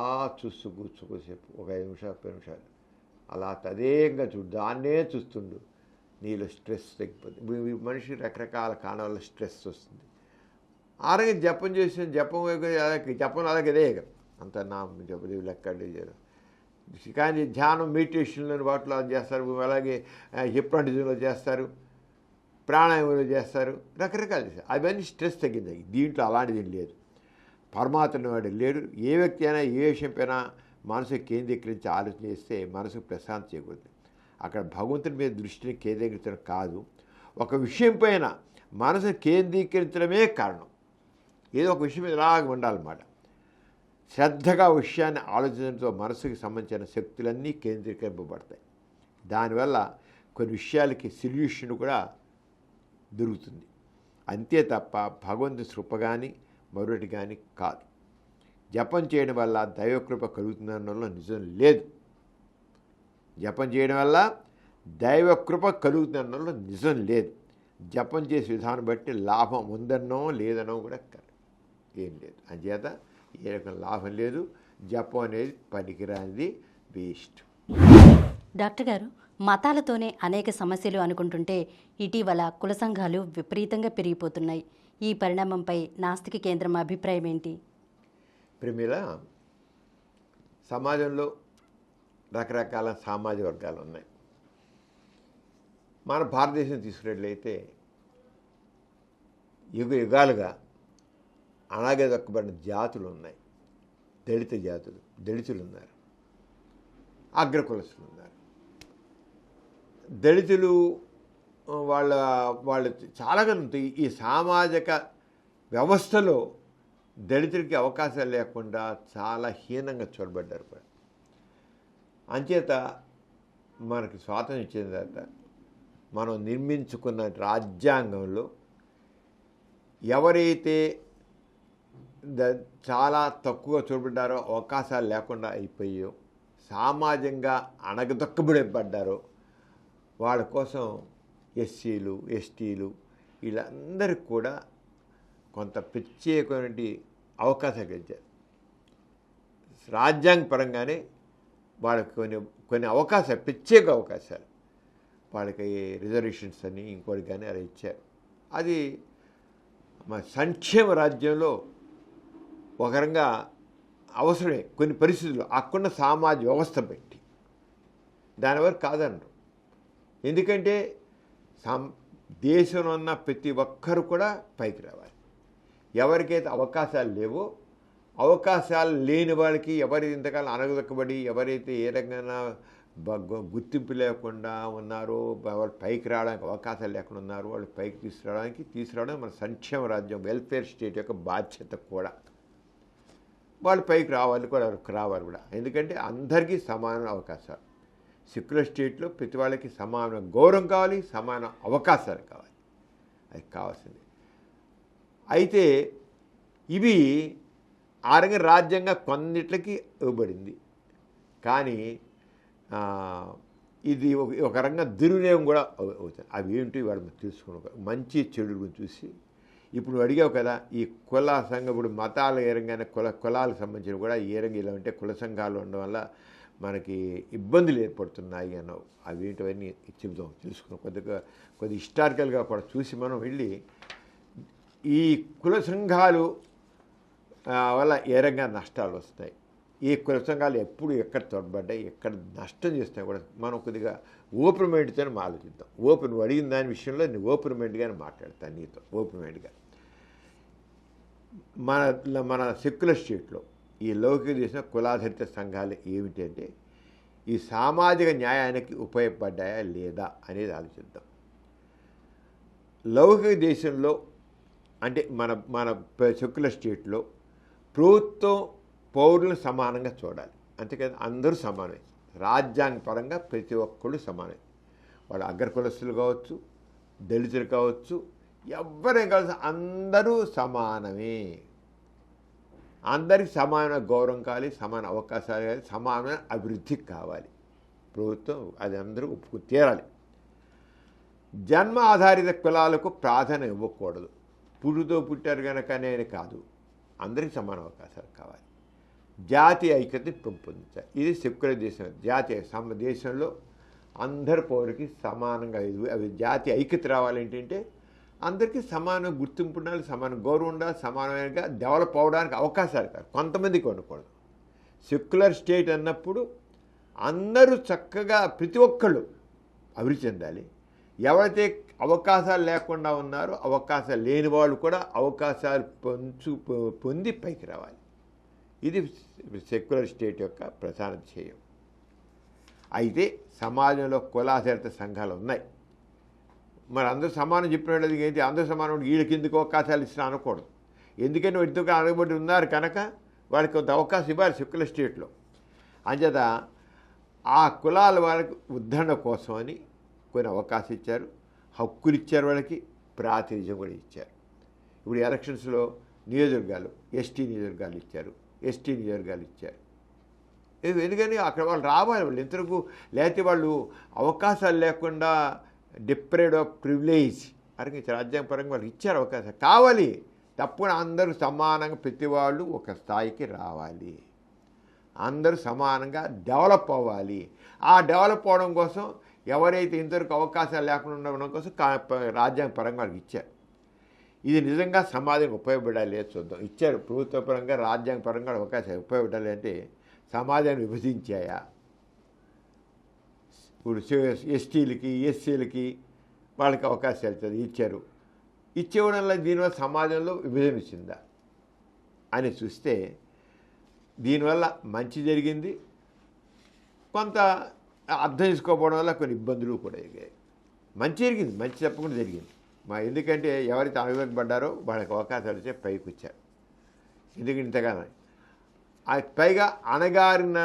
చూస్తూ కూర్చోసేపు ఒక 5 నిమిషాలు 10 నిమిషాలు అలా తదేంగా చూడు, దాన్నే చూస్తుండు, నీలో స్ట్రెస్ తగ్గిపోతుంది. మనిషి రకరకాల కారణాల స్ట్రెస్ వస్తుంది. ఆరోగ్య జపం చేసిన జపం అలాగే అంత నా జపదేవి లెక్క కానీ ధ్యానం మెడిటేషన్లోని వాటిలో చేస్తారు, అలాగే హిప్నాటిజంలో చేస్తారు, ప్రాణాయామంలో చేస్తారు, రకరకాలు చేస్తారు. అవన్నీ స్ట్రెస్ తగ్గింది. దీంట్లో అలాంటిది లేదు. పరమాత్మ వాడు లేడు. ఏ వ్యక్తి అయినా ఏ విషయంపైనా మనసు కేంద్రీకరించి ఆలోచన చేస్తే మనసుకు ప్రశాంతి చేకూరుతుంది. అక్కడ భగవంతుని మీద దృష్టిని కేంద్రీకరించడం కాదు, ఒక విషయం పైన మనసును కేంద్రీకరించడమే కారణం. ఏదో ఒక విషయం మీద ఇలాగ ఉండాలన్నమాట. శ్రద్ధగా విషయాన్ని ఆలోచించడంతో మనసుకి సంబంధించిన శక్తులన్నీ కేంద్రీకరింపబడతాయి. దానివల్ల కొన్ని విషయాలకి సొల్యూషన్ కూడా దొరుకుతుంది. అంతే తప్ప భగవంతుని కృప కానీ మరొకటి కానీ కాదు. జపం చేయడం వల్ల దైవకృప కలుగుతుందనడంలో నిజం లేదు. జపం చేయడం వల్ల దైవకృప కలుగుతుందనడంలో నిజం లేదు. జపం చేసే విధానం బట్టి లాభం ఉందన్నో లేదనో కూడా కాదు. ఏం లేదు. అంచేత ఏ రకం లాభం లేదు. జపం అనేది పనికిరానిది, వేస్ట్. డాక్టర్ గారు, మతాలతోనే అనేక సమస్యలు అనుకుంటుంటే ఇటీవల కుల సంఘాలు విపరీతంగా పెరిగిపోతున్నాయి. ఈ పరిణామంపై నాస్తిక కేంద్రం అభిప్రాయం ఏంటి? ప్రమిళ, సమాజంలో రకరకాల సామాజిక వర్గాలు ఉన్నాయి. మన భారతదేశం తీసుకున్నట్లయితే యుగాలుగా అణగదొక్కబడిన జాతులు ఉన్నాయి. దళిత జాతులు, దళితులు ఉన్నారు, అగ్రకులస్తులు ఉన్నారు. దళితులు వాళ్ళు చాలా ఈ సామాజిక వ్యవస్థలో దళితులకి అవకాశాలు లేకుండా చాలా హీనంగా చూడబడ్డారు కూడా. అంచేత మనకి స్వాతంత్రం ఇచ్చిన తర్వాత మనం నిర్మించుకున్న రాజ్యాంగంలో ఎవరైతే చాలా తక్కువ చూడబడ్డారో, అవకాశాలు లేకుండా అయిపోయో, సామాజికంగా అణగదొక్కబడబడ్డారో వాళ్ళ కోసం ఎస్సీలు, ఎస్టీలు వీళ్ళందరికీ కూడా కొంత ప్రత్యేకమైన అవకాశాలు ఇచ్చారు. రాజ్యాంగపరంగానే వాళ్ళకి కొన్ని అవకాశాలు, ప్రత్యేక అవకాశాలు, వాళ్ళకి రిజర్వేషన్స్ అని ఇంకోటి కానీ అలా ఇచ్చారు. అది మన సంక్షేమ రాజ్యంలో ఒక రకంగా అవసరమే కొన్ని పరిస్థితుల్లో, అక్కడున్న సామాజిక వ్యవస్థ పెట్టి. దానివరకు కాదనరు. ఎందుకంటే దేశంలో ఉన్న ప్రతి ఒక్కరు కూడా పైకి రావాలి. ఎవరికైతే అవకాశాలు లేవో, అవకాశాలు లేని వాళ్ళకి, ఎవరి ఇంతకాలం అనగదొక్కబడి ఎవరైతే ఏ రకంగా గుర్తింపు లేకుండా ఉన్నారో, వాళ్ళు పైకి రావడానికి అవకాశాలు లేకుండా ఉన్నారో, వాళ్ళు పైకి తీసుకురావడం మన సంక్షేమ రాజ్యం, వెల్ఫేర్ స్టేట్ యొక్క బాధ్యత కూడా. వాళ్ళు పైకి రావాలి కూడా. ఎందుకంటే అందరికీ సమాన అవకాశాలు. సెక్యులర్ స్టేట్లో ప్రతి వాళ్ళకి సమాన గౌరవం కావాలి, సమాన అవకాశాలు కావాలి. అది కావాల్సింది. అయితే ఇవి ఆరంగ రాజ్యంగా కొన్నిట్లకి ఇవ్వబడింది. కానీ ఇది ఒక రకంగా దుర్వినియోగం కూడా అవుతుంది. అవి ఏంటి వాళ్ళు తెలుసుకున్నాం. మంచి చెడుని చూసి ఇప్పుడు అడిగావు కదా, ఈ కుల సంఘం, ఇప్పుడు మతాలు ఏ రంగానే కులాలకు సంబంధించిన కూడా ఏ రంగా ఇలా ఉంటే కుల సంఘాలు ఉండడం వల్ల మనకి ఇబ్బందులు ఏర్పడుతున్నాయి అన్నావు. అవి ఏంటవన్నీ చెబుతాం, తెలుసుకున్నాం. కొద్ది హిస్టారికల్గా కూడా చూసి మనం వెళ్ళి ఈ కుల సంఘాలు వల్ల ఏ రంగా నష్టాలు వస్తాయి, ఈ కుల సంఘాలు ఎప్పుడు ఎక్కడ తోడ్పడ్డాయి, ఎక్కడ నష్టం చేస్తాయి కూడా మనం కొద్దిగా ఓపెన్ మైండ్తో ఆలోచిద్దాం. నువ్వు అడిగిన దాని విషయంలో నేను ఓపెన్ మైండ్గానే మాట్లాడతాను నీతో. ఓపెన్ మైండ్గా మన సెక్యులర్ స్టేట్లో ఈ లౌకిక దేశం కులాధారిత సంఘాలు ఏమిటంటే ఈ సామాజిక న్యాయానికి ఉపయోగపడ్డాయా లేదా అనేది ఆలోచిద్దాం. లౌకిక దేశంలో అంటే మన సెక్యులర్ స్టేట్లో ప్రభుత్వం పౌరులను సమానంగా చూడాలి. అంతేకాదు అందరూ సమానమే. రాజ్యాంగపరంగా ప్రతి ఒక్కళ్ళు సమానమే. వాళ్ళు అగ్రకులస్తులు కావచ్చు, దళితులు కావచ్చు, ఎవరైనా కావచ్చు, అందరూ సమానమే. అందరికీ సమానమైన గౌరవం కావాలి, సమాన అవకాశాలు కావాలి, సమానమైన అభివృద్ధి కావాలి. ప్రభుత్వం అది అందరూ ఒప్పుకు తీరాలి. జన్మ ఆధారిత కులాలకు ప్రాధాన్యం ఇవ్వకూడదు. పుట్టారు కనుక అనేది కాదు, అందరికీ సమాన అవకాశాలు కావాలి. జాతీయ ఐక్యతని పెంపొందించాలి. ఇది సెక్యులర్ దేశం. దేశంలో అందరి పౌరులకి సమానంగా అవి జాతీయ ఐక్యత రావాలంటే అందరికీ సమాన గుర్తింపు ఉండాలి, సమాన గౌరవం ఉండాలి, సమానమైనగా డెవలప్ అవ్వడానికి అవకాశాలు కాదు, కొంతమందికి ఉండకూడదు. సెక్యులర్ స్టేట్ అన్నప్పుడు అందరూ చక్కగా ప్రతి ఒక్కళ్ళు అభివృద్ధి చెందాలి. ఎవరైతే అవకాశాలు లేకుండా ఉన్నారో, అవకాశాలు లేని వాళ్ళు కూడా అవకాశాలు పొంది పైకి రావాలి. ఇది సెక్యులర్ స్టేట్ యొక్క ప్రధాన ధ్యేయం. అయితే సమాజంలో కులాధారిత సంఘాలు ఉన్నాయి. మరి అందరూ సమానం చెప్పినట్టు ఏంటి, అందరూ సమానం వీళ్ళకి ఎందుకు అవకాశాలు ఇచ్చినా అనకూడదు. ఎందుకంటే ఎందుకు అనబడి ఉన్నారు కనుక వాళ్ళకి కొంత అవకాశం ఇవ్వాలి సెక్యులర్ స్టేట్లో. అంచేత ఆ కులాల వాళ్ళకి ఉద్ధరణ కోసం అని కొన్ని అవకాశం ఇచ్చారు, హక్కులు ఇచ్చారు, వాళ్ళకి ప్రాతినిధ్యం కూడా ఇచ్చారు. ఇప్పుడు ఎలక్షన్స్లో నియోజకవర్గాలు ఎస్టీ నియోజకవర్గాలు ఇచ్చారు, ఎస్టీ నియోజకవర్గాలు ఇచ్చారు. ఎందుకని అక్కడ వాళ్ళు రావాలి. వాళ్ళు ఎంతవరకు లేకపోతే వాళ్ళు అవకాశాలు లేకుండా డిప్రైవ్డ్ ఆఫ్ ప్రివిలేజ్ అరగించారు. రాజ్యాంగపరంగా వాళ్ళకి ఇచ్చారు అవకాశం. కావాలి, తప్పకుండా అందరూ సమానంగా ప్రతి వాళ్ళు ఒక స్థాయికి రావాలి, అందరూ సమానంగా డెవలప్ అవ్వాలి. ఆ డెవలప్ అవ్వడం కోసం ఎవరైతే ఇంతవరకు అవకాశాలు లేకుండా ఉండడం కోసం రాజ్యాంగ పరంగా వాళ్ళకి ఇచ్చారు. ఇది నిజంగా సమాజానికి ఉపయోగపడాలి లేదు చూద్దాం. ఇచ్చారు ప్రభుత్వ పరంగా, రాజ్యాంగ పరంగా అవకాశాలు ఉపయోగపడాలి అంటే సమాజాన్ని విభజించాయా? ఇప్పుడు ఎస్టీలకి ఎస్సీలకి వాళ్ళకి అవకాశాలు ఇచ్చారు. ఇచ్చేవడం వల్ల దీనివల్ల సమాజంలో విభజన వచ్చిందా అని చూస్తే దీనివల్ల మంచి జరిగింది, కొంత అర్థం చేసుకోకపోవడం వల్ల కొన్ని ఇబ్బందులు కూడా జరిగాయి. మంచి జరిగింది, మంచి తప్పకుండా జరిగింది. ఎందుకంటే ఎవరైతే అనుభవపడ్డారో వాళ్ళకి అవకాశాలు వచ్చే పైకి వచ్చారు. ఎందుకంటే ఇంతగానో పైగా అణగారిన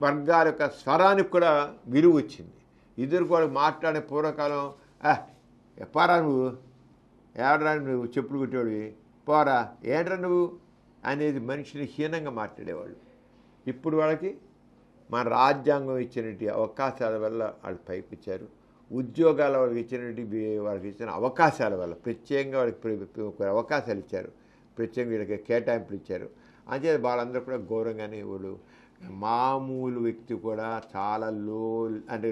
వర్గాల యొక్క స్వరానికి కూడా విలువ వచ్చింది. ఇద్దరు కూడా మాట్లాడే పూర్వకాలం పోరా నువ్వు, ఏడరా నువ్వు చెప్పులు కుట్టేవాడివి, పోరా ఏంట్రా నువ్వు అనేది మనిషిని హీనంగా మాట్లాడేవాళ్ళు. ఇప్పుడు వాళ్ళకి మన రాజ్యాంగం ఇచ్చినటువంటి అవకాశాల వల్ల వాళ్ళు పైకి వచ్చారు. ఉద్యోగాల వాళ్ళకి ఇచ్చినటువంటి వాళ్ళకి ఇచ్చిన అవకాశాల వల్ల ప్రత్యేకంగా వాళ్ళకి అవకాశాలు ఇచ్చారు, ప్రత్యేకంగా వీళ్ళకి కేటాయింపులు ఇచ్చారు. అంతే వాళ్ళందరూ కూడా గౌరవంగానే వాళ్ళు మామూలు వ్యక్తి కూడా చాలా లో అంటే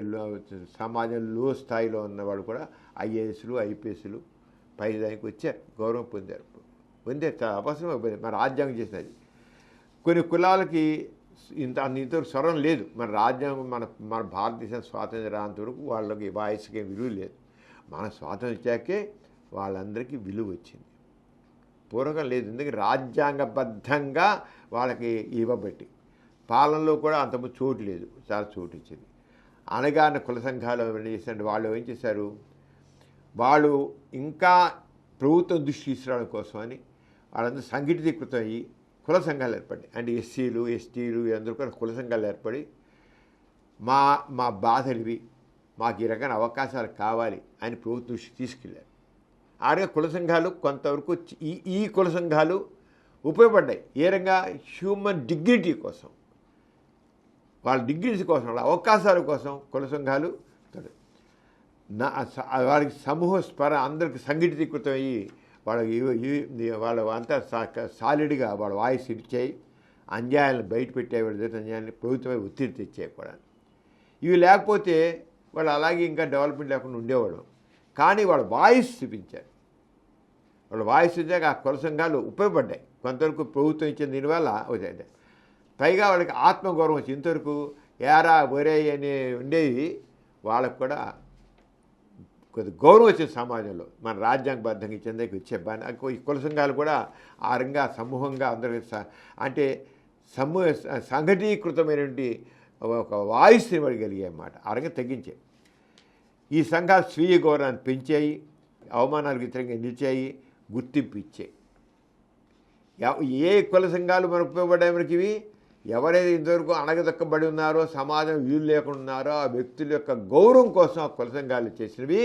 సమాజంలో స్థాయిలో ఉన్నవాళ్ళు కూడా ఐఏఎస్లు ఐపీఎస్లు పై దానికి వచ్చారు, గౌరవం పొందారు. చాలా అవసరం మన రాజ్యాంగం చేసినది. కొన్ని కులాలకి ఇంత స్వరం లేదు. మన రాజ్యాంగం మన భారతదేశం స్వాతంత్రం రానంత వరకు వాళ్ళకి వాయిస్కి విలువ లేదు. మన స్వాతంత్రం ఇచ్చాకే వాళ్ళందరికీ విలువ వచ్చింది, పూర్వకం లేదు. ఎందుకంటే రాజ్యాంగబద్ధంగా వాళ్ళకి ఇవ్వబట్టి పాలనలో కూడా అంతకు చోటు లేదు, చాలా చోటు ఇచ్చింది. అనగానే కుల సంఘాలు ఏం చేశారంటే వాళ్ళు ఏం చేశారు, వాళ్ళు ఇంకా ప్రభుత్వం దృష్టి తీసుకురావడం కోసం అని వాళ్ళందరూ సంఘటితీకృతం అయ్యి కుల సంఘాలు ఏర్పడి, అంటే ఎస్సీలు ఎస్టీలు అందరూ కూడా కుల సంఘాలు ఏర్పడి మా బాధలు ఇవి, మాకు ఈ రకమైన అవకాశాలు కావాలి అని ప్రభుత్వం దృష్టి తీసుకెళ్ళారు. ఆడగా కుల సంఘాలు కొంతవరకు ఈ కుల సంఘాలు ఉపయోగపడ్డాయి. ఏ రకంగా హ్యూమన్ డిగ్నిటీ కోసం, వాళ్ళ డిగ్నిటీ కోసం, వాళ్ళ అవకాశాల కోసం కుల సంఘాలు వాళ్ళకి సమూహ స్పర అందరికి సంఘటితీకృతం అయ్యి వాళ్ళ అంతా సాలిడ్గా వాళ్ళ వాయిస్ ఇచ్చాయి, అన్యాయాలను బయట పెట్టేవాళ్ళు, అన్యాయాన్ని ప్రభుత్వమే ఒత్తిడి తెచ్చాయి కూడా. ఇవి లేకపోతే వాళ్ళు అలాగే ఇంకా డెవలప్మెంట్ లేకుండా ఉండేవాడు. కానీ వాళ్ళ వాయిస్ చూపించారు, వాళ్ళ వాయిస్ ఇచ్చాక ఆ కుల సంఘాలు ఉపయోగపడ్డాయి. కొంతవరకు ప్రభుత్వం ఇచ్చిన దీనివల్ల వచ్చాయి. పైగా వాళ్ళకి ఆత్మగౌరవం వచ్చి ఇంతవరకు ఏరా ఒరే అని ఉండేవి, వాళ్ళకు కూడా కొద్ది గౌరవం వచ్చింది సమాజంలో. మన రాజ్యాంగబద్ధంగా ఇచ్చేందుకు వచ్చే ఈ కుల సంఘాలు కూడా ఆ రంగా సమూహంగా అందరికీ అంటే సంఘటీకృతమైనటువంటి ఒక వాయిస్ ఇవ్వగలిగాయి అన్నమాట. ఆ రంగా తగ్గించాయి. ఈ సంఘాలు స్వీయ గౌరవాన్ని పెంచాయి, అవమానాలకు వ్యతిరేకంగా నిలిచాయి, గుర్తింపు ఇచ్చాయి. ఏ కుల సంఘాలు మనకు ఉపయోగపడ్డాయి మనకి ఇవి? ఎవరైతే ఇంతవరకు అణగదొక్కబడి ఉన్నారో, సమాజం వీలు లేకుండా ఉన్నారో ఆ వ్యక్తుల యొక్క గౌరవం కోసం ఆ కుల సంఘాలు చేసినవి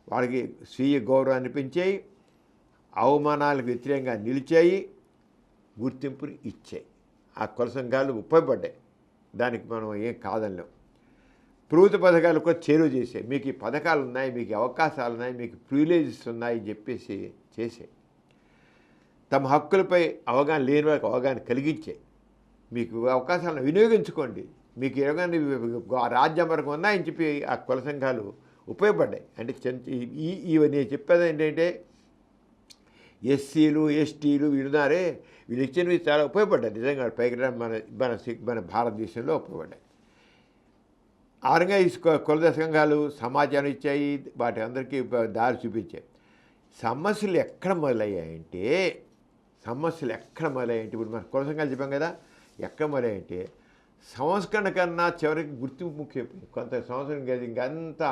వాళ్ళకి స్వీయ గౌరవాన్ని పెంచాయి, అవమానాలకు వ్యతిరేకంగా నిలిచాయి, గుర్తింపుని ఇచ్చాయి. ఆ కుల సంఘాలు ఉపయోగపడ్డాయి, దానికి మనం ఏం కాదనలేం. ప్రభుత్వ పథకాలు కూడా చేరువ చేసాయి. మీకు ఈ పథకాలు ఉన్నాయి, మీకు అవకాశాలు ఉన్నాయి, మీకు ప్రివిలేజెస్ ఉన్నాయి చెప్పేసి చేసే తమ హక్కులపై అవగాహన లేని వాళ్ళకి అవగాహన కలిగించాయి. మీకు అవకాశాలను వినియోగించుకోండి, మీకు ఏమైనా రాజ్యాంగం ఉన్నాయని చెప్పి ఆ కుల సంఘాలు ఉపయోగపడ్డాయి. అంటే నేను చెప్పేది ఏంటంటే ఎస్సీలు ఎస్టీలు వీళ్ళున్నారే, వీళ్ళు ఇచ్చినవి చాలా ఉపయోగపడ్డాయి. నిజంగా పైకి మన భారతదేశంలో ఉపయోగపడ్డాయి. ఆరంగా ఈ కుల సంఘాలు సమాచారం ఇచ్చాయి, వాటి అందరికీ దారి చూపించాయి. సమస్యలు ఎక్కడ మొదలయ్యాయంటే ఇప్పుడు మన కుల సంఘాలు చెప్పాం కదా, ఎక్కడ మొదలయ్యాయంటే సంస్కరణ కన్నా చివరికి గుర్తింపు ముఖ్యమైపోయింది. కొంత సంవత్సరం ఇంకంతా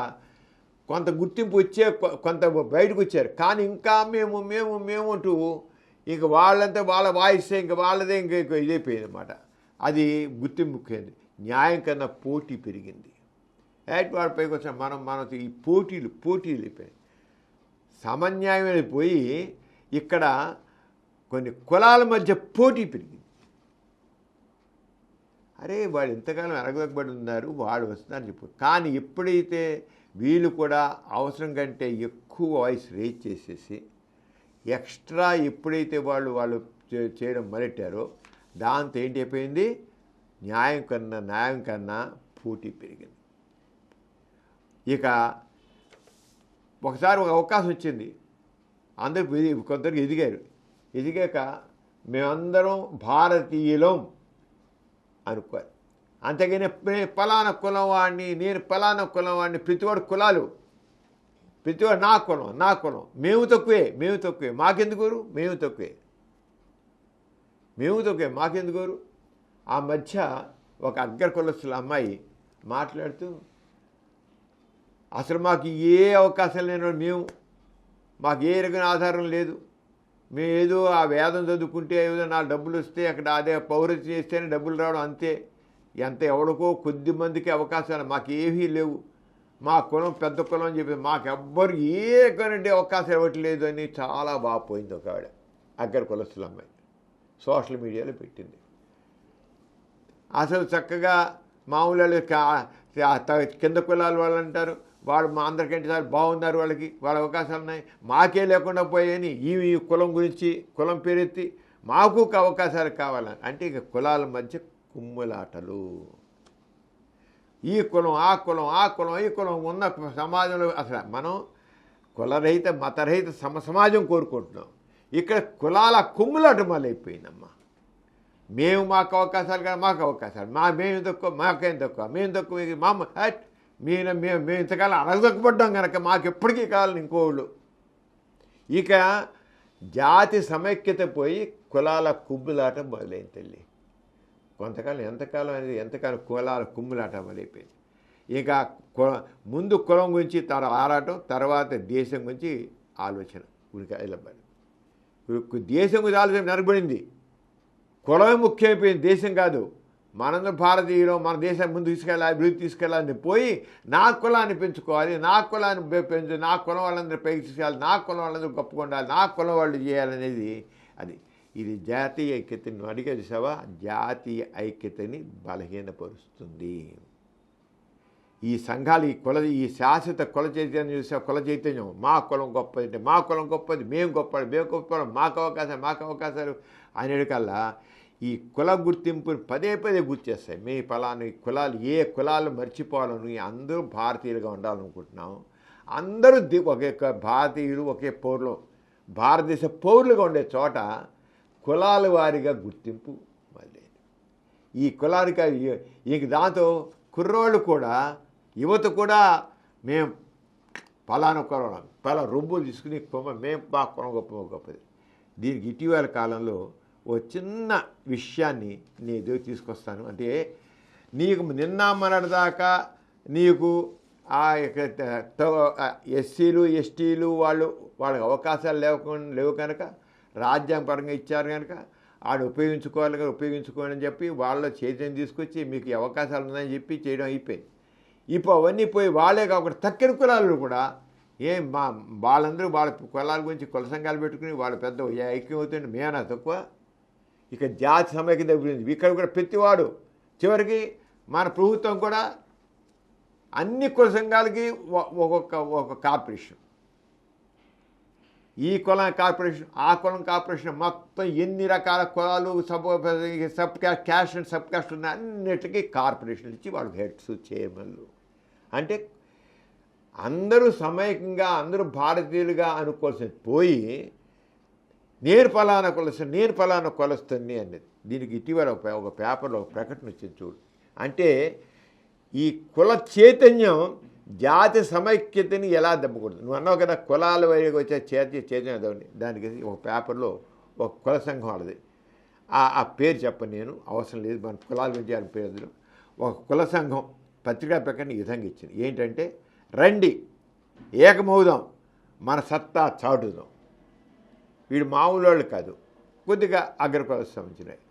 కొంత గుర్తింపు వచ్చే కొంత బయటకు వచ్చారు. కానీ ఇంకా మేము అంటూ ఇంక వాళ్ళంతా వాళ్ళ వాయిస్తే ఇంక వాళ్ళదే ఇంక ఇదైపోయింది అన్నమాట. అది గుర్తింపు ముఖ్యమైంది. న్యాయం కన్నా పోటీ పెరిగింది. వాడి పైకి వచ్చిన మనం ఈ పోటీలు అయిపోయాయి. సమన్యాయం అయిపోయి ఇక్కడ కొన్ని కులాల మధ్య పోటీ పెరిగింది. అరే వాడు ఎంతకాలం ఎరగబడి ఉన్నారు, వాడు వస్తున్నారని చెప్పు. కానీ ఎప్పుడైతే వీళ్ళు కూడా అవసరం కంటే ఎక్కువ వాయిస్ రేజ్ చేసేసి ఎక్స్ట్రా ఎప్పుడైతే వాళ్ళు చేయడం మొదలెట్టారో దాంతో ఏంటి అయిపోయింది, న్యాయం కన్నా పోటీ పెరిగింది. ఇక ఒకసారి ఒక అవకాశం వచ్చింది, అందరూ కొందరు ఎదిగాక మేమందరం భారతీయులం అనుకోవాలి. అంతేగాని పలానా కులం వాడిని, నేను పలానా కులం వాడిని, ప్రతివాడు కులాలు, ప్రతివాడు నా కులం, మేము తక్కువే మాకెందుకోరు, మేము తక్కువే మాకెందుకోరు. ఆ మధ్య ఒక అగ్ర కులస్తుల అమ్మాయి మాట్లాడుతూ, అసలు మాకు ఏ అవకాశం లేని మాకు ఏ రకమైన ఆధారం లేదు, మేము ఏదో ఆ వేదం చదువుకుంటే ఏదో నా డబ్బులు వస్తే అక్కడ అదే పౌరత్వం చేస్తేనే డబ్బులు రావడం అంతే, ఎవరికో కొద్ది మందికి అవకాశాలు, మాకేమీ లేవు, మా కులం పెద్ద కులం అని చెప్పి మాకెవ్వరు ఏ రకమైన అవకాశం ఇవ్వట్లేదు అని చాలా బాగా పోయింది ఒక ఆవిడ, అగ్ర కులస్తుల అమ్మాయి సోషల్ మీడియాలో పెట్టింది. అసలు చక్కగా మామూలు కింద కులాల వాళ్ళు అంటారు, వాడు మా అందరికంటే సార్ బాగున్నారు, వాళ్ళ అవకాశాలు ఉన్నాయి, మాకే లేకుండా పోయాయని ఈ కులం గురించి కులం పేరెత్తి మాకు అవకాశాలు కావాలని, అంటే ఇక కులాల మధ్య కుమ్ములాటలు. ఈ కులం ఆ కులం ఈ కులం ఉన్న సమాజంలో అసలు మనం కులరహిత మతరహిత సమాజం కోరుకుంటున్నాం. ఇక్కడ కులాల కుమ్ములాట మొదలైపోయిందమ్మా. మాకు అవకాశాలు కాదు, మాకు అవకాశాలు, మేము తక్కువ, మాకేం తక్కువ, మేము తక్కువ, మేము ఇంతకాలం అడగదొక్కబడ్డాం కనుక మాకు ఎప్పటికీ కావాలని ఇంకోళ్ళు. ఇక జాతి సమైక్యత పోయి కులాల కుమ్ములాట మొదలైంది తల్లి. ఎంతకాలం కులాల కుమ్ములాట మొదలైపోయింది. ఇక ముందు కులం గురించి ఆరాటం, తర్వాత దేశం గురించి ఆలోచన ఉడికి దేశం గురించి ఆలోచన నరబడింది. కులమే ముఖ్యమైపోయింది, దేశం కాదు. మనందరం భారతీయులు, మన దేశాన్ని ముందు అభివృద్ధి తీసుకెళ్ళాలని పోయి నా కులాన్ని పెంచుకోవాలి, నా కులాన్ని నా కులం వాళ్ళందరూ పైకి తీసుకెళ్ళాలి, నా కులం వాళ్ళందరూ గొప్పగా ఉండాలి, నా కులం వాళ్ళు చేయాలనేది ఇది జాతీయ ఐక్యతని అడిగే చూసావా, జాతీయ ఐక్యతని బలహీనపరుస్తుంది. ఈ సంఘాలు ఈ శాశ్వత కుల చైతన్యం చూసా, కుల చైతన్యం మా కులం గొప్పది, మా కులం గొప్పది, మేము గొప్పవాళ్ళం, మాకు అవకాశాలు అనేటికల్లా ఈ కుల గుర్తింపుని పదే గుర్తు చేస్తాయి. మీ ఫలాని కులాలు, ఏ కులాలు మర్చిపోవాలని, అందరూ భారతీయులుగా ఉండాలనుకుంటున్నాం, అందరూ ఒకే భారతీయులు, ఒకే పౌరులు, భారతదేశ పౌరులుగా ఉండే చోట కులాల వారిగా గుర్తింపు మళ్ళీ ఈ కులానికి ఇంక దాంతో కుర్రోళ్ళు కూడా, యువత కూడా మేము పలానా కులం, పలానా రొమ్ములు తీసుకుని మేము మా కులం గొప్పది. దీనికి ఇటీవల కాలంలో ఓ చిన్న విషయాన్ని నేను తీసుకొస్తాను. అంటే నీకు నిన్న మొన్నటిదాకా నీకు ఆ ఎస్సీలు ఎస్టీలు వాళ్ళకి అవకాశాలు లేవు కనుక, రాజ్యాంగపరంగా ఇచ్చారు కనుక ఉపయోగించుకోవాలని చెప్పి వాళ్ళ చైతన్యం తీసుకొచ్చి మీకు అవకాశాలు ఉన్నాయని చెప్పి చేయడం అయిపోయింది. ఇప్పుడు అవన్నీ పోయి వాళ్ళే కాకుండా తక్కిన కులాలు కూడా వాళ్ళందరూ వాళ్ళ కులాల గురించి కుల సంఘాలు పెట్టుకుని వాళ్ళు పెద్ద ఐక్యం అవుతుంటే మేనా తక్కువ. ఇక జాతి సమైక్యత అభివృద్ధి ఇక్కడ కూడా ప్రతివాడు చివరికి మన ప్రభుత్వం కూడా అన్ని కుల సంఘాలకి ఒక కార్పొరేషన్, ఈ కులం కార్పొరేషన్, ఆ కులం కార్పొరేషన్, మొత్తం ఎన్ని రకాల కులాలు sub caste and sub caste ఉన్న అన్నిటికీ కార్పొరేషన్లు ఇచ్చి వాళ్ళకి హెడ్స్ చైర్మన్లు. అంటే అందరూ సమైక్యంగా అందరూ భారతీయులుగా అనుకోవాల్సి పోయి నేను ఫలానా కొలుస్తుంది అనేది. దీనికి ఇటీవల ఒక పేపర్లో ఒక ప్రకటన వచ్చింది చూడు. అంటే ఈ కుల చైతన్యం జాతి సమైక్యతని ఎలా దెబ్బకూడదు. నువ్వు అన్నావు కదా కులాల వైపు వచ్చే చైతన్యం అదవని, దానికి ఒక పేపర్లో ఒక కుల సంఘం వాళ్ళది, ఆ పేరు చెప్పను నేను, అవసరం లేదు, మన కులాల గురించి అని పేరు. ఒక కుల సంఘం పత్రికా ప్రకటన ఈ విధంగా ఇచ్చింది. ఏంటంటే, రండి ఏకమవుదాం, మన సత్తా చాటుదాం. వీడు మామూలు వాళ్ళు కాదు, కొద్దిగా అగ్రకులకు సంబంధించినవి.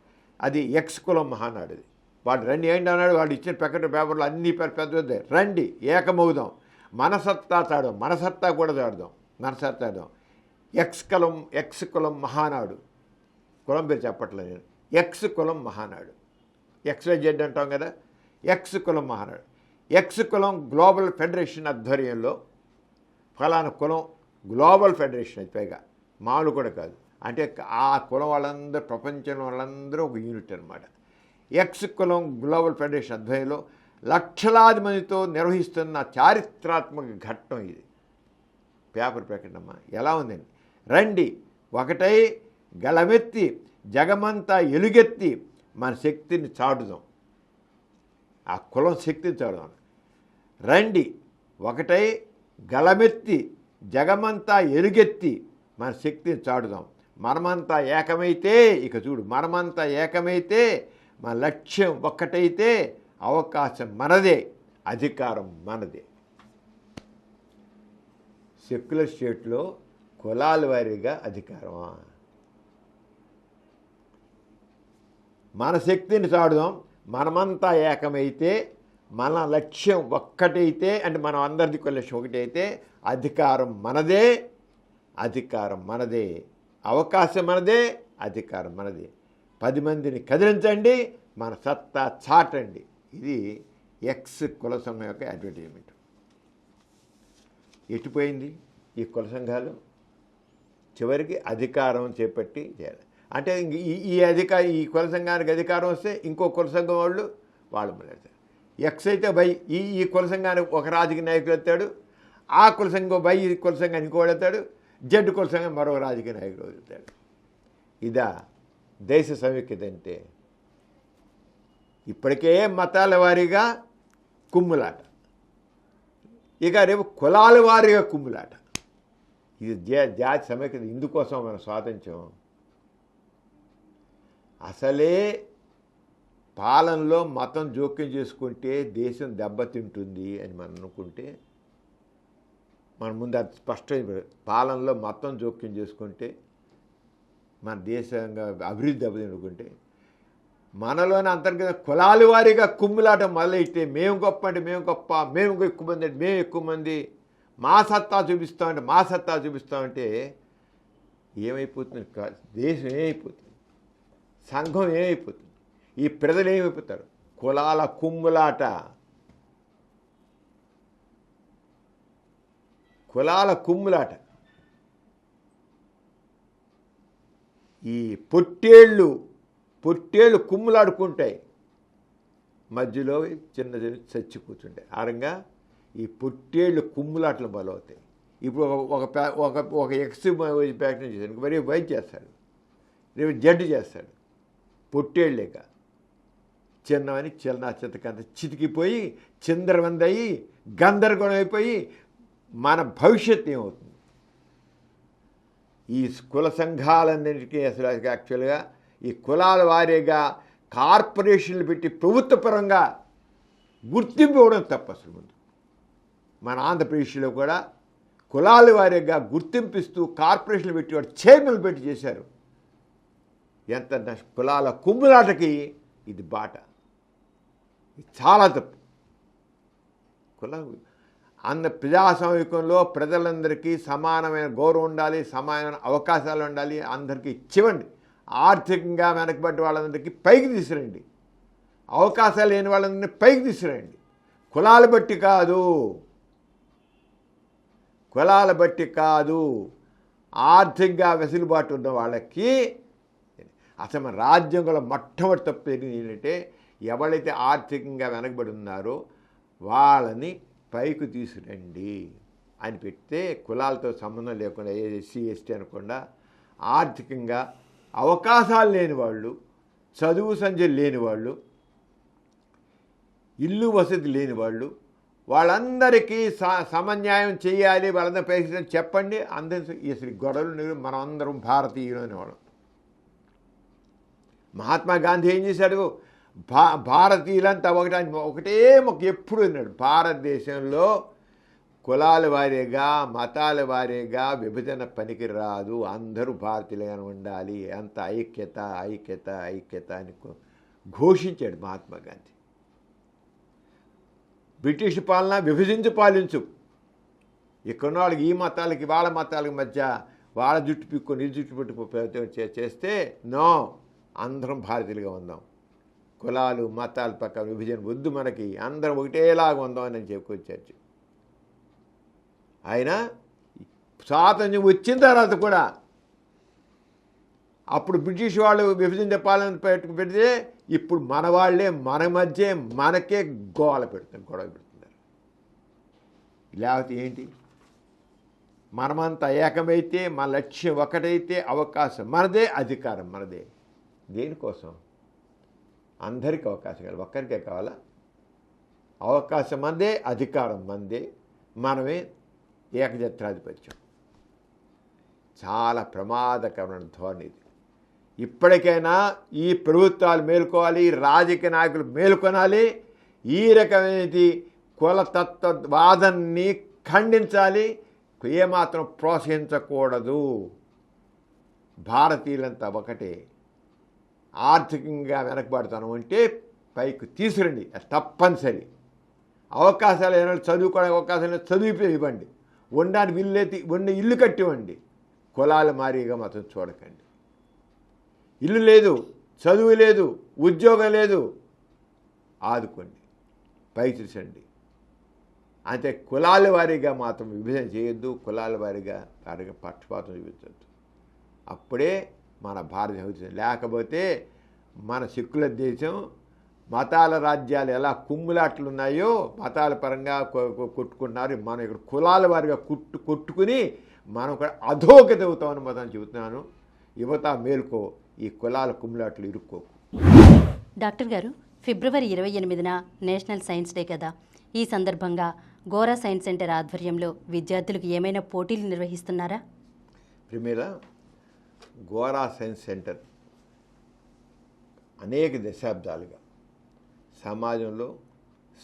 అది ఎక్స్ కులం మహానాడుది. వాడు రండి ఏంటి అన్నాడు, వాడు ఇచ్చిన ప్రకటన పేపర్లో అన్నీ పెద్ద రండి ఏకమవుదాం, మన సత్తా చాడదాం, మన సత్తా కూడా చాడదాం. ఎక్స్ కులం మహానాడు, కులం పేరు చెప్పట్లేదు నేను, ఎక్స్ కులం మహానాడు, XYZ అంటాం కదా, ఎక్స్ కులం మహానాడు. ఎక్స్ కులం గ్లోబల్ ఫెడరేషన్ ఆధ్వర్యంలో ఫలానా కులం గ్లోబల్ ఫెడరేషన్, అది పైగా మామూలు కూడా కాదు. అంటే ఆ కులం వాళ్ళందరూ, ప్రపంచం వాళ్ళందరూ ఒక యూనిట్ అనమాట. ఎక్స్ కులం గ్లోబల్ ఫెడరేషన్ ఆధ్వర్యంలో లక్షలాది మందితో నిర్వహిస్తున్న చారిత్రాత్మక ఘట్టం ఇది. పేపర్ ప్రకటనమ్మా ఎలా ఉందండి. రండి ఒకటై గళమెత్తి జగమంతా ఎలుగెత్తి మన శక్తిని చాటుదాం, ఆ కులం శక్తిని చాటుదాం. రండి ఒకటై గళమెత్తి జగమంతా ఎలుగెత్తి మన శక్తిని చాటుదాం. మనమంతా ఏకమైతే, ఇక చూడు, మనమంతా ఏకమైతే, మన లక్ష్యం ఒక్కటైతే అవకాశం మనదే, అధికారం మనదే. సెక్యులర్ స్టేట్లో కులాల వారీగా అధికారమా? మన శక్తిని చాటుదాం, మనమంతా ఏకమైతే, మన లక్ష్యం ఒక్కటైతే, అంటే మనం అందరిది లక్ష్యం ఒకటైతే అధికారం మనదే, అధికారం మనదే, అవకాశం మనదే, అధికారం మనదే. 10 మందిని కదిలించండి, మన సత్తా చాటండి. ఇది ఎక్స్ కుల సంఘం యొక్క అడ్వర్టైజ్మెంట్. ఎటుపోయింది ఈ కుల సంఘాలు? చివరికి అధికారం చేపట్టి చేయాలి. అంటే ఈ కుల సంఘానికి అధికారం వస్తే ఇంకో కుల సంఘం వాళ్ళు మాట్లాడతారు. ఎక్స్ అయితే బై ఈ కుల సంఘానికి ఒక రాజకీయ నాయకుడు వస్తాడు, ఆ కుల సంఘం బై ఈ కుల సంఘానికి ఇంకోటి వస్తాడు, జడ్డు కుల సంఘం మరో రాజకీయ నాయకుడు వస్తాడు. ఇదా దేశ సమైక్యత అంటే? ఇప్పటికే మతాల వారీగా కుమ్ములాట, ఇక రేపు కులాల వారీగా కుమ్ములాట. ఇది జాతి సమైక్యత. ఇందుకోసం మన స్వాతంత్ర్యం. అసలే పాలనలో మతం జోక్యం చేసుకుంటే దేశం దెబ్బతింటుంది అని మనం అనుకుంటే, మన ముందు అది స్పష్టమైన పాలనలో మతం జోక్యం చేసుకుంటే మన దేశంగా అభివృద్ధి దెబ్బతింటుకుంటే, మనలోని అంతర్గత కులాల వారీగా కుమ్ములాట మొదలైతే, మేము గొప్ప అంటే మేము గొప్ప, మేము ఎక్కువ మంది అంటే మేము ఎక్కువ మంది, మా సత్తా చూపిస్తామంటే మా సత్తా చూపిస్తామంటే ఏమైపోతుంది? దేశం ఏమైపోతుంది? సంఘం ఏమైపోతుంది? ఈ ప్రజలు ఏమైపోతారు? కులాల కుమ్ములాట, కులాల కుమ్ములాట. ఈ పొట్టేళ్ళు కుమ్ములాడుకుంటాయి, మధ్యలో చిన్న చచ్చి కూర్చుంటాయి. ఆరంగా ఈ పొట్టేళ్ళు కుమ్ములాటలు బలవుతాయి. ఇప్పుడు ఒక ఎక్స్ ప్యాక్టరీ చేశాడు, మరి వైద్య చేస్తాడు, రేపు జడ్డు చేస్తాడు. పొట్టేళ్ళేక చిన్నవని చిన్నకంత చితికిపోయి చిందరవందయి గందరగోళం అయిపోయి మన భవిష్యత్తు ఏమవుతుంది? ఈ కుల సంఘాలన్నింటికీ అసలు యాక్చువల్గా ఈ కులాల వారీగా కార్పొరేషన్లు పెట్టి ప్రభుత్వపరంగా గుర్తింపు ఇవ్వడం తప్ప. అసలు ముందు మన ఆంధ్రప్రదేశ్లో కూడా కులాల వారీగా గుర్తింపిస్తూ కార్పొరేషన్లు పెట్టి వాడు చైర్మన్లు పెట్టి చేశారు. ఎంత కులాల కుమ్ములాటకి ఇది బాట. ఇది చాలా తప్పు. ప్రజాస్వామికంలో ప్రజలందరికీ సమానమైన గౌరవం ఉండాలి, సమానమైన అవకాశాలు ఉండాలి, అందరికీ ఇచ్చివ్వండి. ఆర్థికంగా వెనకబడ్డ వాళ్ళందరికీ పైకి తీసుకురండి, అవకాశాలు లేని వాళ్ళందరినీ పైకి తీసుకురండి. కులాల బట్టి కాదు, ఆర్థికంగా వెసులుబాటు ఉన్న వాళ్ళకి. అసలు మన రాజ్యాంగంలో మొట్టమొదటి తప్పు ఏంటంటే, ఎవరైతే ఆర్థికంగా వెనకబడి ఉన్నారో వాళ్ళని పైకి తీసుకురండి అని పెడితే, కులాలతో సంబంధం లేకుండా ఎస్సీ ఎస్టీ అనకుండా ఆర్థికంగా అవకాశాలు లేని వాళ్ళు, చదువు సంధ్యలు లేని వాళ్ళు, ఇల్లు వసతి లేని వాళ్ళు, వాళ్ళందరికీ సమన్యాయం చేయాలి, వాళ్ళందరూ పైకి చెప్పండి. అందరి అసలు గొడవలు మనం అందరం భారతీయులు అనేవాళ్ళం. మహాత్మా గాంధీ ఏం చేశాడు? భారతీయులంతా ఒకటే ఎప్పుడు అన్నాడు, భారతదేశంలో కులాల వారీగా మతాల వారీగా విభజన పనికి రాదు, అందరూ భారతీయులుగానే ఉండాలి, అంత ఐక్యత ఐక్యత ఐక్యత అని ఘోషించాడు మహాత్మా గాంధీ. బ్రిటిష్ పాలన విభజించి పాలించు, ఇక్కడున్న వాళ్ళకి ఈ మతాలకి వాళ్ళ మతాలకి మధ్య వాళ్ళ జుట్టు పిక్కొని ఈ జుట్టు పట్టు చేస్తే నో, అందరం భారతీయులుగా ఉందాం, కులాలు మతాల పక్క విభజన వద్దు, మనకి అందరం ఒకటేలాగా ఉందాం అని చెప్పుకొచ్చారు. ఆయన స్వాతంత్ర్యం వచ్చిన తర్వాత కూడా అప్పుడు బ్రిటిష్ వాళ్ళు విభజన పాలన పెడితే ఇప్పుడు మన వాళ్ళే మన మధ్య మనకే గొడవ పెడుతున్నారు. లేకపోతే ఏంటి? మనమంతా ఏకమైతే, మన లక్ష్యం ఒకటైతే అవకాశం మనదే, అధికారం మనదే. దేనికోసం? అందరికీ అవకాశం కావాలి, ఒక్కరికే కావాలా? అవకాశం మనదే, అధికారం మనదే, మనమే ఏకఛత్రాధిపత్యం. చాలా ప్రమాదకరమైన ధోరణి ఇది. ఇప్పటికైనా ఈ ప్రభుత్వాలు మేలుకోవాలి, రాజకీయ నాయకులు మేలుకొనాలి. ఈ రకమైనది కులతత్వవాదాన్ని ఖండించాలి, ఏమాత్రం ప్రోత్సహించకూడదు. భారతీయులంతా ఒకటే. ఆర్థికంగా వెనకబడతాను అంటే పైకి తీసుకురండి, అది తప్పనిసరి. అవకాశాలు ఏమైనా చదువుకోవడానికి అవకాశాలు చదివిపి ఇవ్వండి, ఉండడానికి ఉండి ఇల్లు కట్టివ్వండి. కులాల మారీగా మాత్రం చూడకండి. ఇల్లు లేదు, చదువు లేదు, ఉద్యోగం లేదు, ఆదుకోండి, పైకి తీసండి. అంటే కులాల వారీగా మాత్రం విభజన చేయొద్దు, కులాల వారీగా పక్షపాతం చూపించద్దు. అప్పుడే మన భారతదేశం. లేకపోతే మన సెక్యులర్ దేశం మతాల రాజ్యాలు ఎలా కుమ్ములాట్లు ఉన్నాయో మతాల పరంగా కొట్టుకుంటున్నారు. మనం ఇక్కడ కులాల వారిగా కొట్టుకుని మనం కూడా అధోగతి అవుతామని మొత్తం చెబుతున్నాను. యువత మేలుకో, ఈ కులాల కుమ్ములాట్లు ఇరుక్కోకు. డాక్టర్ గారు, ఫిబ్రవరి 28న నేషనల్ సైన్స్ డే కదా. ఈ సందర్భంగా గోరా సైన్స్ సెంటర్ ఆధ్వర్యంలో విద్యార్థులకు ఏమైనా పోటీలు నిర్వహిస్తున్నారా? ప్రిమేరా, గోరా సైన్స్ సెంటర్ అనేక దశాబ్దాలుగా సమాజంలో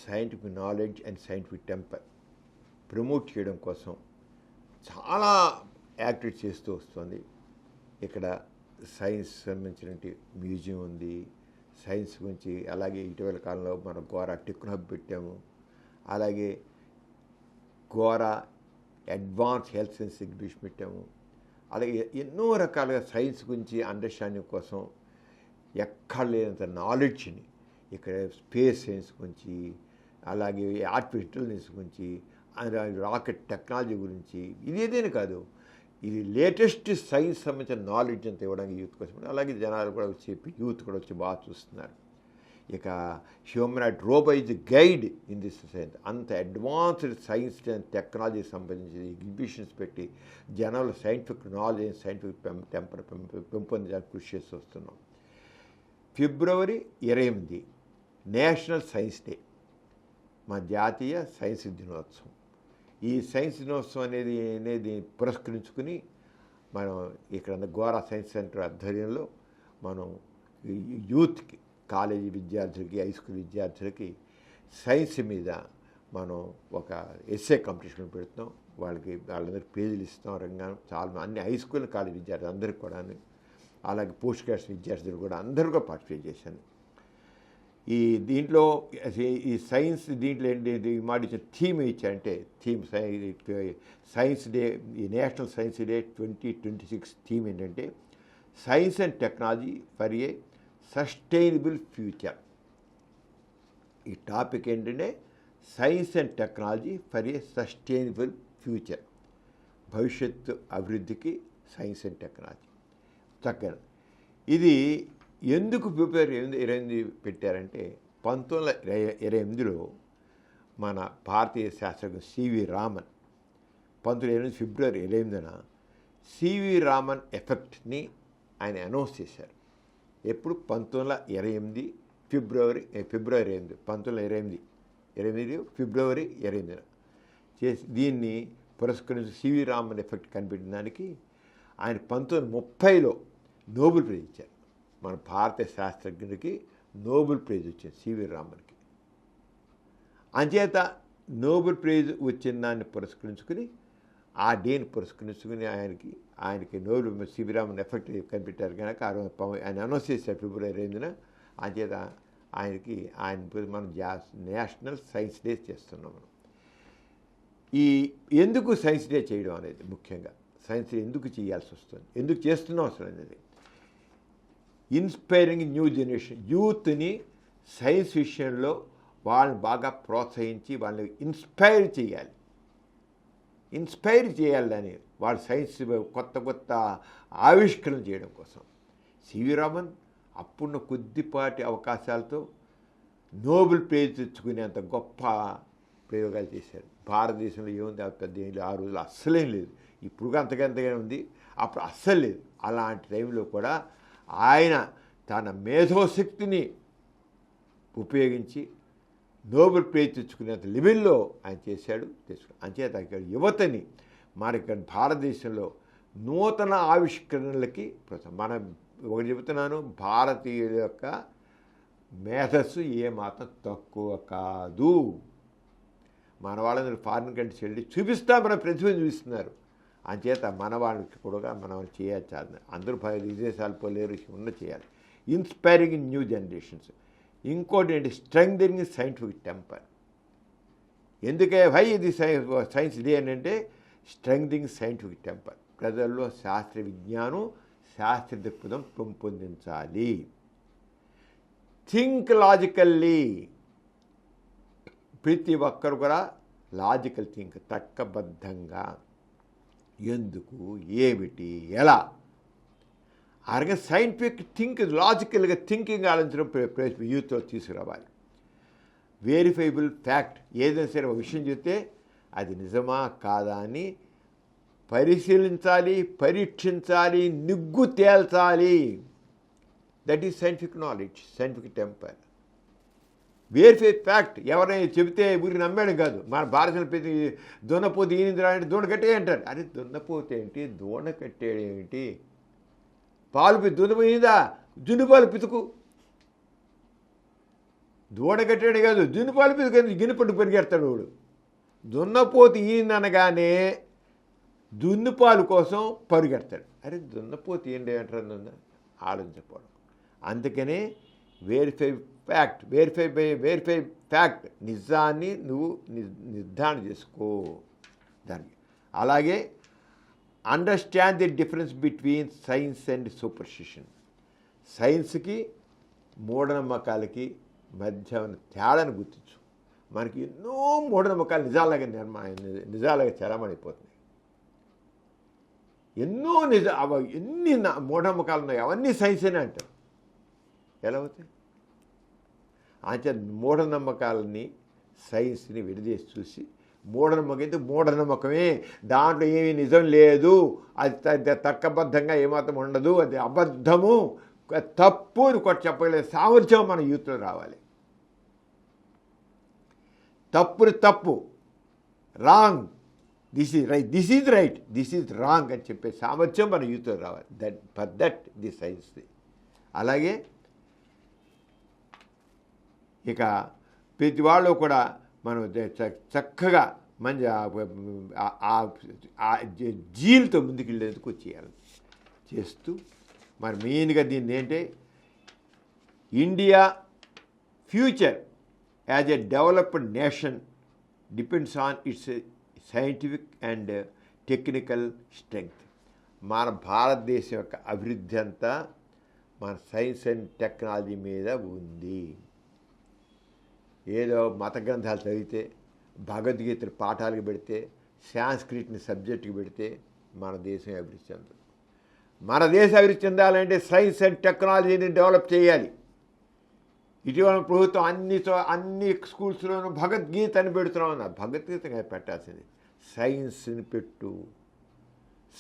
scientific knowledge and scientific temper promote చేయడం కోసం చాలా యాక్టివిటీ చేస్తూ వస్తుంది. ఇక్కడ సైన్స్ సంబంధించిన మ్యూజియం ఉంది, సైన్స్ గురించి. అలాగే ఇటీవల కాలంలో మనం గోరా టెక్ హబ్ పెట్టాము. అలాగే Gora advance health science exhibition పెట్టాము. అలాగే ఎన్నో రకాలుగా సైన్స్ గురించి అండర్స్టాండింగ్ కోసం ఎక్కడ లేనంత నాలెడ్జ్ని ఇక్కడ స్పేస్ సైన్స్ గురించి, అలాగే ఆర్టిఫిషియల్ ఇంటెలిజెన్స్ గురించి, రాకెట్ టెక్నాలజీ గురించి, ఇది ఏదైనా కాదు, ఇది లేటెస్ట్ సైన్స్ సంబంధించిన నాలెడ్జ్ అంతా ఇవ్వడానికి యూత్ కోసం. అలాగే జనాలు కూడా వచ్చి యూత్ కూడా వచ్చి బాగా చూస్తున్నారు. ఇక humanoid robot is guide in this science. అంత అడ్వాన్స్డ్ సైన్స్ అండ్ టెక్నాలజీ సంబంధించి ఎగ్జిబిషన్స్ పెట్టి జనాలు సైంటిఫిక్ నాలెడ్జ్, సైంటిఫిక్ టెంపర్ పెంపొందించడానికి కృషి చేస్తూ వస్తున్నాం. ఫిబ్రవరి 28 నేషనల్ సైన్స్ డే, మా జాతీయ సైన్స్ దినోత్సవం. ఈ సైన్స్ దినోత్సవం అనేది పురస్కరించుకుని మనం ఇక్కడ గోరా సైన్స్ సెంటర్ ఆధ్వర్యంలో మనం యూత్కి, కాలేజీ విద్యార్థులకి, హై స్కూల్ విద్యార్థులకి సైన్స్ మీద మనం ఒక ఎస్సే కాంపిటీషన్ పెడుతున్నాం. వాళ్ళందరికీ పేజీలు ఇస్తాం. రంగాను చాలా అన్ని హై స్కూల్ కాలేజీ విద్యార్థులు అందరికీ కూడా, అలాగే పోస్ట్ గ్రాడ్యుయేట్ విద్యార్థులు కూడా అందరూ కూడా పార్టిసిపేట్ చేశాను. దీంట్లో ఈ సైన్స్ దీంట్లో ఏంటి మాట ఇచ్చిన థీమ్ ఇచ్చారంటే, థీమ్ సైన్స్ డే, ఈ నేషనల్ సైన్స్ డే 2026 థీమ్ ఏంటంటే science and technology for a sustainable future. ఈ టాపిక్ ఏంటంటే science and technology for a sustainable future. భవిష్యత్తు అభివృద్ధికి సైన్స్ అండ్ టెక్నాలజీ చక్కగా. ఇది ఎందుకు ఫిబ్రవరి 28 పెట్టారంటే 1928లో మన భారతీయ శాస్త్రజ్ఞుడు సివి రామన్ 1928 ఫిబ్రవరి 28న సివి రామన్ ఎఫెక్ట్ని ఆయన అనౌన్స్ చేశారు. ఎప్పుడు? 1928 ఫిబ్రవరి 8, 1928 ఫిబ్రవరి 28న చేసి దీన్ని పురస్కరించి సివి రామన్ ఎఫెక్ట్ కనిపెట్టిన దానికి ఆయన 1930లో నోబెల్ ప్రైజ్ ఇచ్చారు. మన భారతీయ శాస్త్రజ్ఞుడికి నోబెల్ ప్రైజ్ వచ్చింది సివి రామన్కి. అంచేత నోబెల్ ప్రైజ్ వచ్చిన దాన్ని పురస్కరించుకుని, ఆ డేని పురస్కరించుకుని ఆయనకి నోబెల్ సివి రామన్ ఎఫెక్ట్ కనిపెట్టారు కనుక ఆయన అనౌన్స్ చేశారు ఫిబ్రవరి 28న. అంచేత ఆయన మనం నేషనల్ సైన్స్ డే చేస్తున్నాం. మనం ఎందుకు సైన్స్ డే చేయడం అనేది ముఖ్యంగా, సైన్స్ డే ఎందుకు చేయాల్సి వస్తుంది, ఎందుకు చేస్తున్నాం అసలు అనేది, ఇన్స్పైరింగ్ న్యూ జనరేషన్. యూత్ని సైన్స్ విషయంలో వాళ్ళని బాగా ప్రోత్సహించి వాళ్ళని ఇన్స్పైర్ చేయాలని, వాళ్ళ సైన్స్ కొత్త ఆవిష్కరణ చేయడం కోసం. సివి రామన్ అప్పుడున్న కొద్దిపాటి అవకాశాలతో నోబెల్ ప్రైజ్ తెచ్చుకునేంత గొప్ప ప్రయోగాలు చేశారు. భారతదేశంలో ఏముంది ఆ పెద్ద ఏం లేదు, ఆ రోజులు అస్సలేం లేదు. ఇప్పుడు అంతకంతగానే ఉంది, అప్పుడు అస్సలు లేదు. అలాంటి టైంలో కూడా ఆయన తన మేధోశక్తిని ఉపయోగించి నోబెల్ ప్రైజ్ తెచ్చుకునేంత లెవెల్లో ఆయన అంచేత ఇక్కడ యువతని మనకి భారతదేశంలో నూతన ఆవిష్కరణలకి మనం ఒకటి చెబుతున్నాను, భారతీయుల యొక్క మేధస్సు ఏమాత్రం తక్కువ కాదు. మన వాళ్ళని ఫారిన్ కంట్రీస్ వెళ్ళి మన ప్రతిభ చూపిస్తున్నారు. అంచేత మన వాళ్ళకి కూడా మనం చేయాలి. అందరూ విదేశాలు పోలేరు, చేయాలి. Inspiring in new generations. ఇంకోటి ఏంటి, స్ట్రెంగ్థెనింగ్ సైంటిఫిక్ టెంపర్. ఎందుకే ఇది సైన్స్ డే అని అంటే స్ట్రెంగ్థెనింగ్ సైంటిఫిక్ టెంపర్. ప్రజల్లో శాస్త్ర విజ్ఞానం, శాస్త్ర దృక్పథం పెంపొందించాలి. Think logically. ప్రతి ఒక్కరు కూడా లాజికల్ థింక్, తర్కబద్ధంగా ఎందుకు, ఏమిటి, ఎలా అలాగే సైంటిఫిక్ థింక్, లాజికల్గా థింకింగ్ ఆలోచించడం యూత్లో తీసుకురావాలి. Verifiable fact. ఏదైనా సరే ఒక విషయం చెప్తే అది నిజమా కాదా అని పరిశీలించాలి, పరీక్షించాలి, నిగ్గు తేల్చాలి. That is scientific knowledge, scientific temper. Verify fact. ఎవరైనా చెబితే ఊరికి నమ్మేయడం కాదు. మన భారతదేశంలో ప్రతి దున్నపోతే ఈనిందిరా అంటే దూడ కట్టే అంటారు. అరే దున్నపోతే ఏంటి, దూడ కట్టేయడం ఏంటి? పాలు దున్నపోయిందా, జున్నుపాలు పితుకు. దూడ కట్టేయడం కాదు, జున్నుపాలు పితుకు. గిన్నెపట్టు పరిగెడతాడు వాడు. దున్నపోతు ఈయనగానే దున్నుపాలు కోసం పరిగెడతాడు. అరే దున్నపోతు ఏంటి అంటారు, ఆలోచించకపోవడం. అందుకనే వెరిఫై ఫ్యాక్ట్. నిజాన్ని నువ్వు నిర్ధారణ చేసుకో దానికి. అలాగే understand the difference between science and superstition. సైన్స్కి మూఢనమ్మకాలకి మధ్య ఉన్న తేడాను గుర్తించు. మనకి ఎన్నో మూఢనమ్మకాలు నిజాలుగా చరమణిపోతున్నాయి. ఎన్నో ఎన్ని మూఢనమ్మకాలు ఉన్నాయి, అవన్నీ సైన్స్ అనే అంటారు. ఎలా అవుతాయి? అంటే మూఢనమ్మకాలని సైన్స్ని విడదీసి చూసి మూఢనమ్మకం అయితే మూఢనమ్మకమే, దాంట్లో ఏమీ నిజం లేదు, అది తర్కబద్ధంగా ఏమాత్రం ఉండదు, అది అబద్ధము, తప్పు అని కొట్టి చెప్పగలిగే సామర్థ్యం మన యూత్లో రావాలి. తప్పుని తప్పు, wrong, this is right, this is wrong అని చెప్పే సామర్థ్యం మన యూత్లో రావాలి. For that the science. అలాగే ఇక ప్రతి వాళ్ళు కూడా మనం చక్కగా మంచి జీలతో ముందుకెళ్ళేందుకు చేస్తూ మరి మెయిన్గా దీన్ని ఏంటంటే India future as a developed nation depends on it's scientific and technical strength. మన భారతదేశం యొక్క అభివృద్ధి అంతా మన సైన్స్ అండ్ టెక్నాలజీ మీద ఉంది. ఏదో మత గ్రంథాలు చదివితే, భగవద్గీత పాఠాలకు పెడితే, సాంస్క్రిట్ని సబ్జెక్టుకి పెడితే మన దేశం అభివృద్ధి చెందదు. మన దేశం అభివృద్ధి చెందాలంటే సైన్స్ అండ్ టెక్నాలజీని డెవలప్ చేయాలి. ఇటీవల ప్రభుత్వం అన్ని స్కూల్స్లోనూ భగవద్గీత అని పెడుతున్నాం అన్నారు. భగవద్గీతగా పెట్టాల్సింది సైన్స్ని పెట్టు,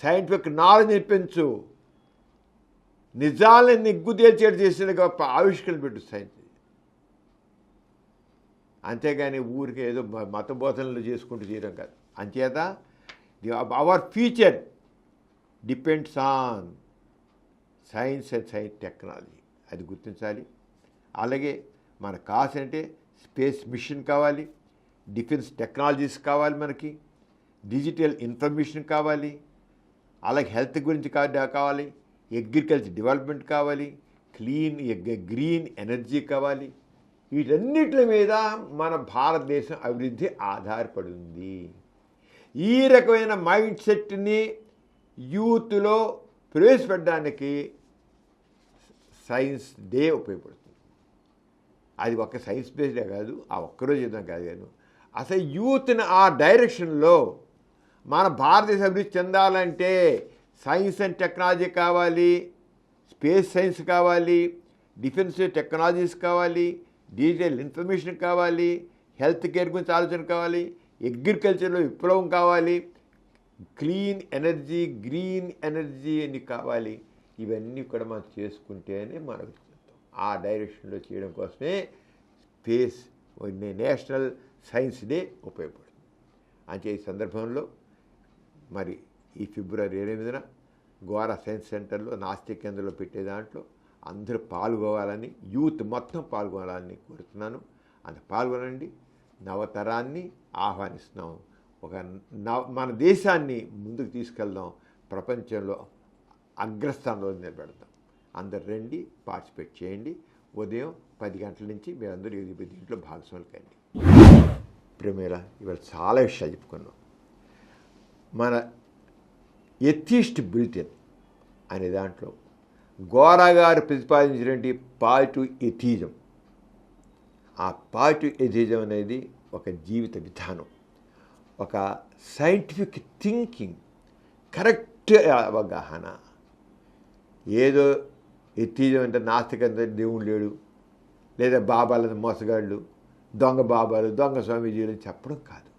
సైంటిఫిక్ నాలెడ్జ్ని పెంచు, నిజాలని నిగ్గుదేల్చేటు చేసిన గొప్ప ఆవిష్కరణ పెట్టు సైన్స్. అంతేగాని ఊరికి ఏదో మత బోధనలు చేసుకుంటూ చేయడం కాదు. అంచేత our future depends on science and science technology, అది గుర్తించాలి. అలాగే మనకు కావాల్సింటే స్పేస్ మిషన్ కావాలి, డిఫెన్స్ టెక్నాలజీస్ కావాలి, మనకి డిజిటల్ ఇన్ఫర్మేషన్ కావాలి, అలాగే హెల్త్ గురించి కావాలి, అగ్రికల్చర్ డెవలప్మెంట్ కావాలి, గ్రీన్ ఎనర్జీ కావాలి. వీటన్నిటి మీద మన భారతదేశం అభివృద్ధి ఆధారపడి ఉంది. ఈ రకమైన మైండ్ సెట్ని యూత్లో ప్రవేశపెట్టడానికి సైన్స్ డే ఉపయోగపడుతుంది. అది ఒక సైన్స్ బేస్డే కాదు, ఆ ఒక్కరోజు చేద్దాం కాదు కానీ అసలు యూత్ని ఆ డైరెక్షన్లో మన భారతదేశం అభివృద్ధి చెందాలంటే సైన్స్ అండ్ టెక్నాలజీ కావాలి, స్పేస్ సైన్స్ కావాలి, డిఫెన్స్ టెక్నాలజీస్ కావాలి, డిజిటల్ ఇన్ఫర్మేషన్ కావాలి, హెల్త్ కేర్ గురించి ఆలోచన కావాలి, అగ్రికల్చర్లో విప్లవం కావాలి, క్లీన్ ఎనర్జీ, గ్రీన్ ఎనర్జీ అని కావాలి. ఇవన్నీ కూడా మనం చేసుకుంటేనే మనకు ఆ డైరెక్షన్లో చేయడం కోసమే స్పేస్ నేషనల్ సైన్స్ డే ఉపయోగపడుతుంది. అంటే ఈ సందర్భంలో మరి ఈ ఫిబ్రవరి 8న గోరా సైన్స్ సెంటర్లో నాస్తిక కేంద్రంలో పెట్టే దాంట్లో అందరూ పాల్గొవాలని, యూత్ మొత్తం పాల్గొనాలని కోరుతున్నాను. అంత పాల్గొనండి. నవతరాన్ని ఆహ్వానిస్తున్నాం. మన దేశాన్ని ముందుకు తీసుకెళ్దాం, ప్రపంచంలో అగ్రస్థానంలో నిలబెడదాం. అందరు రండి, పార్టిసిపేట్ చేయండి. ఉదయం 10 గంటల నుంచి మీరందరూ దీంట్లో భాగస్వాములు కండి. ప్రేమేల ఇవాళ చాలా విషయాలు చెప్పుకున్నాం. మన ఎథిస్ట్ బులెటిన్ అనే దాంట్లో గోరా గారు ప్రతిపాదించినటువంటి పాజిటివ్ ఎథిజం, ఆ పాజిటివ్ ఎథిజం అనేది ఒక జీవిత విధానం, ఒక సైంటిఫిక్ థింకింగ్, కరెక్ట్ అవగాహన. ఏదో ఎథిజం అంటే నాస్తికంత దేవుడు లేడు, లేదా బాబాల మోసగాళ్ళు, దొంగ బాబాలు, దొంగ స్వామీజీలు చెప్పడం కాదు.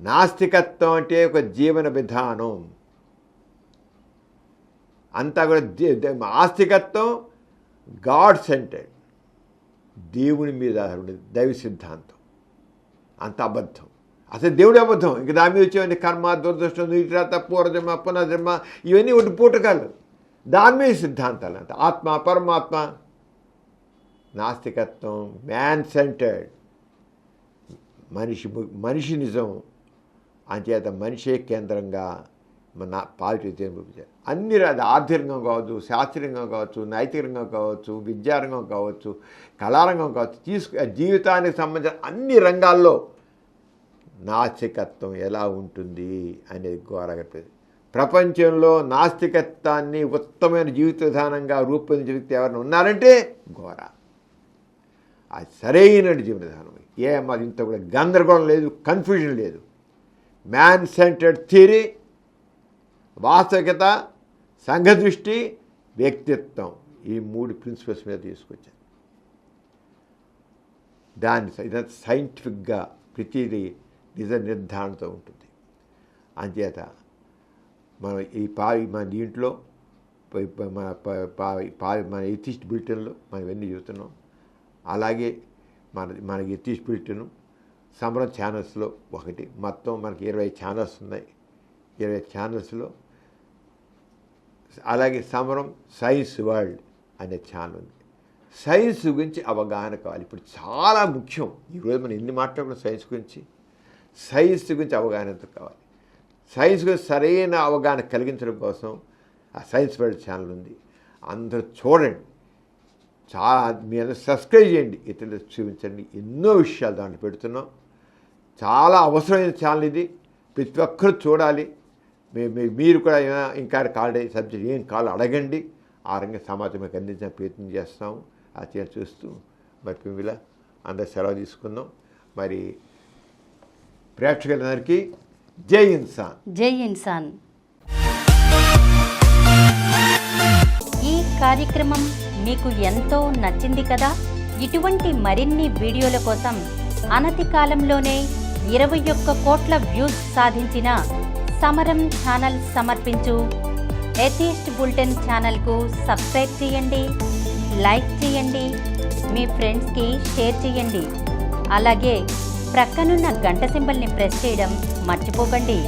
నాస్తికత్వం అంటే ఒక జీవన విధానం. అంతా కూడా ఆస్తికత్వం గాడ్ సెంటర్డ్, దేవుని మీద దైవ సిద్ధాంతం. అంత అబద్ధం. అసలు దేవుడు అబద్ధం. ఇంక దాని మీద వచ్చేవన్నీ కర్మ, దురదృష్టం, నీటిరాత, పూర్వజన్మ, పునర్జన్మ, ఇవన్నీ ఒకటి పూటకాలు. దాని మీద సిద్ధాంతాలు అంత. ఆత్మ, పరమాత్మ. నాస్తికత్వం మ్యాన్ సెంటర్డ్, మనిషి నిజం. అంచేత మనిషే కేంద్రంగా మన పాజిటివ్ చూపించారు. అన్ని ఆర్థికంగా కావచ్చు, శాస్త్రీయంగా కావచ్చు, నైతికంగా కావచ్చు, విద్యారంగం కావచ్చు, కళారంగం కావచ్చు, జీవితానికి సంబంధించిన అన్ని రంగాల్లో నాస్తికత్వం ఎలా ఉంటుంది అనేది ఘోరగా. ప్రపంచంలో నాస్తికత్వాన్ని ఉత్తమమైన జీవిత విధానంగా రూపొందించిన వ్యక్తి ఎవరైనా ఉన్నారంటే ఘోర. అది సరైన జీవన విధానం. అది ఇంత కూడా గందరగోళం లేదు, కన్ఫ్యూజన్ లేదు. మ్యాన్ సెంటర్డ్ థియరీ, వాస్తవికత, సంఘదృష్టి, వ్యక్తిత్వం, ఈ 3 ప్రిన్సిపల్స్ మీద తీసుకొచ్చాను. దాన్ని సైంటిఫిక్గా ప్రతిదీ నిజ నిర్ధారణతో ఉంటుంది. అంచేత మనం మన దీంట్లో మన ఎథిస్ట్ బులెటిన్లో మనం ఇవన్నీ చూస్తున్నాం. అలాగే మన ఎథిస్ట్ బులెటిన్ సమరం ఛానల్స్లో ఒకటి, మొత్తం మనకి 20 ఛానల్స్ ఉన్నాయి. 20 ఛానల్స్లో అలాగే సమరం సైన్స్ వరల్డ్ అనే ఛానల్ ఉంది. సైన్స్ గురించి అవగాహన కావాలి. ఇప్పుడు చాలా ముఖ్యం. ఈరోజు మనం ఎన్ని మాట్లాడుకున్న సైన్స్ గురించి, సైన్స్ గురించి అవగాహన కావాలి. సైన్స్ గురించి సరైన అవగాహన కలిగించడం కోసం ఆ సైన్స్ వరల్డ్ ఛానల్ ఉంది. అందరూ చూడండి. చాలా మీరు సబ్స్క్రైబ్ చేయండి, ఇతరులకు చూపించండి. ఎన్నో విషయాలు దాంట్లో పెడుతున్నాం. చాలా అవసరమైన ఛానల్ ఇది. ప్రతి ఒక్కరు చూడాలి. మీరు కూడా ఇంకా కాల్ సబ్జెక్ట్ ఏం కాల్ అడగండి. ఆ రంగ సమాచారం మీకు అందించిన ప్రయత్నం చేస్తాము. ఆ చీర చూస్తూ మరి పిమిల అందరు సెలవు తీసుకుందాం. మరి ప్రేక్షకులందరికీ జై ఇన్సాన్. జై ఇన్సాన్. ఈ కార్యక్రమం మీకు ఎంతో నచ్చింది కదా. ఇటువంటి మరిన్ని వీడియోల కోసం అనతి కాలంలోనే 21 కోట్ల వ్యూస్ సాధించిన సమరం ఛానల్ సమర్పించు ఎథిస్ట్ బులెటిన్ ఛానల్కు సబ్స్క్రైబ్ చేయండి, లైక్ చేయండి, మీ ఫ్రెండ్స్కి షేర్ చేయండి. అలాగే ప్రక్కనున్న గంట సింబల్ని ప్రెస్ చేయడం మర్చిపోకండి.